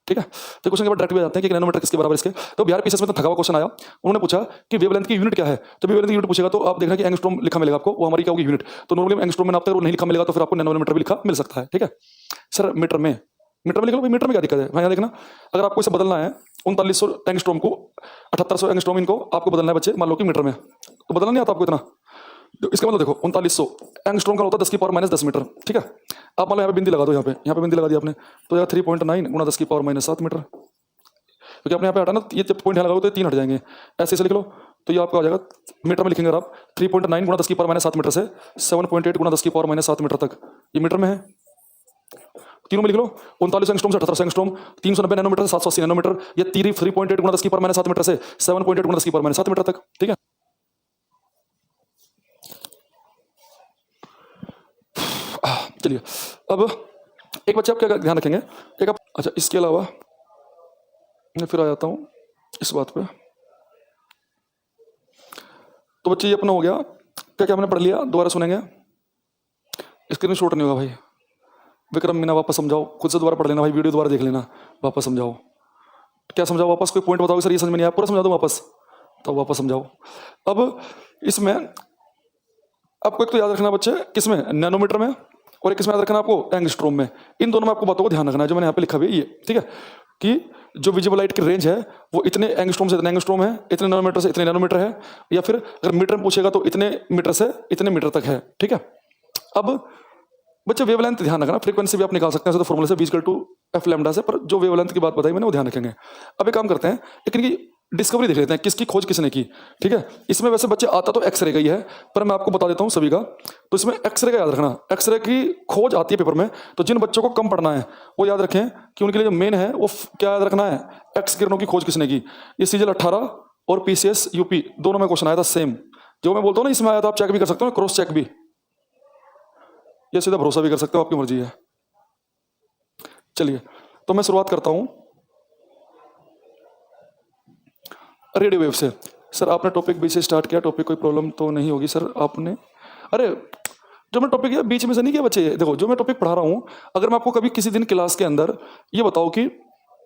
ठीक है। तो क्वेश्चन के बाद डायरेक्ट भी जाते हैं कि नैनोमीटर किसके बराबर इसके। तो बिहार पीसीएस में तो थका हुआ क्वेश्चन आया, उन्होंने पूछा कि वेवलेंथ की यूनिट क्या है। तो वेवलेंथ की यूनिट पूछेगा तो आप देखना कि एंगस्ट्रोम लिखा मिलेगा आपको, वो हमारी क्या होगी यूनिट। तो नॉर्मली एंगस्ट्रोम में नापते हैं, वो नहीं लिखा मिलेगा तो फिर आपको नैनोमीटर भी लिखा मिल सकता है। ठीक है सर, मीटर में, मीटर में लिख लो भाई, मीटर में क्या दिक्कत है भाई। यहाँ देखना, अगर आपको इसे बदलना है 3900 एंगस्ट्रोम को 7800 एंगस्ट्रोम इनको आपको बदलना है बच्चे, मान लो कि मीटर में, तो बदलना नहीं आता आपको इतना। तो इसका मतलब देखो 3900 एंगस्ट्रोम का होता है 10 की पावर माइनस 10 मीटर। ठीक है। आप मान लो यहाँ पे बिंदी लगा दो, यहाँ पे बिंदी लगा दी आपने, तो यहाँ 3.9 गुणा 10 की पावर माइनस 7 मीटर। क्योंकि आपने यहाँ पे हटा ना, ये जब पॉइंट यहाँ लगाओ तो 3 हट जाएंगे, ऐसे इसे लिख लो। तो ये आपका आ जाएगा मीटर में लिखेंगे अगर आप 3.9 गुणा 10 की पावर माइनस 7 मीटर से 7.8 गुणा 10 की पावर माइनस 7 मीटर तक, ये मीटर में है। तीनों में लिख लो, 39 एंगस्ट्रोम से 7800 एंगस्ट्रोम, 390 नैनोमीटर से 780 नैनोमीटर, ये 3.8 गुणा 10 की पावर माइनस 7 मीटर से 7.8 गुणा 10 की पावर माइनस 7 मीटर तक। ठीक है। चलिए अब एक बच्चे आप क्या ध्यान रखेंगे, एक आप, अच्छा इसके अलावा मैं फिर आ जाता हूँ इस बात पे। तो बच्चे ये अपना हो गया, क्या क्या हमने पढ़ लिया, दोबारा सुनेंगे, स्क्रीन शॉट नहीं होगा भाई। विक्रम मीना वापस समझाओ, खुद से दोबारा पढ़ लेना भाई, वीडियो दोबारा देख लेना, वापस समझाओ। क्या समझाओ वापस, कोई पॉइंट बताओ सर ये समझ में नहीं आया, पूरा समझा दो वापस, तो वापस समझाओ। अब इसमें आपको एक तो याद रखना बच्चे, किसमें, नैनोमीटर में, और एक किसमें याद रखना आपको, एंगस्ट्रोम में। इन दोनों में आपको बातों को ध्यान रखना है जो मैंने यहाँ पे लिखा हुआ है ये। ठीक है, कि जो विजिबल लाइट की रेंज है वो इतने एंगस्ट्रोम से इतने एंगस्ट्रोम है, इतने नैनोमीटर से इतने नैनोमीटर है, या फिर अगर मीटर में पूछेगा तो इतने मीटर से इतने मीटर तक है। ठीक है। अब बच्चे वेवलेंथ ध्यान रखना, फ्रीक्वेंसी भी आप निकाल सकते हैं तो फॉर्मूले से v equal to F lambda से, पर जो वेवलेंथ की बात बताई मैंने वो ध्यान रखेंगे। अब एक काम करते हैं, एक इनकी डिस्कवरी देख लेते हैं, किसकी खोज किसने की। ठीक है। इसमें वैसे बच्चे आता तो एक्सरे का ही है, पर मैं आपको बता देता हूँ सभी का। तो इसमें एक्सरे का याद रखना, एक्सरे की खोज आती है पेपर में, तो जिन बच्चों को कम पढ़ना है वो याद रखें कि उनके लिए जो मेन है वो क्या याद रखना है, एक्स किरणों की खोज किसने की। ये सीजल 18 और पीसीएस यूपी दोनों में क्वेश्चन आया था सेम, जो मैं बोलता हूँ ना इसमें आया था, आप चेक भी कर सकते हो, क्रॉस चेक भी, ये सीधा भरोसा भी कर सकते हो, आपकी मर्जी है। चलिए तो मैं शुरुआत करता हूं रेडियो वेव से। सर आपने टॉपिक बीच से स्टार्ट किया, टॉपिक कोई प्रॉब्लम तो नहीं होगी सर आपने, अरे जो मैं टॉपिक बीच में से नहीं किया बच्चे, देखो जो मैं टॉपिक पढ़ा रहा हूं, अगर मैं आपको कभी किसी दिन क्लास के अंदर ये बताऊं कि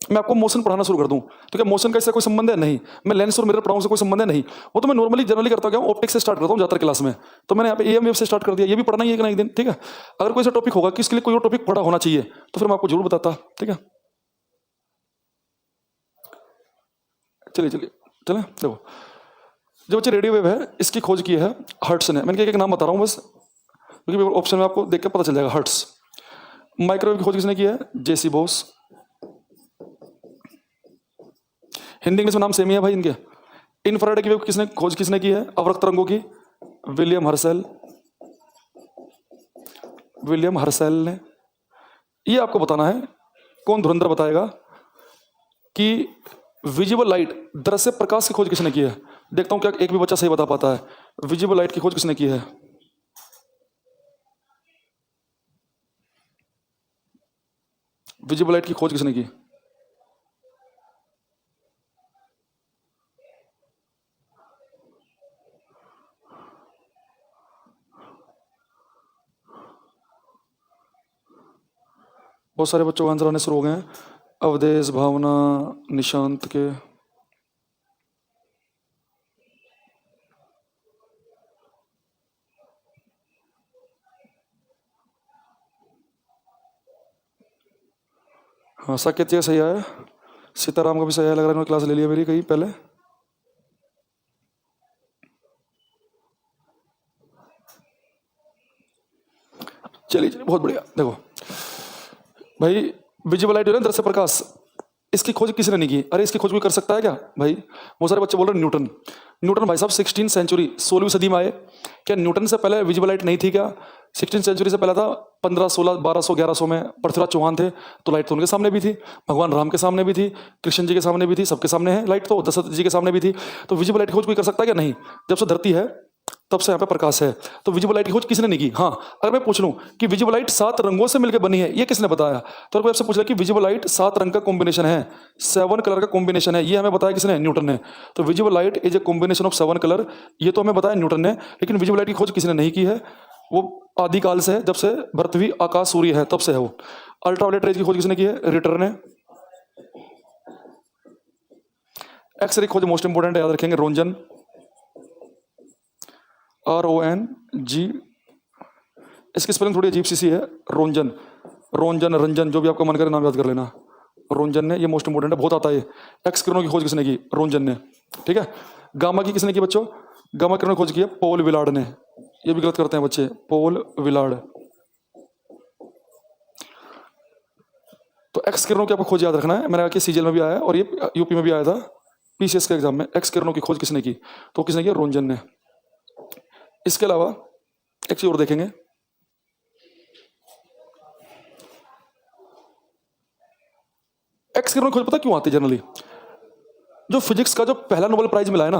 मैं आपको मोशन पढ़ाना शुरू कर दूं, तो क्या मोशन का इससे कोई संबंध है, नहीं। मैं लेंस और मिरर पढ़ाऊं से कोई संबंध है, नहीं। वो तो मैं नॉर्मली जनरली करता हूं, ऑप्टिक्स से स्टार्ट करता हूं ज्यादातर क्लास में, तो मैंने यहाँ पे एएम वेव से स्टार्ट कर दिया, ये भी पढ़ना ही है कि नहीं दिन। ठीक है। अगर कोई ऐसा टॉपिक होगा कि इसके लिए कोई और टॉपिक पढ़ा होना चाहिए तो फिर मैं आपको जरूर बताता। ठीक है। चलिए चलिए चले, देखो जो बच्चे रेडियो वेव है इसकी खोज की है हर्ट्स ने। मैंने एक नाम बता रहा हूँ बस, क्योंकि ऑप्शन में आपको देख के पता चल जाएगा हर्ट्स। माइक्रोवेव की खोज किसने की है, जेसी बोस। हिंदी इंग्लिश में नाम सेम ही है भाई इनके। इंफ्रारेड की वेव किसने खोज किसने की है, अवरक्त तरंगों की, विलियम हर्सेल, विलियम हर्सेल ने। ये आपको बताना है, कौन धुरंधर बताएगा कि विजिबल लाइट, दृश्य प्रकाश की खोज किसने की है। देखता हूं क्या एक भी बच्चा सही बता पाता है। विजिबल लाइट की खोज किसने की है, विजिबल लाइट की खोज किसने की। बहुत सारे बच्चों का आंसर आने शुरू हो गए हैं। अवधेश, भावना, निशांत के। हाँ साकेत सही आया। सीताराम का भी सही लग रहा है, इन्होंने क्लास ले लिया मेरी कहीं पहले। चलिए चलिए, बहुत बढ़िया। देखो भाई, विजिबल लाइट जो है ना, दृश्य प्रकाश, इसकी खोज किसी ने नहीं की। अरे इसकी खोज कोई कर सकता है क्या भाई? बहुत सारे बच्चे बोल रहे हैं न्यूटन। न्यूटन भाई साहब 16वीं सेंचुरी, 16वीं सदी में आए। क्या न्यूटन से पहले विजिबल लाइट नहीं थी क्या? 16वीं सेंचुरी से पहले था 1500, 1600, 1200, 1100 में पृथ्वीराज चौहान थे, तो लाइट तो उनके सामने भी थी, भगवान राम के सामने भी थी, कृष्ण जी के सामने भी थी, सबके सामने है लाइट, तो दशरथ जी के सामने भी थी। तो विजिबल लाइट की खोज कोई कर सकता है क्या? नहीं। जब से धरती है तब से यहाँ पे प्रकाश है, तो विजिबल लाइट की खोज किसने नहीं की? हाँ, अगर मैं पूछ लूं कि विजिबल लाइट 7 रंगों से मिलकर बनी है, ये किसने बताया? तो कोई आपसे पूछ रहा कि विजिबल लाइट 7 रंग का कॉम्बिनेशन है, 7 कलर का कॉम्बिनेशन है, ये हमें बताया किसने? न्यूटन ने। तो visible light is a combination of 7 colour, ये तो हमें बताया न्यूटन ने। लेकिन विजिबल लाइट की खोज किसने नहीं की है? वो आदिकाल से है, जब से पृथ्वी आकाश सूर्य है तब से है वो। अल्ट्रावायलेट रेज की खोज किसने की है? रिटर ने। एक्सरे की खोज मोस्ट इंपोर्टेंट है, याद रखेंगे, रोंजन, RONG। इसकी स्पेलिंग थोड़ी अजीब सी है, रोंजन, रोंजन, रंजन, जो भी आपका मन करे नाम याद कर लेना। रोंजन ने, ये मोस्ट इंपोर्टेंट है, बहुत आता है। एक्स किरणों की खोज किसने की? रोंजन ने। ठीक है। गामा की किसने की बच्चों? गामा किरणों की खोज की है पॉल विलार्ड ने। ये भी गलत करते हैं बच्चे, पॉल विलार्ड। तो एक्स किरणों की आपको खोज याद रखना है। मैंने कहा कि सीजीएल में भी आया और ये यूपी में भी आया था पीसीएस के एग्जाम में। एक्स किरणों की खोज किसने की? तो किसने की? रोंजन ने। इसके अलावा एक चीज और देखेंगे, एक्स किरणों की खोज पता क्यों आती है जनरली? जो फिजिक्स का जो पहला नोबेल प्राइज मिला है ना,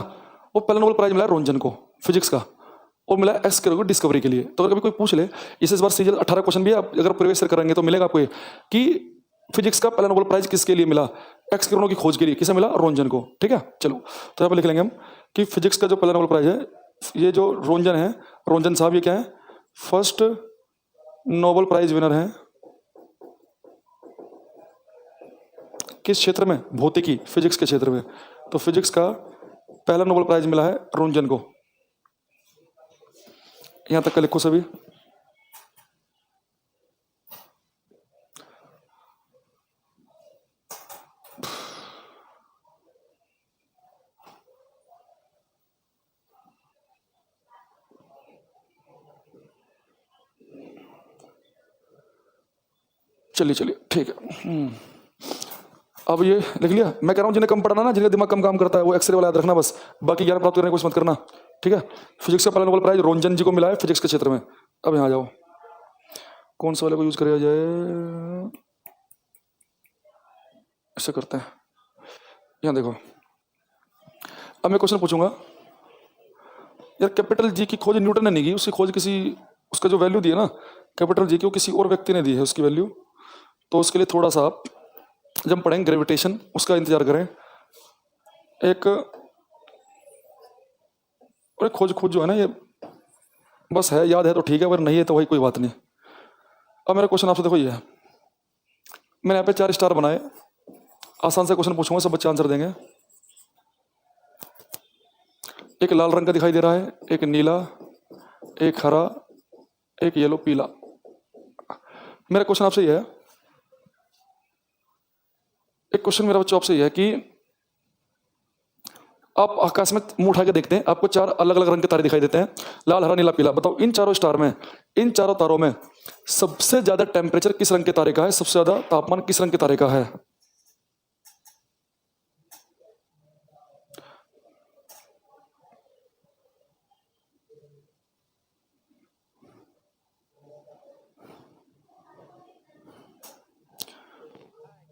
वो पहला नोबेल प्राइज मिला है रोंजन को फिजिक्स का, और मिला है एक्स किरणों की डिस्कवरी के लिए। तो अगर कभी कोई पूछ ले, इस बार सीजन 18 क्वेश्चन भी आप अगर प्रीवियस ईयर करेंगे तो मिलेगा आपको ये कि फिजिक्स का पहला नोबेल प्राइज किसके लिए मिला? एक्स किरणों की खोज के लिए। किसे मिला? रोंजन को। ठीक है, चलो तो यहाँ पर लिख लेंगे हम कि फिजिक्स का जो पहला नोबेल प्राइज है, ये जो रोंजन है, रोंजन साहब, ये क्या है? फर्स्ट नोबेल प्राइज विनर है किस क्षेत्र में? भौतिकी, फिजिक्स के क्षेत्र में। तो फिजिक्स का पहला नोबेल प्राइज मिला है रोंजन को। यहां तक का लिखो सभी। चलिए चलिए, ठीक है। अब ये लिख लिया। मैं कह रहा हूँ जिन्हें कम पढ़ना ना, जिनका दिमाग कम काम करता है, वो एक्सरे वाला याद रखना बस, बाकी ज्ञान प्राप्त करने की कोशिश मत करना। ठीक है। फिजिक्स का पहला नोबेल प्राइज रोंजन जी को मिला है फिजिक्स के क्षेत्र में। अब यहाँ जाओ, कौन सा वाले को यूज करेगा जाए? ऐसे करते हैं, यहाँ देखो। अब मैं क्वेश्चन पूछूंगा यार, कैपिटल जी की खोज न्यूटन ने नहीं की, उसकी खोज किसी, उसका जो वैल्यू दी है ना कैपिटल जी की, वो किसी और व्यक्ति ने दी है उसकी वैल्यू। तो उसके लिए थोड़ा सा आप जब हम पढ़ेंगे ग्रेविटेशन, उसका इंतजार करें। एक और खोज खोज जो है ना, ये बस है, याद है तो ठीक है, अगर नहीं है तो वही कोई बात नहीं। अब मेरा क्वेश्चन आपसे देखो ये है, मैंने यहाँ पे 4 स्टार बनाए, आसान से क्वेश्चन पूछूंगा, सब बच्चे आंसर देंगे। एक लाल रंग का दिखाई दे रहा है, एक नीला, एक हरा, एक येलो, पीला। मेरा क्वेश्चन आपसे यह है, एक क्वेश्चन मेरा बच्चों आपसे यह है कि आप आकाश में मुंह उठा के देखते हैं, आपको 4 अलग अलग रंग के तारे दिखाई देते हैं, लाल, हरा, नीला, पीला। बताओ इन चारों स्टार में, इन चारों तारों में सबसे ज्यादा टेम्परेचर किस रंग के तारे का है? सबसे ज्यादा तापमान किस रंग के तारे का है?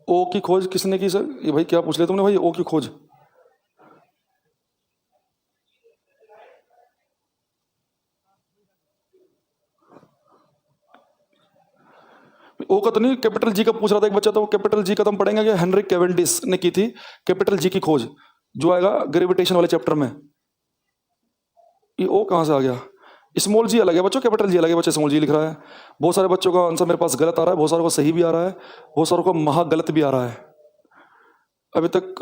ओ की खोज किसने की सर? ये भाई क्या पूछ लिया तुमने भाई, ओ की खोज? ओ का तो नहीं, कैपिटल जी का पूछ रहा था एक बच्चा, तो कैपिटल जी का तो हम पढ़ेंगे कि हेनरी कैवेंडिश ने की थी कैपिटल जी की खोज, जो आएगा ग्रेविटेशन वाले चैप्टर में। ये ओ कहां से आ गया? स्मॉल जी अलग है बच्चों, कैपिटल जी अलग है। बच्चे स्मॉल जी लिख रहा है। बहुत सारे बच्चों का आंसर मेरे पास गलत आ रहा है, बहुत सारों को सही भी आ रहा है, बहुत सारों को महा गलत भी आ रहा है अभी तक।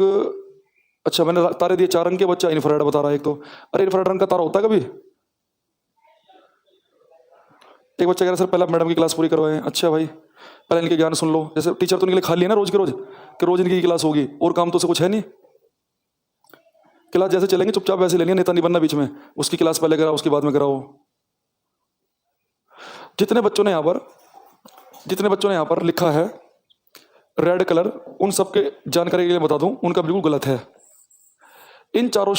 अच्छा, मैंने तारे दिए 4 रंग के, बच्चा इंफ्रारेड बता रहा है एक तो। अरे इंफ्रारेड रंग का तारा होता है कभी? एक बच्चा कह रहा है सर पहले मैडम की क्लास पूरी करवाएं। अच्छा भाई, पहले इनके ज्ञान सुन लो, जैसे टीचर तो इनके लिए खाली है ना रोज के रोज, कि रोज इनकी क्लास होगी और काम तो से कुछ है नहीं, क्लास जैसे चलेंगे चुपचाप वैसे लेंगे, नेता नहीं बनना बीच में, उसकी क्लास पहले कराओ उसके बाद में कराओ। जितने बच्चों ने यहाँ पर लिखा है रेड कलर, उन सबके जानकारी के लिए बता दूं, उनका बिल्कुल गलत है। इन चारों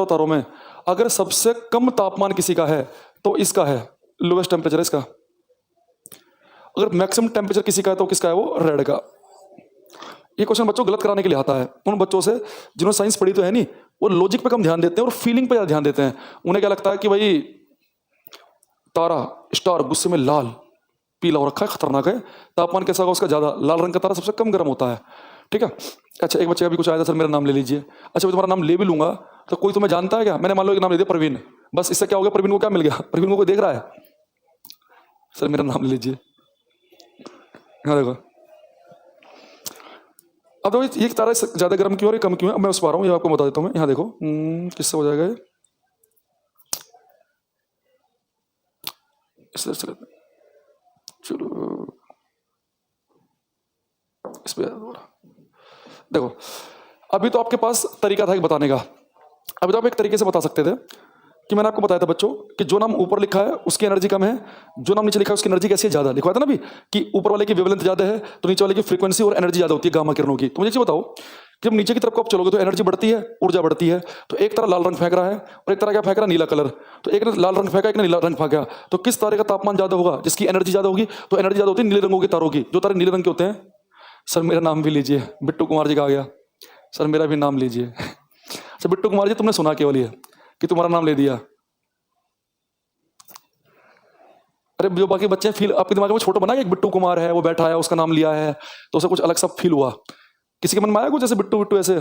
तारों में अगर सबसे कम तापमान किसी का है तो इसका है, लोवेस्ट टेम्परेचर है इसका। अगर मैक्सिमम टेम्परेचर किसी का है तो किसका है, वो रेड का। ये क्वेश्चन बच्चों गलत कराने के लिए आता है उन बच्चों से जिन्होंने साइंस पढ़ी तो है नहीं, वो लॉजिक पे कम ध्यान देते हैं और फीलिंग पे ज्यादा ध्यान देते हैं। उन्हें क्या लगता है कि भाई तारा स्टार गुस्से में लाल पीला हो रखा है, खतरनाक है, तापमान कैसा होगा उसका ज्यादा, लाल रंग का तारा सबसे कम गर्म होता है, ठीक है। अच्छा, एक बच्चे का भी कुछ आया था, सर मेरा नाम ले लीजिए। अच्छा, मैं तुम्हारा नाम ले भी लूंगा तो कोई तुम्हें जानता है क्या? मैंने मान लो एक नाम ले दिया प्रवीण, बस इससे क्या हो गया, प्रवीण को क्या मिल गया? प्रवीण को कोई देख रहा है? सर मेरा नाम ले लीजिए। हाँ देखो, अब देखो ये तारा ज्यादा गर्म क्यों और ये कम क्यों है, अब मैं उस पा रहा हूँ, ये आपको बता देता हूँ मैं। यहाँ देखो किससे हो जाएगा ये, चलो इस पे देखो। अभी तो आपके पास तरीका था एक बताने का, अभी तो आप एक तरीके से बता सकते थे कि मैंने आपको बताया था बच्चों कि जो नाम ऊपर लिखा है उसकी एनर्जी कम है, जो नाम नीचे लिखा है उसकी एनर्जी कैसी है, ज्यादा। लिखवाया था ना अभी कि ऊपर वाले की वेवलेंथ ज्यादा है तो नीचे वाले की फ्रीक्वेंसी और एनर्जी ज्यादा होती है गामा किरणों की। तो मुझे ये बताओ कि जब नीचे की तरफ को आप चलोगे तो एनर्जी बढ़ती है, ऊर्जा बढ़ती है। तो एक तरह लाल रंग फेंक रहा है और एक तरह क्या फेंक रहा है, नीला कलर। तो एक ने लाल रंग फेंका, एक ने नीला रंग फेंका, तो किस तारे का तापमान ज्यादा होगा? जिसकी एनर्जी ज्यादा होगी। तो एनर्जी ज्यादा होती है नीले रंगों के तारों की, जो तारे नीले रंग के होते हैं। सर मेरा नाम भी लीजिए, बिट्टू कुमार जी का आ गया। सर मेरा भी नाम लीजिए। अच्छा बिट्टू कुमार जी, तुमने सुना केवल ये कि तुम्हारा नाम ले दिया। अरे जो बाकी बच्चे फील आपके दिमाग में छोटा बना कि एक बिट्टू कुमार है, वो बैठा है, उसका नाम लिया है तो उसे कुछ अलग सा फील हुआ। किसी के मन में आया कुछ जैसे बिट्टू बिट्टू ऐसे,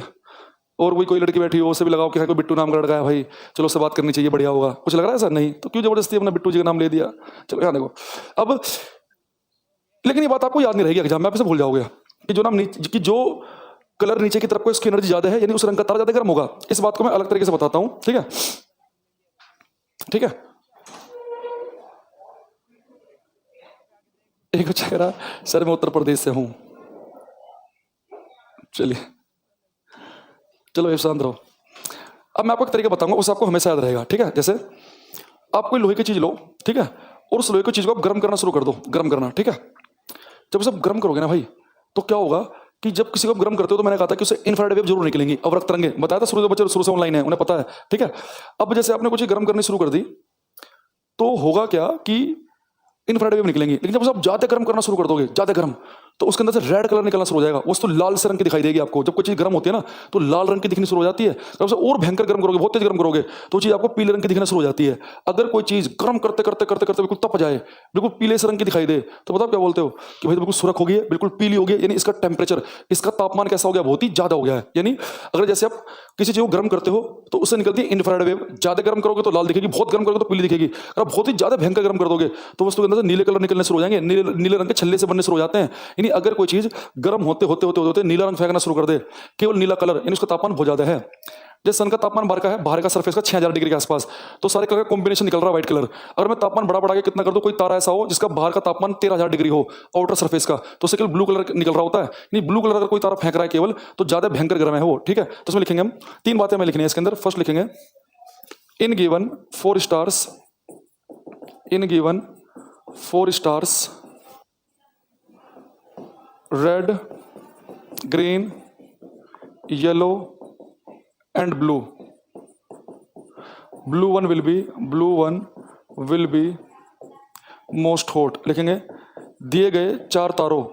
और कोई लड़की बैठी हो उसे भी लगाओ कि हाँ कोई बिट्टू नाम का लड़का है भाई, चलो उससे बात करनी चाहिए, बढ़िया होगा, कुछ लग रहा है सर? नहीं, तो क्यों जबरदस्ती अपना बिट्टू जी का नाम ले दिया? चलो यहाँ देखो अब, लेकिन ये बात आपको याद नहीं रहेगी एग्जाम में, आप इसे भूल जाओगे कि जो नाम कि जो कलर नीचे की तरफ को उसकी एनर्जी ज्यादा है, यानी उस रंग का तारा ज्यादा गर्म होगा। इस बात को मैं अलग तरीके से बताता हूं, ठीक है? ठीक है, एक बच्चा कह रहा सर मैं उत्तर प्रदेश से हूं। चलिए चलो ये शांत रहो। अब मैं आपको एक तरीका बताऊंगा, उस आपको हमेशा याद रहेगा, ठीक है? जैसे आप कोई लोहे की चीज लो, ठीक है, और उस लोहे की चीज को आप गर्म करना शुरू कर दो, गर्म करना, ठीक है? जब उसे गर्म करोगे ना भाई, तो क्या होगा कि जब किसी को गर्म करते हो तो मैंने कहा था कि उससे इंफ्रारेड वेव जरूर निकलेंगी, अवरक्त तरंगे, बताया था शुरू से, बच्चे शुरू से ऑनलाइन है उन्हें पता है, ठीक है? अब जैसे आपने कुछ गर्म करनी शुरू कर दी तो होगा क्या कि इंफ्रारेड वेव निकलेंगी, लेकिन जब आप ज्यादा गर्म करना शुरू कर दोगे, ज्यादा गर्म, तो उसके अंदर से रेड कलर निकलना शुरू हो जाएगा, वो तो लाल से रंग की दिखाई देगी आपको। जब कोई चीज गर्म होती है ना तो लाल रंग की दिखनी शुरू हो जाती है, जब उसे और भयंकर गर्म करोगे, बहुत तेज गर्म करोगे, तो चीज आपको पीले रंग की दिखना शुरू हो जाती है। अगर कोई चीज गर्म करते करते करते करते बिल्कुल तप जाए, बिल्कुल पीले से रंग की दिखाई दे, तो बताओ क्या बोलते हो कि भाई बिल्कुल सुरख हो गई है, बिल्कुल पीली हो गई है, यानी इसका टेम्परेचर, इसका तापमान कैसा हो गया, बहुत ही ज्यादा हो गया है। यानी अगर जैसे आप किसी चीज को गर्म करते हो तो उससे निकलती है इंफ्रारेड वेव, ज्यादा गर्म करोगे तो लाल दिखेगी, बहुत गर्म करोगे तो पीली दिखेगी। अगर बहुत ही ज्यादा भयंकर गर्म कर दोगे तो वस्तु के अंदर से नीले कलर निकलने शुरू हो जाएंगे, नीले रंग के छल्ले से बनने शुरू हो जाते हैं। यानी अगर कोई चीज गर्म होते होते होते होते नीला रंग फेंकना शुरू कर दे, केवल नीला कलर, यानी उसका तापमान बहुत ज्यादा है। जैसे सन का तापमान बाहर का है, बाहर का सरफेस का 6000 डिग्री के आसपास, तो सारे कलर का कॉम्बिनेशन निकल रहा है व्हाइट कलर। अगर मैं तापमान बढ़ा के कितना कर दूं, कोई तारा ऐसा हो जिसका बाहर का तापमान 13000 डिग्री हो आउटर सरफेस का, तो उससे केवल ब्लू कलर निकल रहा होता है। नहीं, ब्लू कलर अगर कोई तारा फेंक रहा है केवल, तो ज्यादा भयंकर गर्म है वो, ठीक है? तो उसमें लिखेंगे हम 3 बातें हमें लिखनी है इसके अंदर। फर्स्ट लिखेंगे in given 4 stars, in given 4 stars red, green, yellow and blue, blue one will be most hot. लिखेंगे दिए गए चार तारों,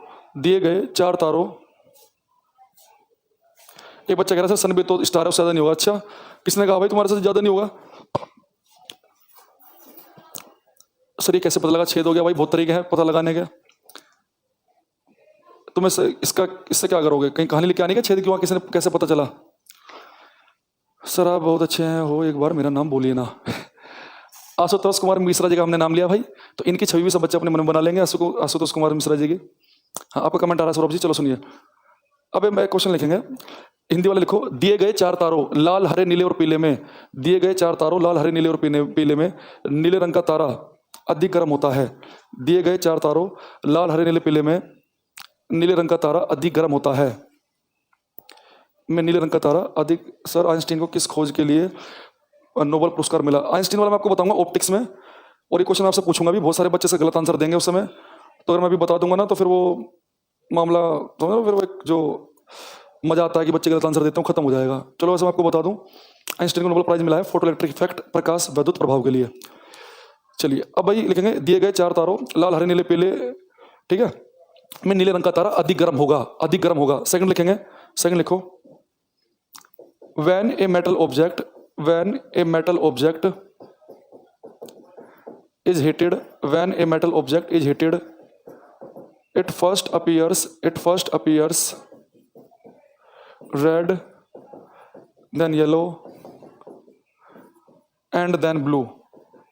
एक बच्चा कह रहा है सर सन भी तो स्टार है उससे ज्यादा नहीं होगा। अच्छा, किसने कहा भाई तुम्हारे से ज्यादा नहीं होगा? सर ये कैसे पता लगा? छेद हो गया भाई, बहुत तरीके हैं पता लगाने के। तुम इससे क्या करोगे? कहीं कहानी लिख के आने का, छेद क्यों, किसने कैसे पता चला? सर आप बहुत अच्छे हैं हो, एक बार मेरा नाम बोलिए ना। आशुतोष कुमार मिश्रा जी का हमने नाम लिया भाई, तो इनकी छवि भी सब बच्चे अपने मन में बना लेंगे, आशुतोष कुमार मिश्रा जी की। हाँ, आपका कमेंट आ रहा है सौरभ जी, चलो सुनिए। अब मैं क्वेश्चन लिखेंगे, हिंदी वाले लिखो, दिए गए 4 तारों लाल हरे नीले और पीले में, दिए गए 4 तारों लाल हरे नीले और पीले में नीले रंग का तारा अधिक गर्म होता है। दिए गए 4 तारों लाल हरे नीले पीले में नीले रंग का तारा अधिक गर्म होता है। में नीले रंग का तारा अधिक, सर आइंस्टीन को किस खोज के लिए नोबेल पुरस्कार मिला? आइंस्टीन वाला मैं आपको बताऊंगा ऑप्टिक्स में, और ये क्वेश्चन आपसे पूछूंगा भी, बहुत सारे बच्चे से गलत आंसर देंगे उस समय, तो अगर मैं भी बता दूंगा ना तो फिर वो मामला समझ लो, फिर वो एक जो मजा आता है कि बच्चे गलत आंसर देते हैं खत्म हो जाएगा। चलो वैसे मैं आपको बता दूं, आइंस्टीन को नोबेल प्राइज मिला है फोटो इलेक्ट्रिक इफेक्ट, प्रकाश विद्युत प्रभाव के लिए। चलिए अब भाई लिखेंगे दिए गए 4 तारों लाल हरे नीले पीले, ठीक है, में नीले रंग का तारा अधिक गर्म होगा, अधिक गर्म होगा। सेकंड लिखेंगे, सेकंड लिखो, when a metal object, when a metal object is heated, when a metal object is heated it first appears red, then yellow and then blue,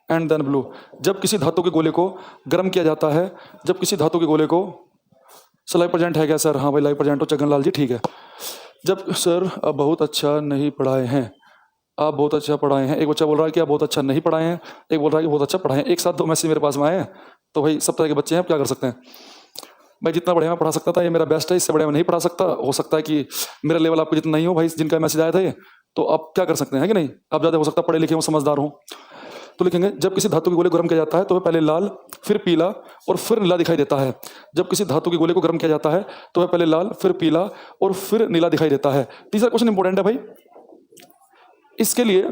and then blue। जब किसी धातु के गोले को गर्म किया जाता है, जब किसी धातु के गोले को, लाइव प्रेजेंट है क्या सर? हाँ भाई लाइव प्रेजेंट हो चगन लाल जी, ठीक है। जब सर आप बहुत अच्छा नहीं पढ़ाए हैं, आप बहुत अच्छा पढ़ाए हैं, एक बच्चा बोल रहा है कि आप बहुत अच्छा नहीं पढ़ाए हैं, एक बोल रहा है कि बहुत अच्छा पढ़ाए हैं, एक साथ 2 मैसेज मेरे पास में आए हैं, तो भाई सब तरह के बच्चे हैं, आप क्या कर सकते हैं भाई? जितना बढ़िया मैं पढ़ा सकता था ये मेरा बेस्ट है, इससे बढ़िया मैं नहीं पढ़ा सकता। हो सकता है कि मेरा लेवल आपको जितना नहीं हो भाई, जिनका मैसेज आया था ये, तो आप क्या कर सकते हैं कि नहीं, आप ज़्यादा हो सकता है पढ़े लिखे हो, समझदार हो। तो लिखेंगे जब किसी धातु के गोले को गर्म किया जाता है तो वह पहले लाल, फिर पीला और फिर नीला दिखाई देता है। जब किसी धातु के गोले को गर्म किया जाता है तो वह पहले लाल, फिर पीला और फिर नीला दिखाई देता है। तीसरा क्वेश्चन इंपॉर्टेंट है भाई, इसके लिए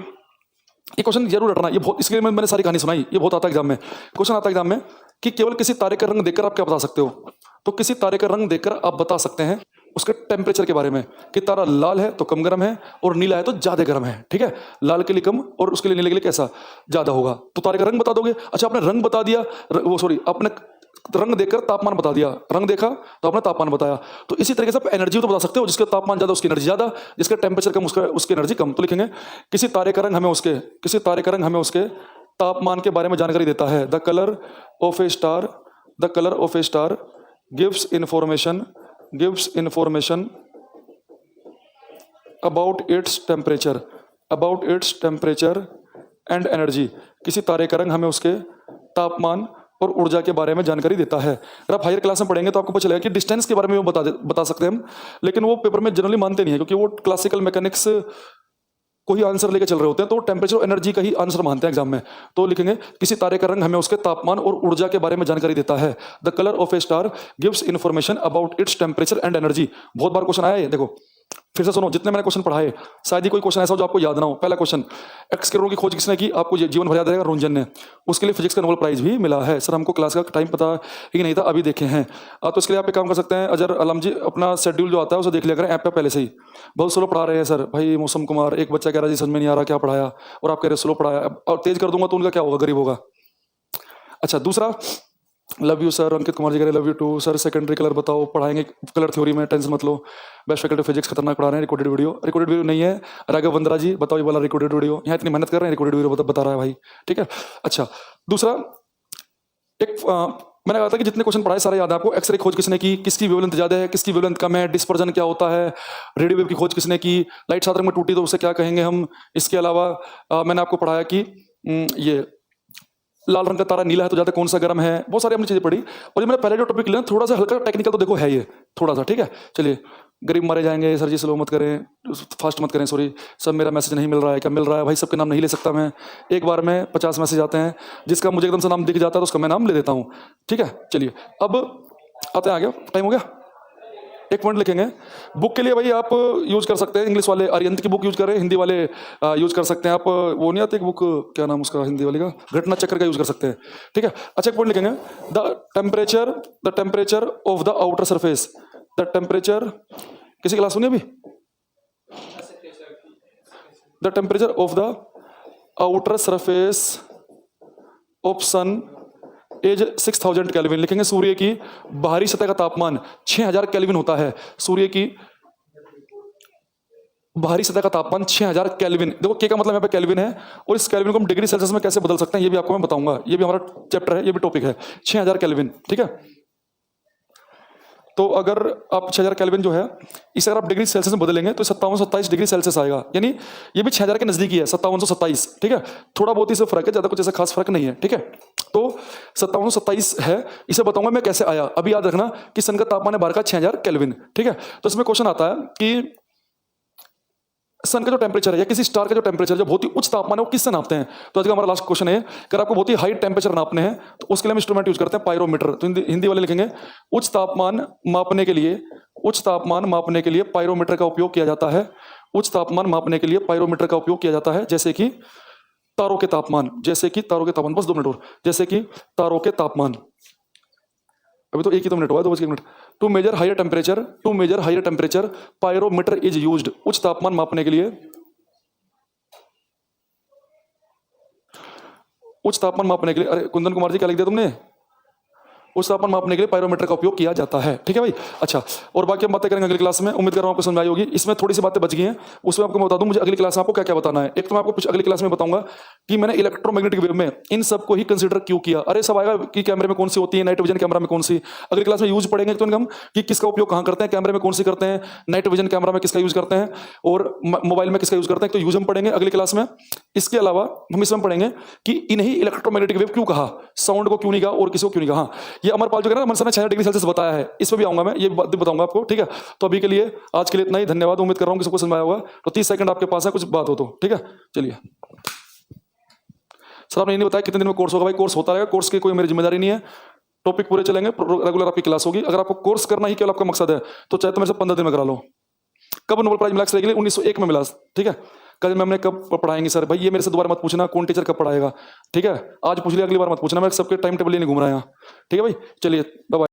ये क्वेश्चन जरूर रटना, ये बहुत, इसके लिए मैंने सारी कहानी सुनाई, ये बहुत आता है एग्जाम में, क्वेश्चन आता है एग्जाम में कि केवल किसी तारे का रंग देखकर आप क्या बता सकते हो? तो किसी तारे का रंग देखकर आप बता सकते हैं उसके टेम्परेचर के बारे में, कि तारा लाल है तो कम गर्म है और नीला है तो ज्यादा गर्म है, ठीक है, लाल के लिए कम और उसके लिए नीले के लिए कैसा, ज्यादा होगा। तो तारे का रंग बता दोगे। अच्छा आपने रंग बता दिया, वो सॉरी आपने रंग देखकर तापमान बता दिया, रंग देखा तो आपने तापमान बताया। तो इसी तरीके से आप एनर्जी तो बता सकते हो, जिसका तापमान ज्यादा उसकी एनर्जी ज्यादा, जिसका टेम्परेचर कम उसकी एनर्जी कम। तो लिखेंगे किसी तारे का रंग हमें उसके, किसी तारे का रंग हमें उसके तापमान के बारे में जानकारी देता है। The colour of A star, the colour of A star gives information, gives information about its temperature, about its temperature and energy. किसी तारे का रंग हमें उसके तापमान और ऊर्जा के बारे में जानकारी देता है। अगर आप हायर क्लास में पढ़ेंगे तो आपको पता चलेगा कि डिस्टेंस के बारे में वो बता सकते हैं हम, लेकिन वो पेपर में जनरली मानते नहीं है, क्योंकि वो क्लासिकल मैकेनिक्स को ही आंसर लेके चल रहे होते हैं, तो टेम्परेचर और एनर्जी का ही आंसर मानते हैं एग्जाम में। तो लिखेंगे किसी तारे का रंग हमें उसके तापमान और ऊर्जा के बारे में जानकारी देता है। The colour of A star gives information about its temperature and energy. बहुत बार क्वेश्चन आया है, देखो फिर से सुनो, जितने मैंने क्वेश्चन पढ़ाए शायद ही कोई क्वेश्चन ऐसा हो जो आपको याद ना हो। पहला क्वेश्चन, एक्स किरणों की खोज किसने की? आपको जीवन भर याद रहेगा, रोंजन ने। उसके लिए फिजिक्स का नोबेल प्राइज भी मिला है। सर हमको क्लास का टाइम पता ही नहीं था, अभी देखे हैं। तो इसके लिए आप एक काम कर सकते हैं, अजहर आलम जी अपना शेड्यूल जो आता है उसे देख लिया करें ऐप पे पहले से ही। बहुत स्लो पढ़ा रहे हैं सर भाई। मौसम कुमार, एक बच्चा कह रहा है जी समझ में नहीं आ रहा क्या पढ़ाया, और आप कह रहे स्लो पढ़ाया, और तेज कर दूंगा तो उनका क्या होगा, गरीब होगा। अच्छा दूसरा, love you sir, Ankit Kumar ji कह रहे love you too sir. Secondary colour बताओ, पढ़ाएंगे कलर थ्योरी में, टेंशन मत लो। बेस्ट फैकल्टी फिजिक्स खतरनाक पढ़ा रहे हैं, रिकॉर्डेड वीडियो नहीं है। राघव वंदरा जी बताओ, ये वाला रिकॉर्डेड वीडियो, यहाँ इतनी मेहनत कर रहे हैं, रिकॉर्डेड वीडियो बता रहा है भाई, ठीक है। अच्छा दूसरा, एक मैंने कहा था कि जितने क्वेश्चन पढ़ाए सारे याद है आपको। एक्सरे खोज किसने की, किसकी वेवलेंथ ज्यादा है, किसकी वेवलेंथ कम है, डिस्पर्जन क्या होता है, रेडियो वेव की खोज किसने की, लाइट 7 रंग में टूटी तो उसे क्या कहेंगे हम। इसके अलावा मैंने आपको पढ़ाया कि ये लाल रंग का तारा नीला है तो ज्यादा कौन सा गर्म है। बहुत सारी हमने चीजें पढ़ी, और ये मैंने पहले जो टॉपिक लिया थोड़ा सा हल्का टेक्निकल तो देखो है ये थोड़ा सा, ठीक है। चलिए, गरीब मारे जाएंगे सर जी, स्लो मत करें, फास्ट मत करें, सॉरी सर मेरा मैसेज नहीं मिल रहा है, क्या मिल रहा है भाई? सबके नाम नहीं ले सकता मैं, एक बार में 50 मैसेज आते हैं, जिसका मुझे एकदम से नाम दिख जाता है तो उसका मैं नाम ले देता हूँ, ठीक है। चलिए अब आते हैं आगे, टाइम हो गया, एक पॉइंट लिखेंगे। बुक के लिए भाई आप यूज कर सकते हैं, इंग्लिश वाले अरिहंत की बुक यूज करें, हिंदी वाले यूज कर सकते हैं आप, वो नहीं आती एक बुक, क्या नाम उसका हिंदी वाले का, घटना चक्र का यूज कर सकते हैं, ठीक है। अच्छा एक पॉइंट लिखेंगे, the temperature of the outer surface, the temperature, किसी क्लास सुनिए अभी, the temperature of the outer surface of sun as 6000 kelvin. लिखेंगे सूर्य की बाहरी सतह का तापमान 6000 केल्विन होता है। सूर्य की बाहरी सतह का तापमान 6000 केल्विन। देखो के का मतलब यहाँ पे केल्विन है, और इस केल्विन को हम डिग्री सेल्सियस में कैसे बदल सकते हैं ये भी आपको मैं बताऊंगा, ये भी हमारा चैप्टर है, ये भी टॉपिक है। 6000 केल्विन, ठीक है। तो अगर आप 6000 केल्विन जो है इसे अगर आप डिग्री सेल्सियस में बदलेंगे तो 5727 डिग्री सेल्सियस आएगा, यानी ये भी 6000 के नजदीक ही है, 5727, ठीक है। थोड़ा बहुत ही से फर्क है, ज्यादा कुछ ऐसा खास फर्क नहीं है, ठीक है। तो 5727 है, इसे बताऊंगा मैं कैसे आया। अभी याद रखना कि सन का तापमान है बाहर का 6000 केल्विन, ठीक है। तो इसमें क्वेश्चन आता है कि सन का जो टेम्परेचर है या किसी स्टार का जो टेम्परेचर जो बहुत ही उच्च तापमान है वो किससे नापते हैं? तो आज का हमारा लास्ट क्वेश्चन है, अगर आपको बहुत ही हाई टेम्परेचर नापने हैं तो उसके लिए हम इंस्ट्रूमेंट यूज करते हैं पायरोमीटर। तो हिंदी वाले लिखेंगे उच्च तापमान मापने के लिए, उच्च तापमान मापने के लिए पायरोमीटर का उपयोग किया जाता है। उच्च तापमान मापने के लिए पायरोमीटर का उपयोग किया जाता है, जैसे कि तारों के तापमान, जैसे कि तारों के तापमान, बस 2 मिनट और, जैसे कि तारों के तापमान। अभी तो 1 ही तो मिनट हुआ है, 2 बज के 1 मिनट। To measure higher temperature, to measure higher temperature pyrometer is used. उच्च तापमान मापने के लिए, उच्च तापमान मापने के लिए, अरे कुंदन कुमार जी क्या लिख दिया तुमने? उस तापमान मापने के लिए पायरोमीटर का उपयोग किया जाता है। ठीक है भाई, अच्छा। और बाकी हम बातें करेंगे अगली क्लास में, उम्मीद कर रहा हूं आपको समझ आई होगी। इसमें थोड़ी सी बातें बच गई हैं, उसमें आपको मैं बता दूं मुझे अगली क्लास में आपको क्या क्या बताना है। एक तो मैं आपको अगली क्लास में बताऊंगा कि मैंने इलेक्ट्रोमैग्नेटिक वेव में इन सबको ही कंसीडर क्यों किया। अरे सब आएगा कि कैमरे में कौन सी होती है, नाइट विजन कैमरा में कौन सी। अगली क्लास में यूज पढ़ेंगे तो हम कि किसका उपयोग कहां करते हैं, कैमरे में कौन सी करते हैं, नाइट विजन कैमरा में किसका यूज करते हैं, और मोबाइल में किसका यूज करते हैं, तो यूज हम पढ़ेंगे अगली क्लास में। इसके अलावा हम इसमें पढ़ेंगे कि इन्हीं इलेक्ट्रोमैग्नेटिक वेव क्यों कहा, साउंड को क्यों नहीं कहा और किसी को क्यों नहीं कहा। ये अमरपाल जो कह ने 6 डिग्री सेल्सियस बताया है, इस पर भी आऊंगा मैं, ये बात बताऊंगा आपको। ठीक है, तो अभी के लिए आज के लिए इतना ही। धन्यवाद, उम्मीद कर रहा हूं कि सबको समझ में आया होगा। तो 30 सेकंड आपके पास है, कुछ बात हो तो। ठीक है, चलिए। सर आपने ये नहीं बताया कितने दिन में कोर्स होगा? भाई कोर्स होता रहेगा, कोर्स की कोई मेरी जिम्मेदारी नहीं है। टॉपिक पूरे चलेंगे, रेगुलर आपकी क्लास होगी। अगर आपको कोर्स करना ही केवल आपका मकसद है तो चाहे तो मेरे से 15 दिन में करा लो। कब नोबेल प्राइज मिला? 1901 में मिला। ठीक है, कल मैम ने कब पढ़ाएंगे सर? भाई ये मेरे से दोबारा मत पूछना कौन टीचर कब पढ़ाएगा। ठीक है, आज पूछ लिया, अगली बार मत पूछना, मैं सबके टाइम टेबल ही नहीं घूम रहा है यहाँ। ठीक है भाई, चलिए बाय बाय।